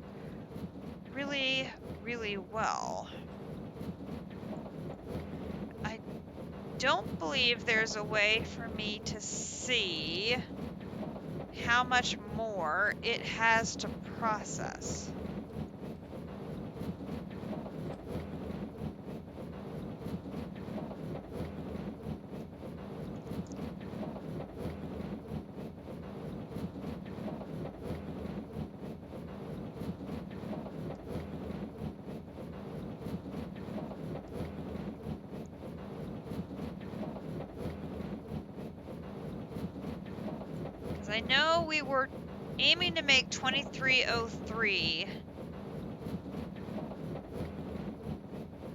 really, really well. I don't believe there's a way for me to see how much more it has to process. I know we were aiming to make 2303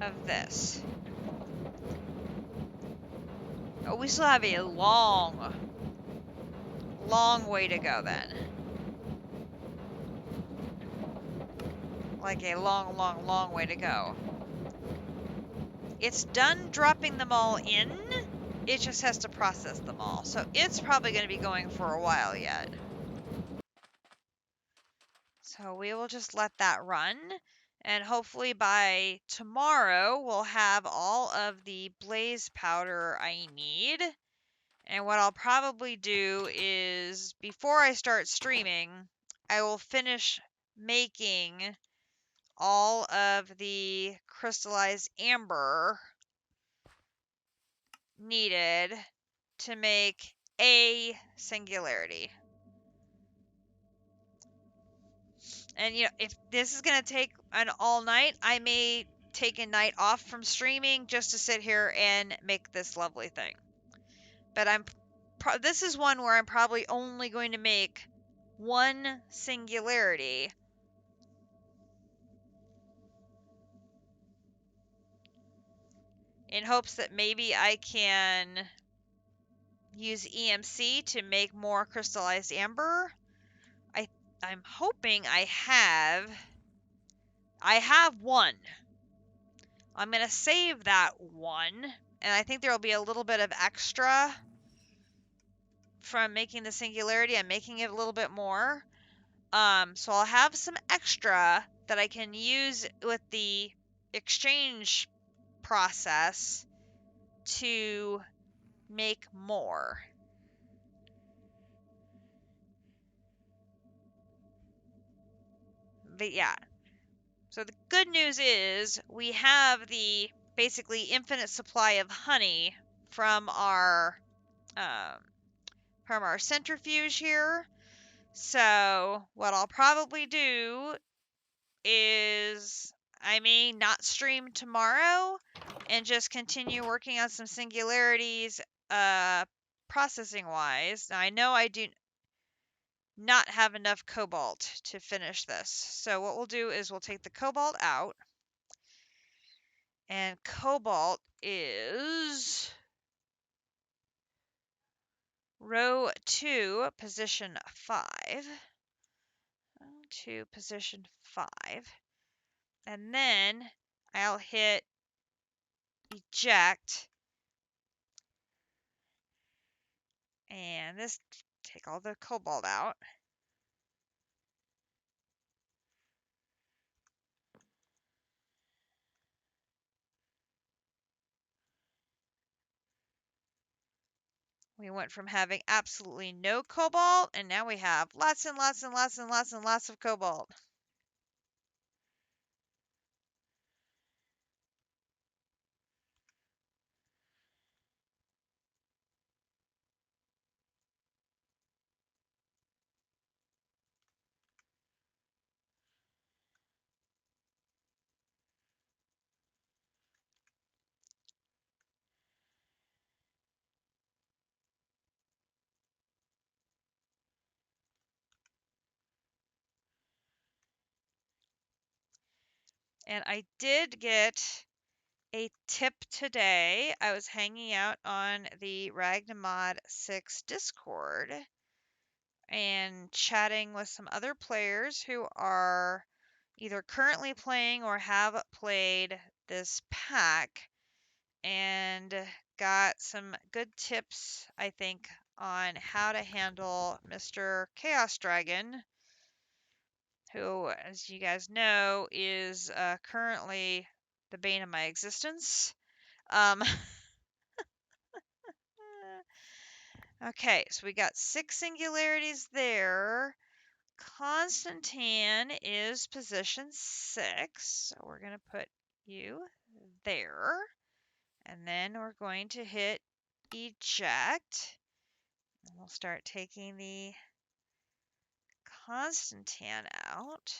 of this. Oh, we still have a long way to go then. Like a long way to go. It's done dropping them all in. It just has to process them all. So it's probably going to be going for a while yet. So we will just let that run. And hopefully by tomorrow, we'll have all of the blaze powder I need. And what I'll probably do is, before I start streaming, I will finish making all of the crystallized amber needed to make a singularity. And if this is going to take an all night, I may take a night off from streaming just to sit here and make this lovely thing. But this is one where I'm probably only going to make one singularity. In hopes that maybe I can use EMC to make more crystallized amber. I'm hoping I have one. I'm going to save that one, and I think there will be a little bit of extra from making the singularity. I'm making it a little bit more. So I'll have some extra that I can use with the exchange process to make more. But yeah. So the good news is we have the basically infinite supply of honey from our centrifuge here. So what I'll probably do is I may not stream tomorrow and just continue working on some singularities processing wise. Now I know I do not have enough cobalt to finish this. So what we'll do is we'll take the cobalt out, and cobalt is row 2, position 5. 2, position 5. And then I'll hit eject, and this take all the cobalt out. We went from having absolutely no cobalt, and now we have lots and lots and lots and lots and lots of cobalt. And I did get a tip today. I was hanging out on the Ragnamod VI Discord and chatting with some other players who are either currently playing or have played this pack, and got some good tips, I think, on how to handle Mr. Chaos Dragon, who, as you guys know, is currently the bane of my existence. Okay, so we got 6 singularities there. Constantine is position 6, so we're going to put you there. And then we're going to hit eject. And we'll start taking the Constantine out.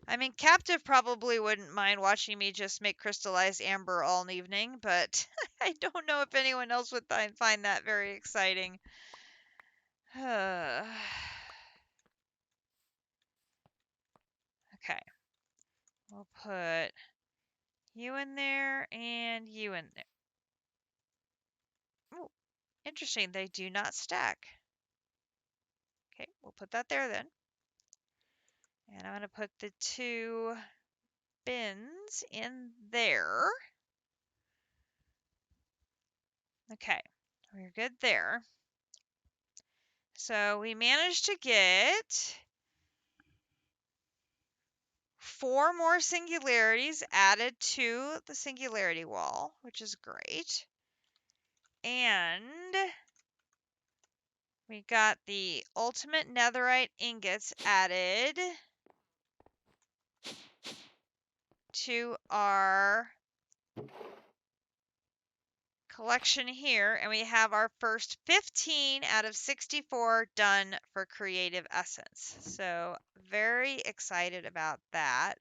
I mean, Captive probably wouldn't mind watching me just make crystallized amber all evening, but I don't know if anyone else would find that very exciting. Okay. We'll put you in there and you in there. Oh, interesting. They do not stack. Okay, we'll put that there then. And I'm going to put the 2 bins in there. Okay, we're good there. So we managed to get 4 more singularities added to the singularity wall, which is great. And we got the ultimate netherite ingots added to our collection here, and we have our first 15 out of 64 done for creative essence. So very excited about that.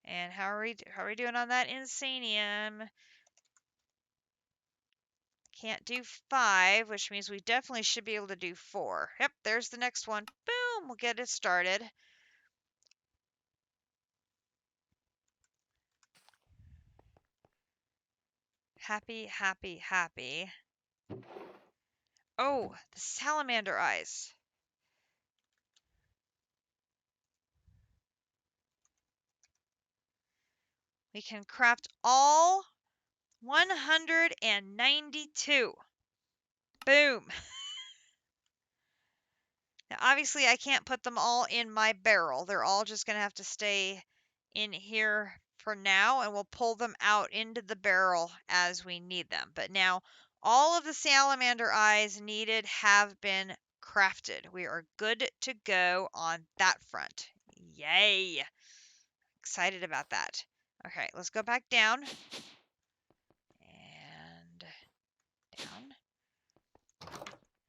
And how are we doing on that insanium? Can't do 5, which means we definitely should be able to do 4. Yep, there's the next one. Boom, we'll get it started. Happy, happy, happy. Oh, the salamander eyes. We can craft all 192. Boom. Now, obviously, I can't put them all in my barrel. They're all just going to have to stay in here for now, and we'll pull them out into the barrel as we need them. But now, all of the salamander eyes needed have been crafted. We are good to go on that front. Yay! Excited about that. Okay, let's go back down. And down.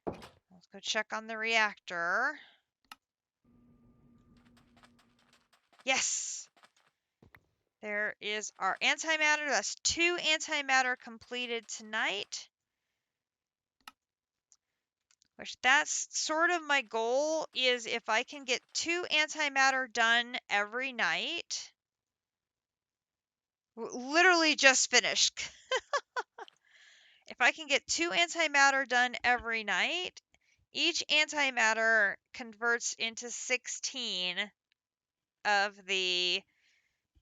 Let's go check on the reactor. Yes! There is our antimatter. That's 2 antimatter completed tonight. Which that's sort of my goal, is if I can get 2 antimatter done every night. Literally just finished. If I can get 2 antimatter done every night, each antimatter converts into 16 of the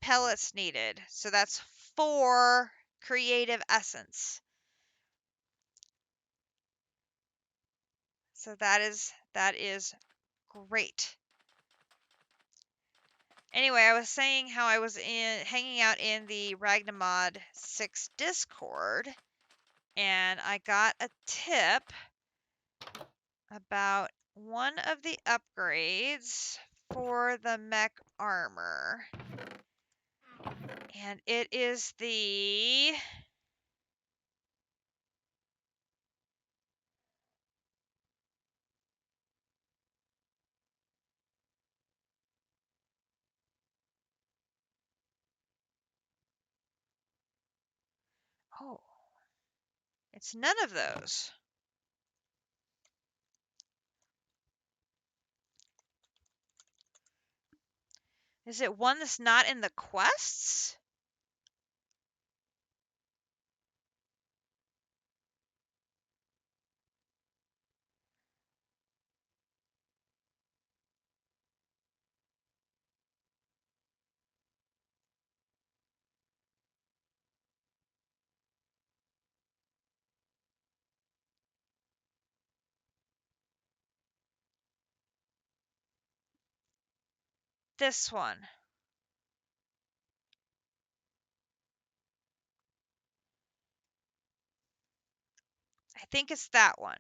pellets needed. So that's 4 creative essence. So that is great. Anyway, I was saying how I was hanging out in the Ragnamod VI Discord, and I got a tip about one of the upgrades for the mech armor. And it is the oh, it's none of those. Is it one that's not in the quests? This one. I think it's that one.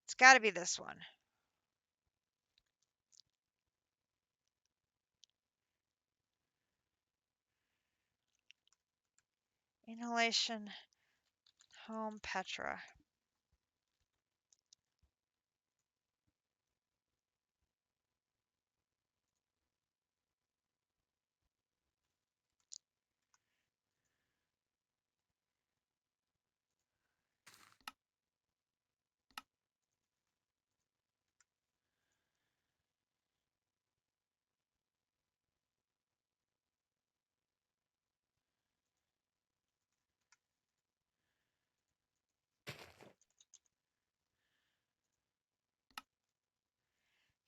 It's got to be this one. Inhalation home Petra.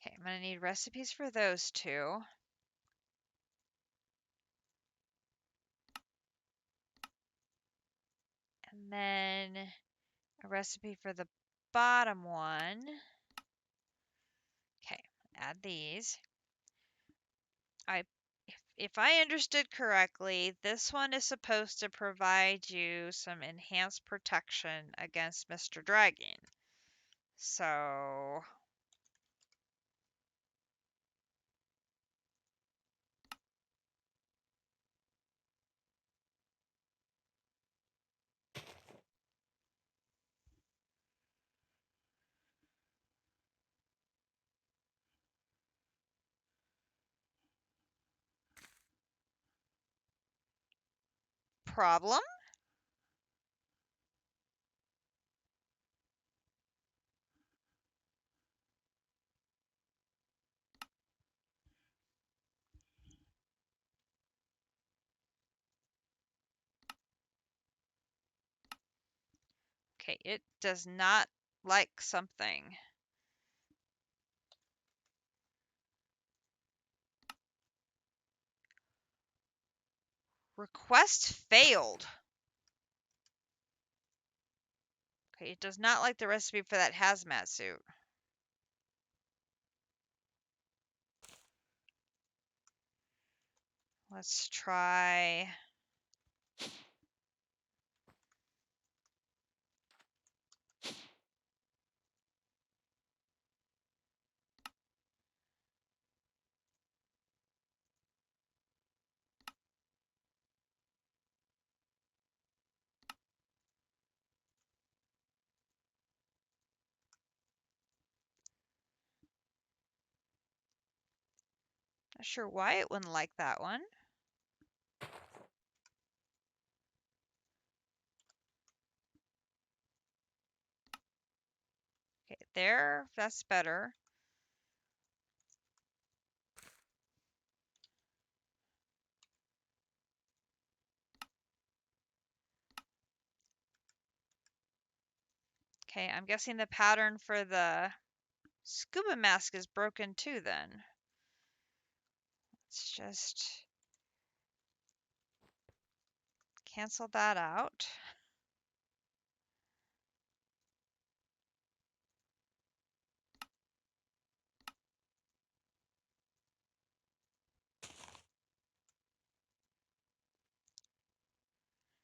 Okay, I'm going to need recipes for those two. And then a recipe for the bottom one. Okay, add these. If I understood correctly, this one is supposed to provide you some enhanced protection against Mr. Dragon. So problem? Okay, it does not like something. Request failed. Okay, it does not like the recipe for that hazmat suit. Let's try. Not sure why it wouldn't like that one. Okay, there, that's better. Okay, I'm guessing the pattern for the scuba mask is broken too then. Let's just cancel that out.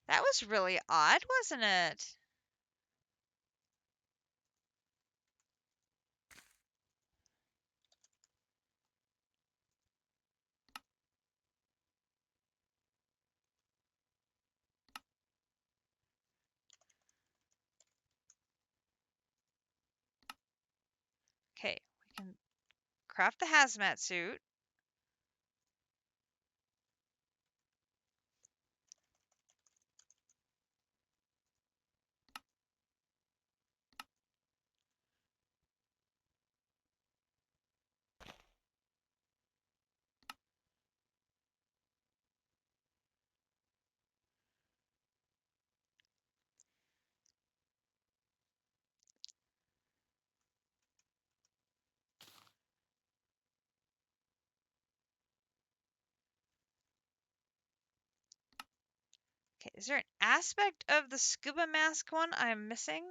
That was really odd, wasn't it? Okay, we can craft the hazmat suit. Okay, is there an aspect of the scuba mask one I'm missing?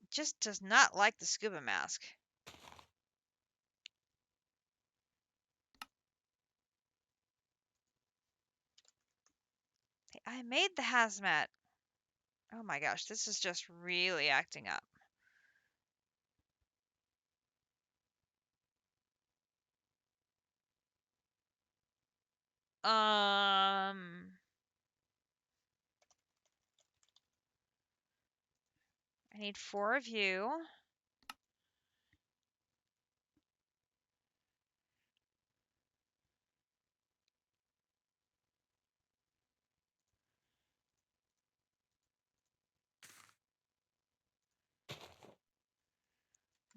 It just does not like the scuba mask. Okay, I made the hazmat. Oh my gosh, this is just really acting up. I need 4 of you.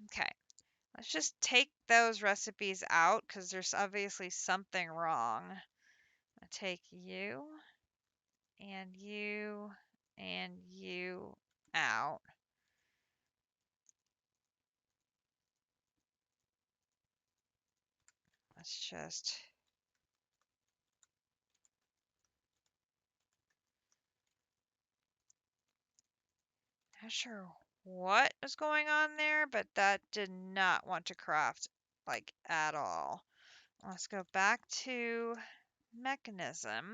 Okay, let's just take those recipes out because there's obviously something wrong. I'll take you and you and you out. Let's just... Not sure what was going on there, but that did not want to craft, like, at all. Let's go back to mechanism.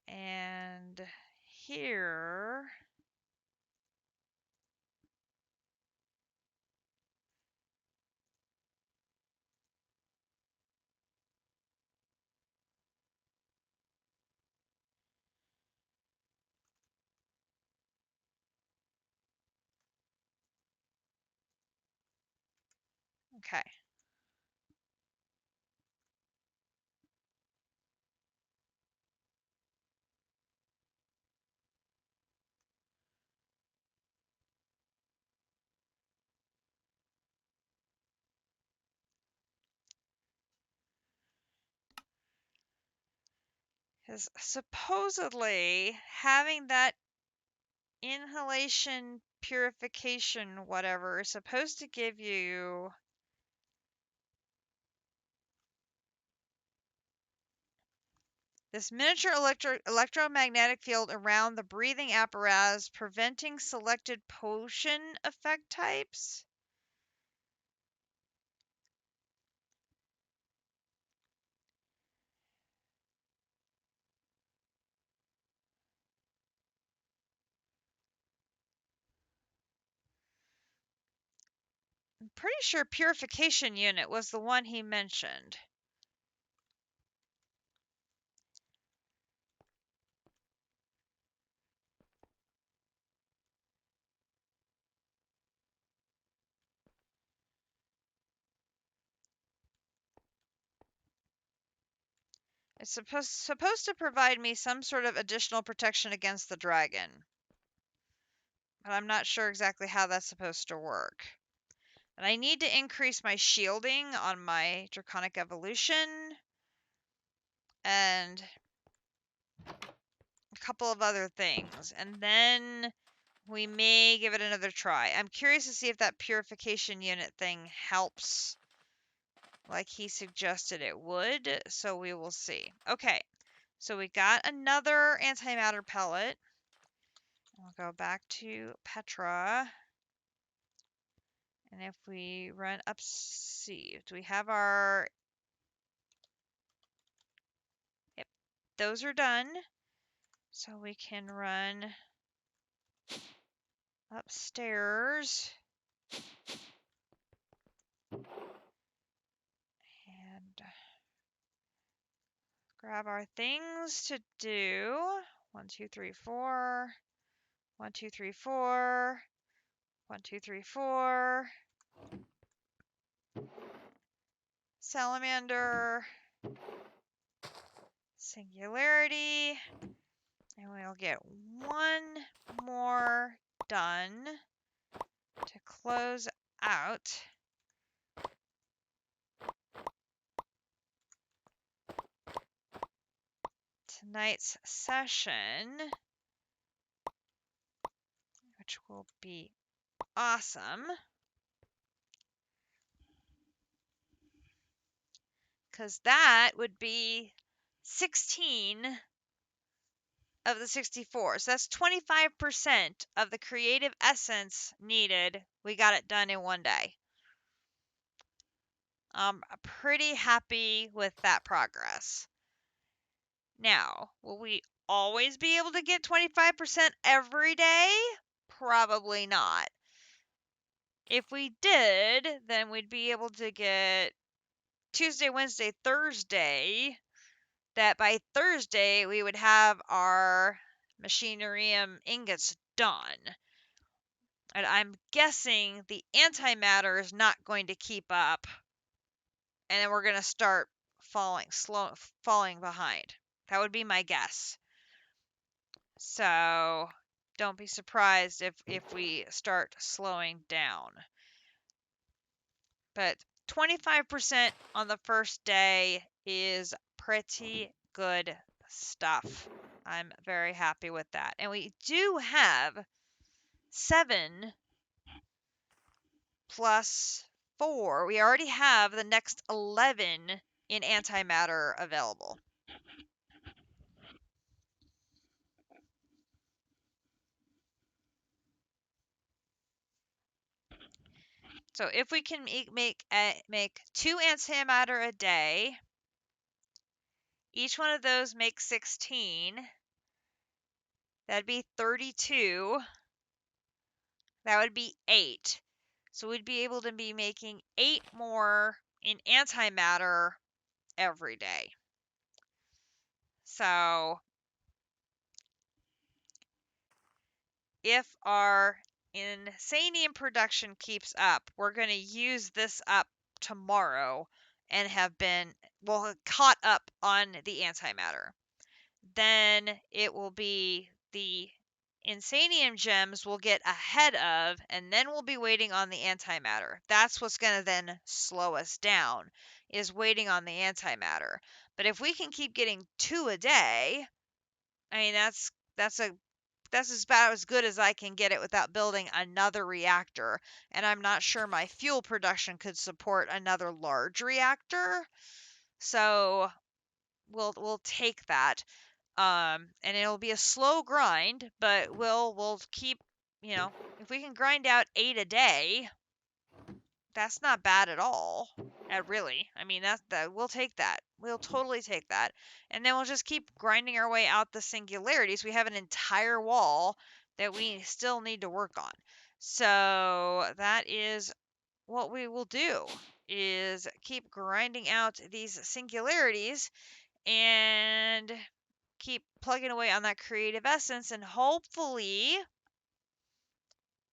And here... Okay. Because supposedly having that inhalation purification whatever is supposed to give you this miniature electromagnetic field around the breathing apparatus, preventing selected potion effect types. I'm pretty sure purification unit was the one he mentioned. It's supposed to provide me some sort of additional protection against the dragon. But I'm not sure exactly how that's supposed to work. And I need to increase my shielding on my Draconic Evolution. And a couple of other things. And then we may give it another try. I'm curious to see if that purification unit thing helps like he suggested it would. So we will see. Okay. So we got another antimatter pellet. We'll go back to Petra. And if we run up, see, do we have our... Yep, those are done. So we can run upstairs. And grab our things to do. 1, 2, 3, 4. 1, 2, 3, 4. 1, 2, 3, 4. Salamander. Singularity. And we'll get one more done to close out tonight's session, which will be awesome. Because that would be 16 of the 64. So that's 25% of the creative essence needed. We got it done in one day. I'm pretty happy with that progress. Now, what we always be able to get 25% every day? Probably not. If we did, then we'd be able to get Tuesday, Wednesday, Thursday. That by Thursday we would have our machinarium ingots done. And I'm guessing the antimatter is not going to keep up, and then we're going to start falling behind. That would be my guess. So don't be surprised if we start slowing down. But 25% on the first day is pretty good stuff. I'm very happy with that. And we do have 7 plus 4. We already have the next 11 in antimatter available. So if we can make 2 antimatter a day, each one of those makes 16. That'd be 32. That would be 8. So we'd be able to be making 8 more in antimatter every day. So if our insanium production keeps up, we're going to use this up tomorrow and caught up on the antimatter. Then it will be the insanium gems we'll get ahead of, and then we'll be waiting on the antimatter. That's what's going to then slow us down, is waiting on the antimatter. But if we can keep getting 2 a day, I mean that's about as good as I can get it without building another reactor, and I'm not sure my fuel production could support another large reactor. So we'll take that. And it'll be a slow grind, but we'll keep, if we can grind out 8 a day, that's not bad at all. Really. I mean, that we'll take that. We'll totally take that. And then we'll just keep grinding our way out the singularities. We have an entire wall that we still need to work on. So that is what we will do, is keep grinding out these singularities and keep plugging away on that creative essence, and hopefully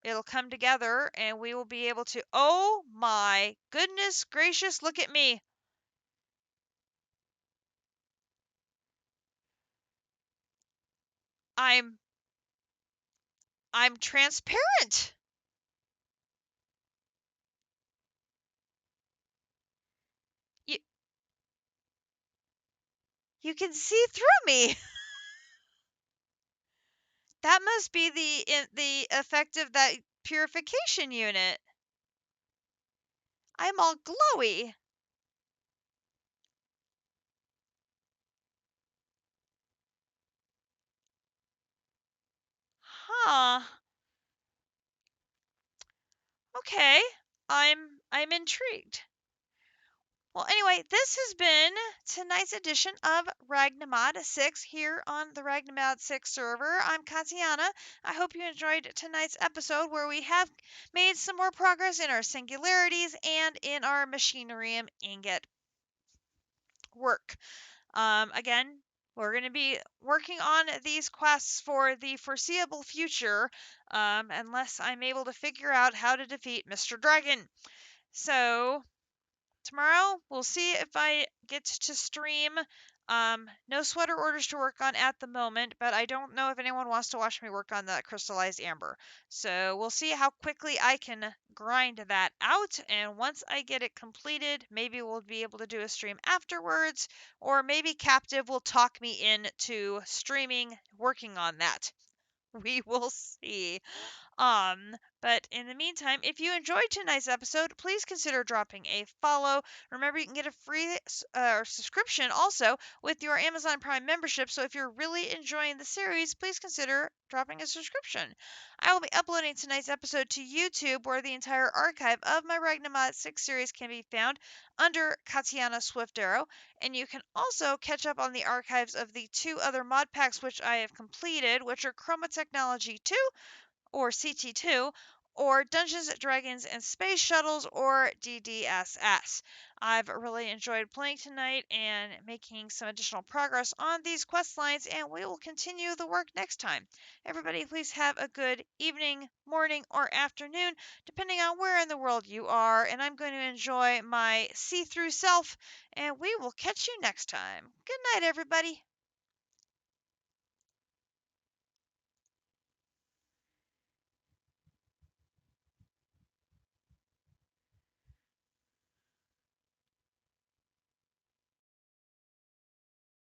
it'll come together and we will be able to, oh my goodness gracious, look at me. I'm transparent. You you can see through me. That must be the effect of that purification unit. I'm all glowy. Huh. Okay. I'm intrigued. Well, anyway, this has been tonight's edition of Ragnamod 6 here on the Ragnamod 6 server. I'm Katiana. I hope you enjoyed tonight's episode, where we have made some more progress in our singularities and in our machinarium ingot work. Again, we're going to be working on these quests for the foreseeable future, unless I'm able to figure out how to defeat Mr. Dragon. So tomorrow we'll see if I get to stream. No sweater orders to work on at the moment, but I don't know if anyone wants to watch me work on that crystallized amber. So we'll see how quickly I can grind that out, and once I get it completed, maybe we'll be able to do a stream afterwards, or maybe Captive will talk me into streaming working on that. We will see. But in the meantime, if you enjoyed tonight's episode, please consider dropping a follow. Remember, you can get a free subscription also with your Amazon Prime membership. So if you're really enjoying the series, please consider dropping a subscription. I will be uploading tonight's episode to YouTube, where the entire archive of my Ragnamod VI series can be found under Katiana Swift Arrow. And you can also catch up on the archives of the 2 other mod packs which I have completed, which are Chroma Technology 2, or CT2, or Dungeons, Dragons, and Space Shuttles, or DDSS. I've really enjoyed playing tonight and making some additional progress on these quest lines, and we will continue the work next time. Everybody, please have a good evening, morning, or afternoon, depending on where in the world you are, and I'm going to enjoy my see-through self, and we will catch you next time. Good night, everybody.